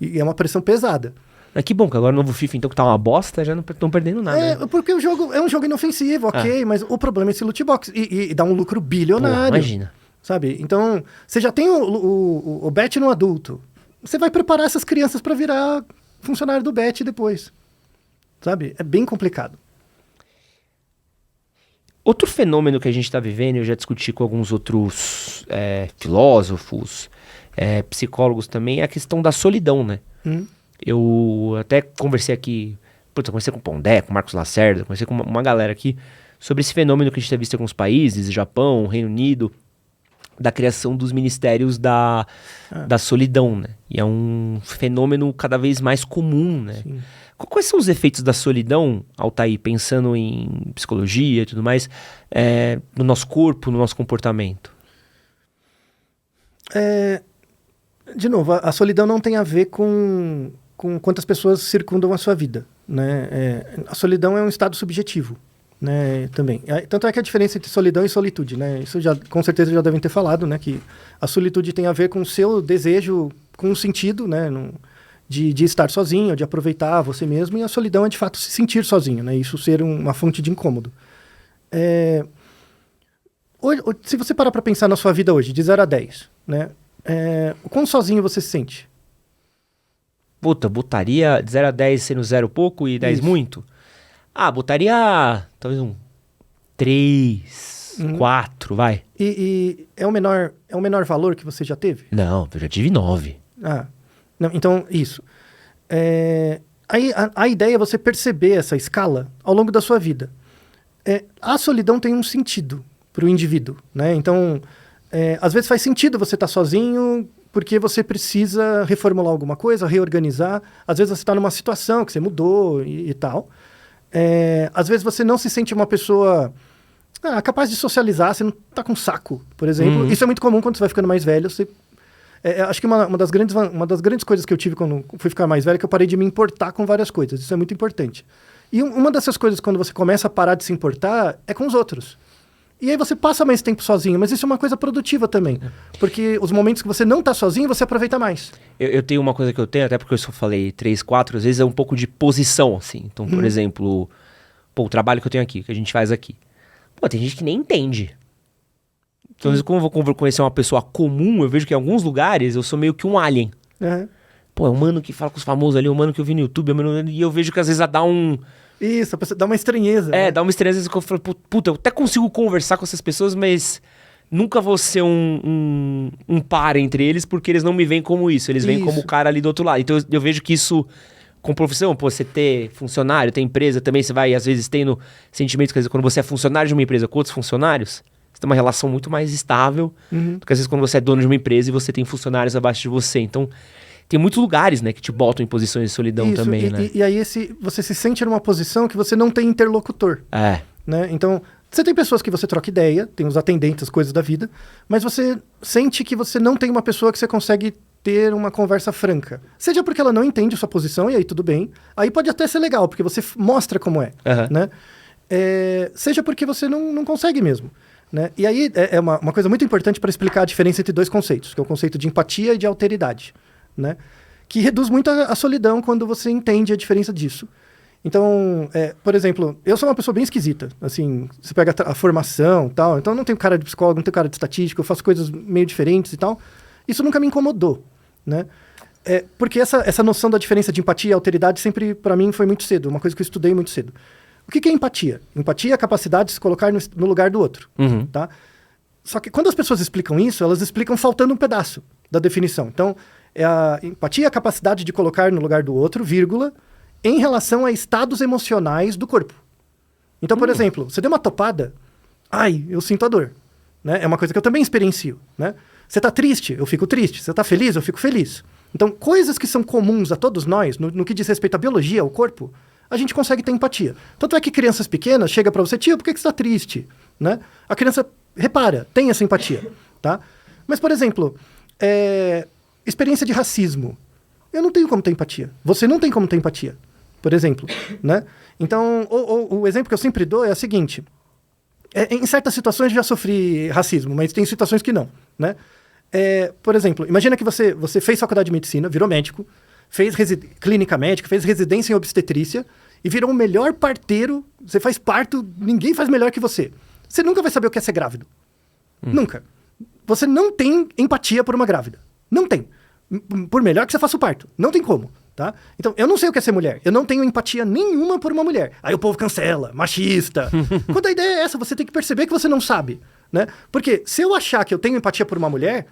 E é uma pressão pesada. Mas que bom, que agora o novo FIFA, então, que tá uma bosta, já não estão perdendo nada. Né? Porque o jogo é um jogo inofensivo, ok, mas o problema é esse loot box. E dá um lucro bilionário. Pô, imagina. Sabe? Então, você já tem o bet no adulto. Você vai preparar essas crianças para virar funcionário do bet depois. Sabe? É bem complicado. Outro fenômeno que a gente está vivendo, eu já discuti com alguns outros filósofos, psicólogos também, é a questão da solidão, né? Eu até conversei aqui, eu conversei com o Pondé, com o Marcos Lacerda, conversei com uma galera aqui sobre esse fenômeno que a gente tem visto em alguns países, Japão, Reino Unido, da criação dos ministérios da solidão, né? E é um fenômeno cada vez mais comum, né? Sim. Quais são os efeitos da solidão, Altair, pensando em psicologia e tudo mais, no nosso corpo, no nosso comportamento? De novo, a solidão não tem a ver com quantas pessoas circundam a sua vida, né? A solidão é um estado subjetivo. Né, também. Tanto é que a diferença entre solidão e solitude, né? Isso com certeza já devem ter falado, né? Que a solitude tem a ver com o seu desejo, com um sentido, né? De estar sozinho, de aproveitar você mesmo, e a solidão é de fato se sentir sozinho, né? Isso ser uma fonte de incômodo. Se você parar para pensar na sua vida hoje, de 0 a 10, né? O quão sozinho você se sente? Puta, botaria de 0 a 10 sendo 0 pouco e 10 muito? Botaria talvez um 3, 4, vai. E é o menor valor que você já teve? Não, eu já tive 9. Não, então, isso. Aí a ideia é você perceber essa escala ao longo da sua vida. A solidão tem um sentido para o indivíduo, né? Então, às vezes faz sentido você estar sozinho porque você precisa reformular alguma coisa, reorganizar. Às vezes você está numa situação que você mudou e tal. Às vezes você não se sente uma pessoa capaz de socializar, você não tá com saco, por exemplo. Isso é muito comum quando você vai ficando mais velho. Acho que uma das grandes coisas que eu tive quando fui ficar mais velho é que eu parei de me importar com várias coisas. Isso é muito importante. E uma dessas coisas, quando você começa a parar de se importar, é com os outros. E aí você passa mais tempo sozinho, mas isso é uma coisa produtiva também. Porque os momentos que você não tá sozinho, você aproveita mais. Eu tenho uma coisa que eu tenho, até porque eu só falei 3, 4, às vezes é um pouco de posição, assim. Então, por exemplo, o trabalho que eu tenho aqui, que a gente faz aqui. Pô, tem gente que nem entende. Então, às vezes, quando eu vou conhecer uma pessoa comum, eu vejo que em alguns lugares eu sou meio que um alien. Pô, é um mano que fala com os famosos ali, um mano que eu vi no YouTube, e eu vejo que às vezes dá um... Isso, dá uma estranheza. Dá uma estranheza, às vezes, que eu falo, puta, eu até consigo conversar com essas pessoas, mas nunca vou ser um par entre eles, porque eles não me veem como isso, eles veem como o cara ali do outro lado. Então eu vejo que isso, com profissão, pô, você ter funcionário, ter empresa também, você vai, às vezes, tendo sentimentos, quer dizer, quando você é funcionário de uma empresa com outros funcionários, você tem uma relação muito mais estável do que às vezes quando você é dono de uma empresa e você tem funcionários abaixo de você. Então, tem muitos lugares, né, que te botam em posições de solidão também, né? E aí você se sente numa posição que você não tem interlocutor. Né? Então, você tem pessoas que você troca ideia, tem os atendentes, as coisas da vida, mas você sente que você não tem uma pessoa que você consegue ter uma conversa franca. Seja porque ela não entende a sua posição, e aí tudo bem. Aí pode até ser legal, porque você mostra como é. Né? Seja porque você não consegue mesmo. Né? E aí é uma coisa muito importante para explicar a diferença entre dois conceitos, que é o conceito de empatia e de alteridade. Né? Que reduz muito a solidão quando você entende a diferença disso. Então, por exemplo, eu sou uma pessoa bem esquisita. Assim, você pega a formação e tal, então eu não tenho cara de psicólogo, não tenho cara de estatístico, eu faço coisas meio diferentes e tal. Isso nunca me incomodou, né? Porque essa noção da diferença de empatia e alteridade sempre, para mim, foi muito cedo, uma coisa que eu estudei muito cedo. O que é empatia? Empatia é a capacidade de se colocar no lugar do outro, tá? Só que quando as pessoas explicam isso, elas explicam faltando um pedaço da definição. Então, a empatia é a capacidade de colocar no lugar do outro, vírgula, em relação a estados emocionais do corpo. Então, por exemplo, você deu uma topada, ai, eu sinto a dor. Né? É uma coisa que eu também experiencio. Né? Você tá triste, eu fico triste. Você tá feliz, eu fico feliz. Então, coisas que são comuns a todos nós, no que diz respeito à biologia, ao corpo, a gente consegue ter empatia. Tanto é que crianças pequenas chegam para você, tio, por que você está triste? Né? A criança repara, tem essa empatia. Tá? Mas, por exemplo, experiência de racismo. Eu não tenho como ter empatia. Você não tem como ter empatia, por exemplo. Né? Então, o exemplo que eu sempre dou é o seguinte. Em certas situações eu já sofri racismo, mas tem situações que não. Né? Por exemplo, imagina que você fez faculdade de medicina, virou médico, fez clínica médica, fez residência em obstetrícia e virou o melhor parteiro. Você faz parto, ninguém faz melhor que você. Você nunca vai saber o que é ser grávido. Nunca. Você não tem empatia por uma grávida. Não tem. Por melhor que você faça o parto. Não tem como. Tá? Então, eu não sei o que é ser mulher. Eu não tenho empatia nenhuma por uma mulher. Aí o povo cancela, machista. Quando a ideia é essa, você tem que perceber que você não sabe. Né? Porque se eu achar que eu tenho empatia por uma mulher,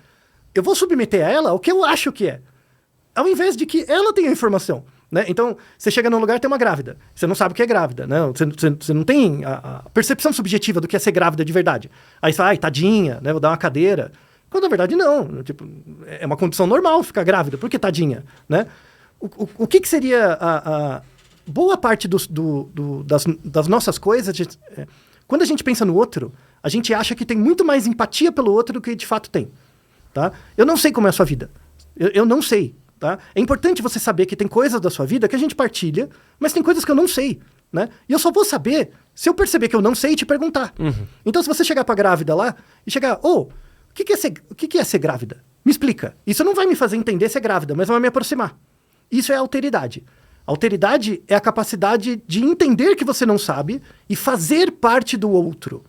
eu vou submeter a ela ao que eu acho que é. Ao invés de que ela tenha a informação. Né? Então, você chega num lugar e tem uma grávida. Você não sabe o que é grávida. Né? Você não tem a percepção subjetiva do que é ser grávida de verdade. Aí você fala, ai, tadinha, né? Vou dar uma cadeira. Quando na verdade não. Tipo, é uma condição normal ficar grávida. Por que tadinha? Né? O que seria a boa parte das nossas coisas? Quando a gente pensa no outro, a gente acha que tem muito mais empatia pelo outro do que de fato tem. Tá? Eu não sei como é a sua vida. Eu não sei. Tá? É importante você saber que tem coisas da sua vida que a gente partilha, mas tem coisas que eu não sei. Né? E eu só vou saber se eu perceber que eu não sei e te perguntar. Então, se você chegar pra grávida lá e chegar, o que é ser grávida? Me explica. Isso não vai me fazer entender ser grávida, mas vai me aproximar. Isso é alteridade. Alteridade é a capacidade de entender que você não sabe e fazer parte do outro.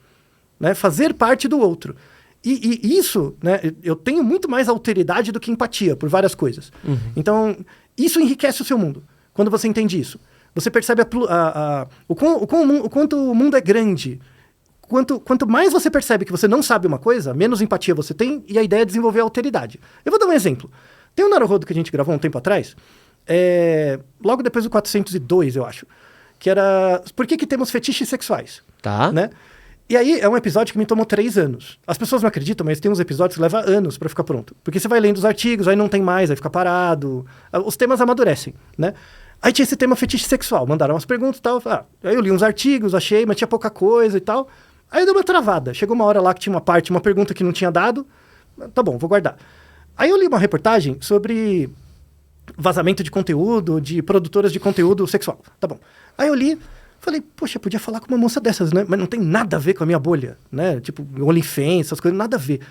Né? Fazer parte do outro. E isso, né, eu tenho muito mais alteridade do que empatia por várias coisas. Então, isso enriquece o seu mundo. Quando você entende isso. Você percebe o quanto o mundo é grande. Quanto mais você percebe que você não sabe uma coisa, menos empatia você tem, e a ideia é desenvolver a alteridade. Eu vou dar um exemplo. Tem um Naruhodo que a gente gravou um tempo atrás, logo depois do 402, eu acho, que era por que temos fetiches sexuais. Tá. Né? E aí é um episódio que me tomou 3 anos. As pessoas não acreditam, mas tem uns episódios que levam anos pra ficar pronto. Porque você vai lendo os artigos, aí não tem mais, aí fica parado. Os temas amadurecem, né? Aí tinha esse tema fetiche sexual. Mandaram umas perguntas e tal. Aí eu li uns artigos, achei, mas tinha pouca coisa e tal. Aí deu uma travada. Chegou uma hora lá que tinha uma pergunta que não tinha dado. Tá bom, vou guardar. Aí eu li uma reportagem sobre vazamento de conteúdo, de produtoras de conteúdo sexual. Tá bom. Aí eu li, Falei, poxa, podia falar com uma moça dessas, né? Mas não tem nada a ver com a minha bolha, né? Tipo, OnlyFans, essas coisas, nada a ver.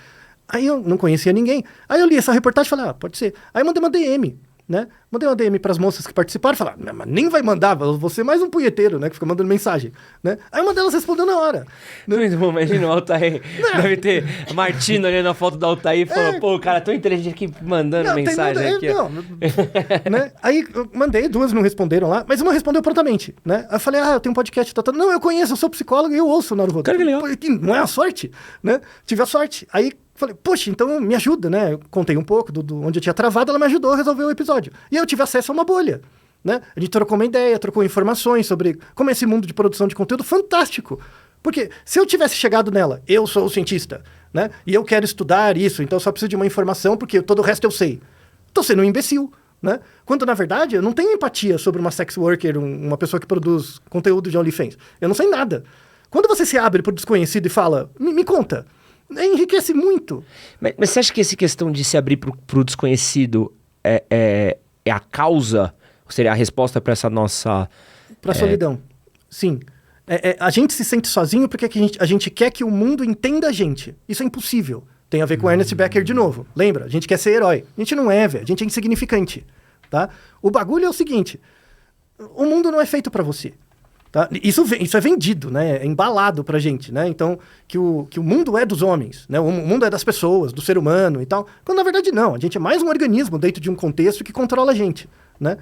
Aí eu não conhecia ninguém. Aí eu li essa reportagem e falei, pode ser. Aí eu mandei uma DM, né? Mandei uma DM pras moças que participaram, falaram, mas nem vai mandar, você é mais um punheteiro, né? Que fica mandando mensagem, né? Aí uma delas respondeu na hora. Né? Imagina o Altair, deve ter Martino ali na foto do Altair e falou, pô, o cara tão inteligente aqui mandando mensagem aqui. Né? Aí eu mandei, 2 não responderam lá, mas uma respondeu prontamente, né? Aí eu falei, eu tenho um podcast, não, eu conheço, eu sou psicólogo e eu ouço o Naruhodo. Cara, que legal. Não é a sorte, né? Tive a sorte. Aí falei, poxa, então me ajuda, né? Eu contei um pouco do onde eu tinha travado, ela me ajudou a resolver o episódio. E eu tive acesso a uma bolha, né? A gente trocou uma ideia, trocou informações sobre como é esse mundo de produção de conteúdo fantástico. Porque se eu tivesse chegado nela, eu sou o cientista, né? E eu quero estudar isso, então eu só preciso de uma informação porque todo o resto eu sei. Tô sendo um imbecil, né? Quando, na verdade, eu não tenho empatia sobre uma sex worker, uma pessoa que produz conteúdo de OnlyFans. Eu não sei nada. Quando você se abre pro desconhecido e fala, me conta, enriquece muito. Mas você acha que essa questão de se abrir pro desconhecido é a causa, ou seria a resposta para essa nossa... Para solidão, sim. A gente se sente sozinho porque a gente quer que o mundo entenda a gente. Isso é impossível. Tem a ver com Ernest Becker de novo. Lembra? A gente quer ser herói. A gente não é, velho. A gente é insignificante. Tá? O bagulho é o seguinte. O mundo não é feito para você. Tá? Isso é vendido, né? É embalado pra gente, né? Então, que o mundo é dos homens, né? O mundo é das pessoas, do ser humano e tal. Quando, na verdade, não. A gente é mais um organismo dentro de um contexto que controla a gente, né?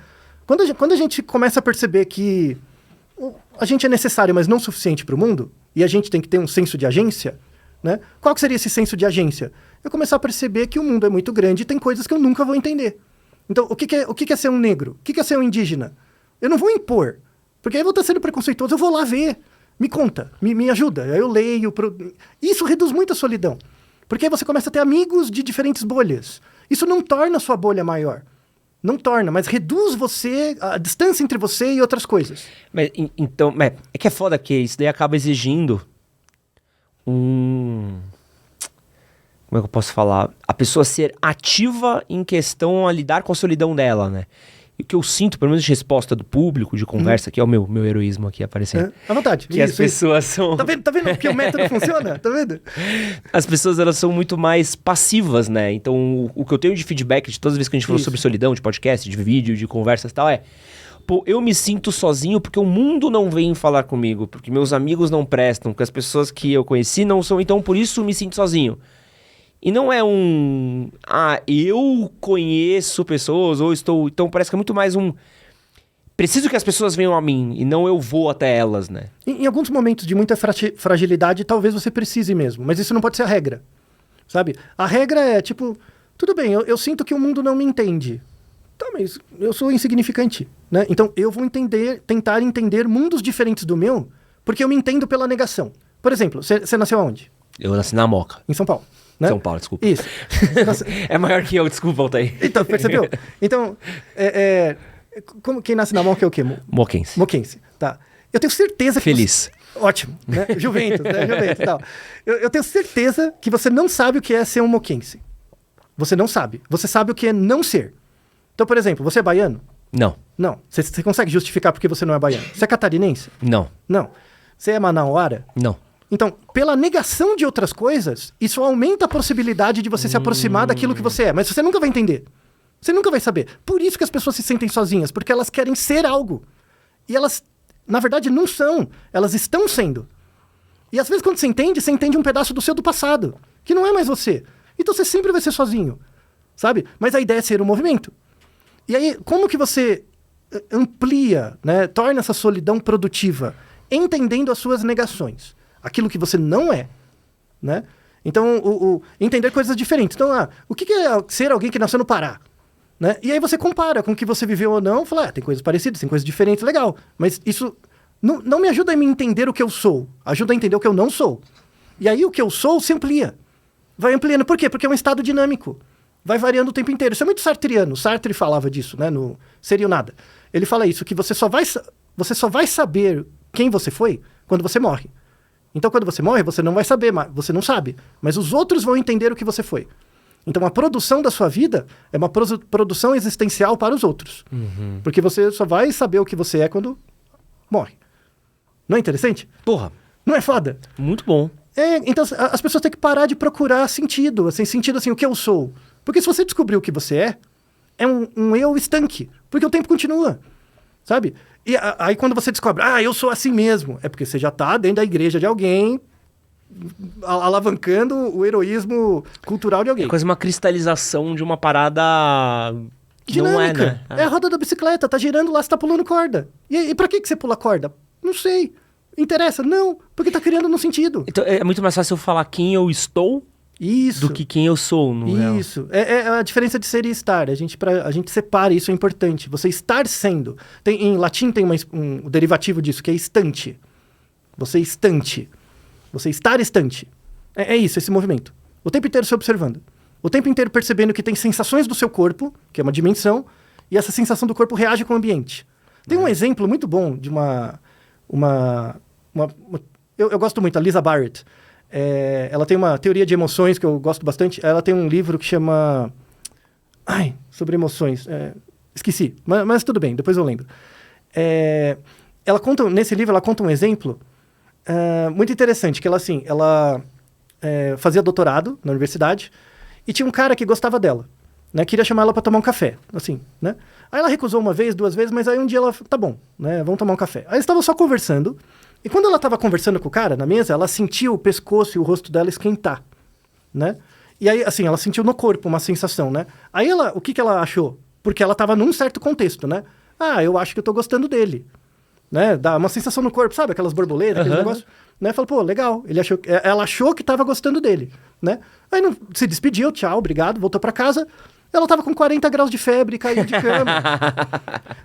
Quando a gente começa a perceber que a gente é necessário, mas não suficiente para o mundo, e a gente tem que ter um senso de agência, né? Qual que seria esse senso de agência? Eu começar a perceber que o mundo é muito grande e tem coisas que eu nunca vou entender. Então, o que é ser um negro? O que é ser um indígena? Eu não vou impor. Porque aí eu vou estar sendo preconceituoso, eu vou lá ver. Me conta, me ajuda. Aí eu leio. Isso reduz muito a solidão. Porque aí você começa a ter amigos de diferentes bolhas. Isso não torna a sua bolha maior. Não torna, mas reduz a distância entre você e outras coisas. Mas, então, é que é foda que isso daí acaba exigindo como é que eu posso falar? A pessoa ser ativa em questão a lidar com a solidão dela, né? E o que eu sinto, pelo menos de resposta do público, de conversa, que é o meu heroísmo aqui aparecendo. À vontade. Que as pessoas são... Tá vendo que o método funciona? Tá vendo? As pessoas, elas são muito mais passivas, né? Então, o que eu tenho de feedback de todas as vezes que a gente falou sobre solidão, de podcast, de vídeo, de conversas e tal, pô, eu me sinto sozinho porque o mundo não vem falar comigo, porque meus amigos não prestam, porque as pessoas que eu conheci não são, então por isso me sinto sozinho. E não é eu conheço pessoas, ou estou... Então parece que é muito mais preciso que as pessoas venham a mim, e não eu vou até elas, né? Em alguns momentos de muita fragilidade, talvez você precise mesmo, mas isso não pode ser a regra, sabe? A regra é, tipo, tudo bem, eu sinto que o mundo não me entende. Tá, mas eu sou insignificante, né? Então eu vou tentar entender mundos diferentes do meu, porque eu me entendo pela negação. Por exemplo, você nasceu aonde? Eu nasci na Moca. Em São Paulo. Né? São Paulo, desculpa. Isso. É maior que eu, desculpa, Altair. Então, percebeu? Então, quem nasce na Moca é o quê? Moquense. Moquense, tá. Eu tenho certeza que... Feliz. Ótimo, né? Juventus, né? Juventus e tal. Eu tenho certeza que você não sabe o que é ser um moquense. Você não sabe. Você sabe o que é não ser. Então, por exemplo, você é baiano? Não. Não. Você consegue justificar porque você não é baiano? Você é catarinense? Não. Não. Você é manauara? Não. Então, pela negação de outras coisas, isso aumenta a possibilidade de você se aproximar daquilo que você é. Mas você nunca vai entender. Você nunca vai saber. Por isso que as pessoas se sentem sozinhas, porque elas querem ser algo. E elas, na verdade, não são. Elas estão sendo. E às vezes, quando você entende um pedaço do seu do passado, que não é mais você. Então você sempre vai ser sozinho, sabe? Mas a ideia é ser um movimento. E aí, como que você amplia, né? Torna essa solidão produtiva? Entendendo as suas negações. Aquilo que você não é, né? Então, entender coisas diferentes. Então, o que é ser alguém que nasceu no Pará? Né? E aí você compara com o que você viveu ou não, fala, tem coisas parecidas, tem coisas diferentes, legal. Mas isso não me ajuda a me entender o que eu sou. Ajuda a entender o que eu não sou. E aí o que eu sou se amplia. Vai ampliando. Por quê? Porque é um estado dinâmico. Vai variando o tempo inteiro. Isso é muito sartreano. Sartre falava disso, né? No Seria ou Nada. Ele fala isso, que você só vai saber quem você foi quando você morre. Então, quando você morre, você não vai saber, você não sabe. Mas os outros vão entender o que você foi. Então, a produção da sua vida é uma produção existencial para os outros. Uhum. Porque você só vai saber o que você é quando morre. Não é interessante? Porra, Não é foda? muito bom. Então as pessoas têm que parar de procurar sentido, assim, o que eu sou. Porque se você descobrir o que você é um eu estanque, porque o tempo continua, sabe? E aí quando você descobre, eu sou assim mesmo, é porque você já tá dentro da igreja de alguém, alavancando o heroísmo cultural de alguém. É quase uma cristalização de uma parada que Dinâmica. não é, né? É a roda da bicicleta, tá girando lá, você tá pulando corda. E pra que você pula corda? Não sei. Interessa? Não, porque tá criando um sentido. Então é muito mais fácil eu falar quem eu estou Isso. do que quem eu sou, no real. Isso. É a diferença de ser e estar. A gente separa, isso é importante. Você estar sendo. Em latim tem um derivativo disso, que é estante. Você estante. Você estar estante. É isso, esse movimento. O tempo inteiro se observando. O tempo inteiro percebendo que tem sensações do seu corpo, que é uma dimensão, e essa sensação do corpo reage com o ambiente. Tem um exemplo muito bom de eu gosto muito, a Lisa Barrett. Ela tem uma teoria de emoções que eu gosto bastante. Ela tem um livro que chama... sobre emoções. Esqueci, mas tudo bem, depois eu lembro. Nesse livro, ela conta um exemplo muito interessante, que ela fazia doutorado na universidade e tinha um cara que gostava dela, né? Queria chamar ela para tomar um café, assim, né? Aí ela recusou uma vez, 2 vezes, mas aí um dia ela... Tá bom, né? Vamos tomar um café. Aí eles estavam só conversando. E quando ela estava conversando com o cara na mesa, ela sentiu o pescoço e o rosto dela esquentar, né? E aí, assim, ela sentiu no corpo uma sensação, né? Aí o que ela achou? Porque ela estava num certo contexto, né? Eu acho que eu tô gostando dele, né? Dá uma sensação no corpo, sabe? Aquelas borboletas, aquele negócio, né? Falou, pô, legal. Ela achou que estava gostando dele, né? Aí se despediu, tchau, obrigado, voltou para casa. Ela estava com 40 graus de febre e caiu de cama.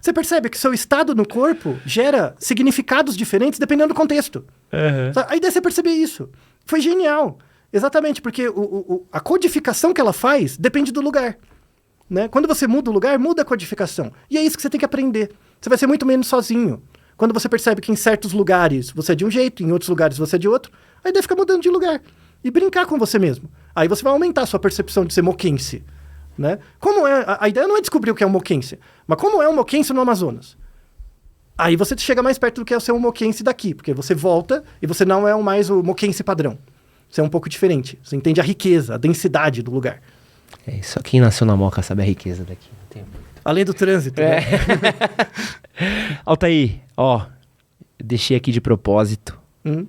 Você percebe que seu estado no corpo gera significados diferentes dependendo do contexto. A ideia é você perceber isso. Foi genial. Exatamente, porque a codificação que ela faz depende do lugar, né? Quando você muda o lugar, muda a codificação. E é isso que você tem que aprender. Você vai ser muito menos sozinho. Quando você percebe que em certos lugares você é de um jeito, em outros lugares você é de outro, a ideia fica mudando de lugar. E brincar com você mesmo. Aí você vai aumentar a sua percepção de ser moquense. Né? A ideia não é descobrir o que é um moquense, mas como é um moquense no Amazonas. Aí você chega mais perto do que é ser um moquense daqui, porque você volta e você não é mais o moquense padrão. Você é um pouco diferente. Você entende a riqueza, a densidade do lugar. Só quem nasceu na Moca sabe a riqueza daqui. Além do trânsito. Né? Altair, deixei aqui de propósito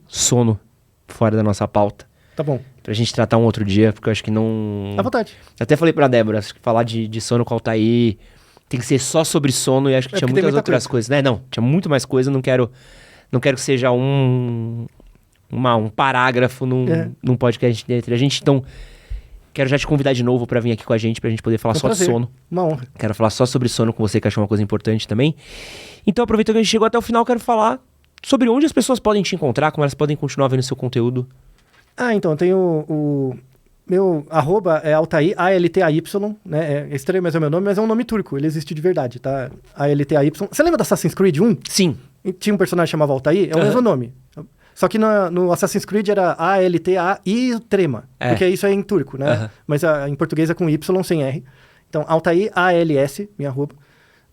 sono fora da nossa pauta. Tá bom. Pra gente tratar um outro dia, porque eu acho que não... À vontade. Eu até falei pra Débora, acho que falar de sono com o Altair tem que ser só sobre sono, e acho que tinha muitas outras coisas, né? Não, tinha muito mais coisa, não quero que seja um parágrafo num podcast entre a gente. Então, quero já te convidar de novo pra vir aqui com a gente, pra gente poder falar só de sono. Uma honra. Quero falar só sobre sono com você, que achou uma coisa importante também. Então, aproveitando que a gente chegou até o final, quero falar sobre onde as pessoas podem te encontrar, como elas podem continuar vendo seu conteúdo. Então, eu tenho o meu arroba é Altair, ALTAY, né? É estranho, mas é o meu nome, mas é um nome turco, ele existe de verdade, tá? ALTAY. Você lembra do Assassin's Creed 1? Sim. E tinha um personagem que chamava Altair, é o mesmo nome. Só que no Assassin's Creed era ALTAI trema, porque isso é em turco, né? Mas em português é com Y sem R. Então, Altair, ALS, minha arroba.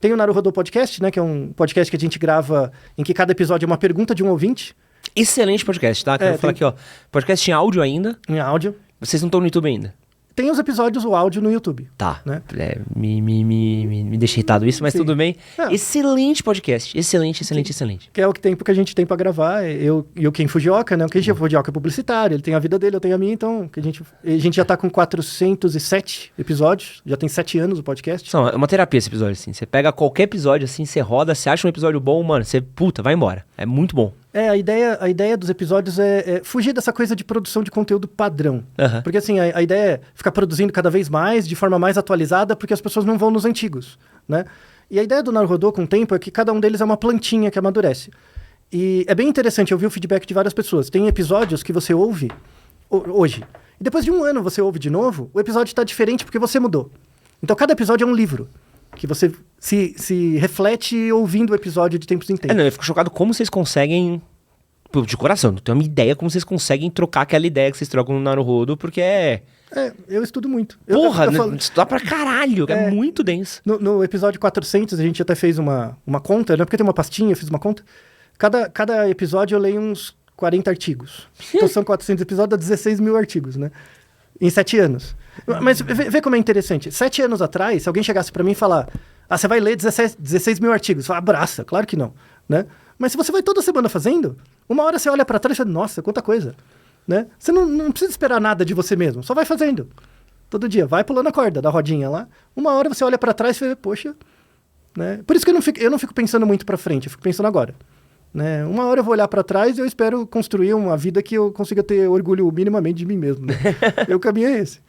Tem o Naruhodô Podcast, né? Que é um podcast que a gente grava em que cada episódio é uma pergunta de um ouvinte. Excelente podcast, tá? Quero falar aqui, podcast em áudio ainda. Em áudio. Vocês não estão no YouTube ainda? Tem os episódios, o áudio no YouTube. Tá. Né? Me deixa irritado isso, mas tudo bem. Excelente podcast. Excelente. Que é o tempo que a gente tem pra gravar. Eu e o Ken Fujioka, né? O Ken Fujioka é publicitário, ele tem a vida dele, eu tenho a minha, então a gente já tá com 407 episódios, já tem 7 anos o podcast. Não, é uma terapia esse episódio, assim. Você pega qualquer episódio, assim, você roda, você acha um episódio bom, mano, você, vai embora. É muito bom. A ideia dos episódios é fugir dessa coisa de produção de conteúdo padrão. Porque, assim, a ideia é ficar produzindo cada vez mais, de forma mais atualizada, porque as pessoas não vão nos antigos, né? E a ideia do Naruhodô com o tempo é que cada um deles é uma plantinha que amadurece. E é bem interessante, eu vi o feedback de várias pessoas. Tem episódios que você ouve hoje, e depois de um ano você ouve de novo, o episódio está diferente porque você mudou. Então, cada episódio é um livro. Que você se reflete ouvindo o episódio de tempos em tempos. Eu fico chocado como vocês conseguem... De coração, não tenho uma ideia como vocês conseguem trocar aquela ideia que vocês trocam no Naruhodô, porque eu estudo muito. Porra, estudar pra caralho, é muito denso. No episódio 400, a gente até fez uma conta, né? Porque tem uma pastinha, eu fiz uma conta. Cada episódio eu leio uns 40 artigos. Então são 400 episódios, dá 16 mil artigos, né? Em 7 anos. Mas vê como é interessante. 7 anos atrás, se alguém chegasse para mim e falar, você vai ler 16 mil artigos. Fala, abraça, claro que não, né? Mas se você vai toda semana fazendo, uma hora você olha para trás e fala, nossa, quanta coisa, né? Você não precisa esperar nada de você mesmo, só vai fazendo. Todo dia, vai pulando a corda da rodinha lá. Uma hora você olha para trás e fala, poxa, né? Por isso que eu não fico pensando muito para frente, eu fico pensando agora. Né? Uma hora eu vou olhar para trás e eu espero construir uma vida que eu consiga ter orgulho minimamente de mim mesmo. Né? O caminho é esse.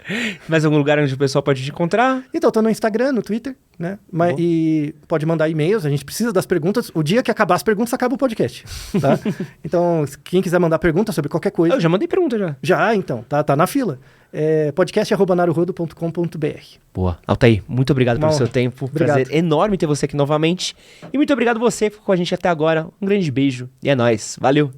Mais algum lugar onde o pessoal pode te encontrar? Então, eu tô no Instagram, no Twitter, né? E pode mandar e-mails, a gente precisa das perguntas. O dia que acabar as perguntas, acaba o podcast. Tá? Então, quem quiser mandar pergunta sobre qualquer coisa... Eu já mandei pergunta, já. Já, então. Tá na fila. podcast@naruhodo.com.br. Boa. Altair, muito obrigado pelo seu tempo. Obrigado. Prazer enorme ter você aqui novamente. E muito obrigado você que ficou com a gente até agora. Um grande beijo e é nóis. Valeu!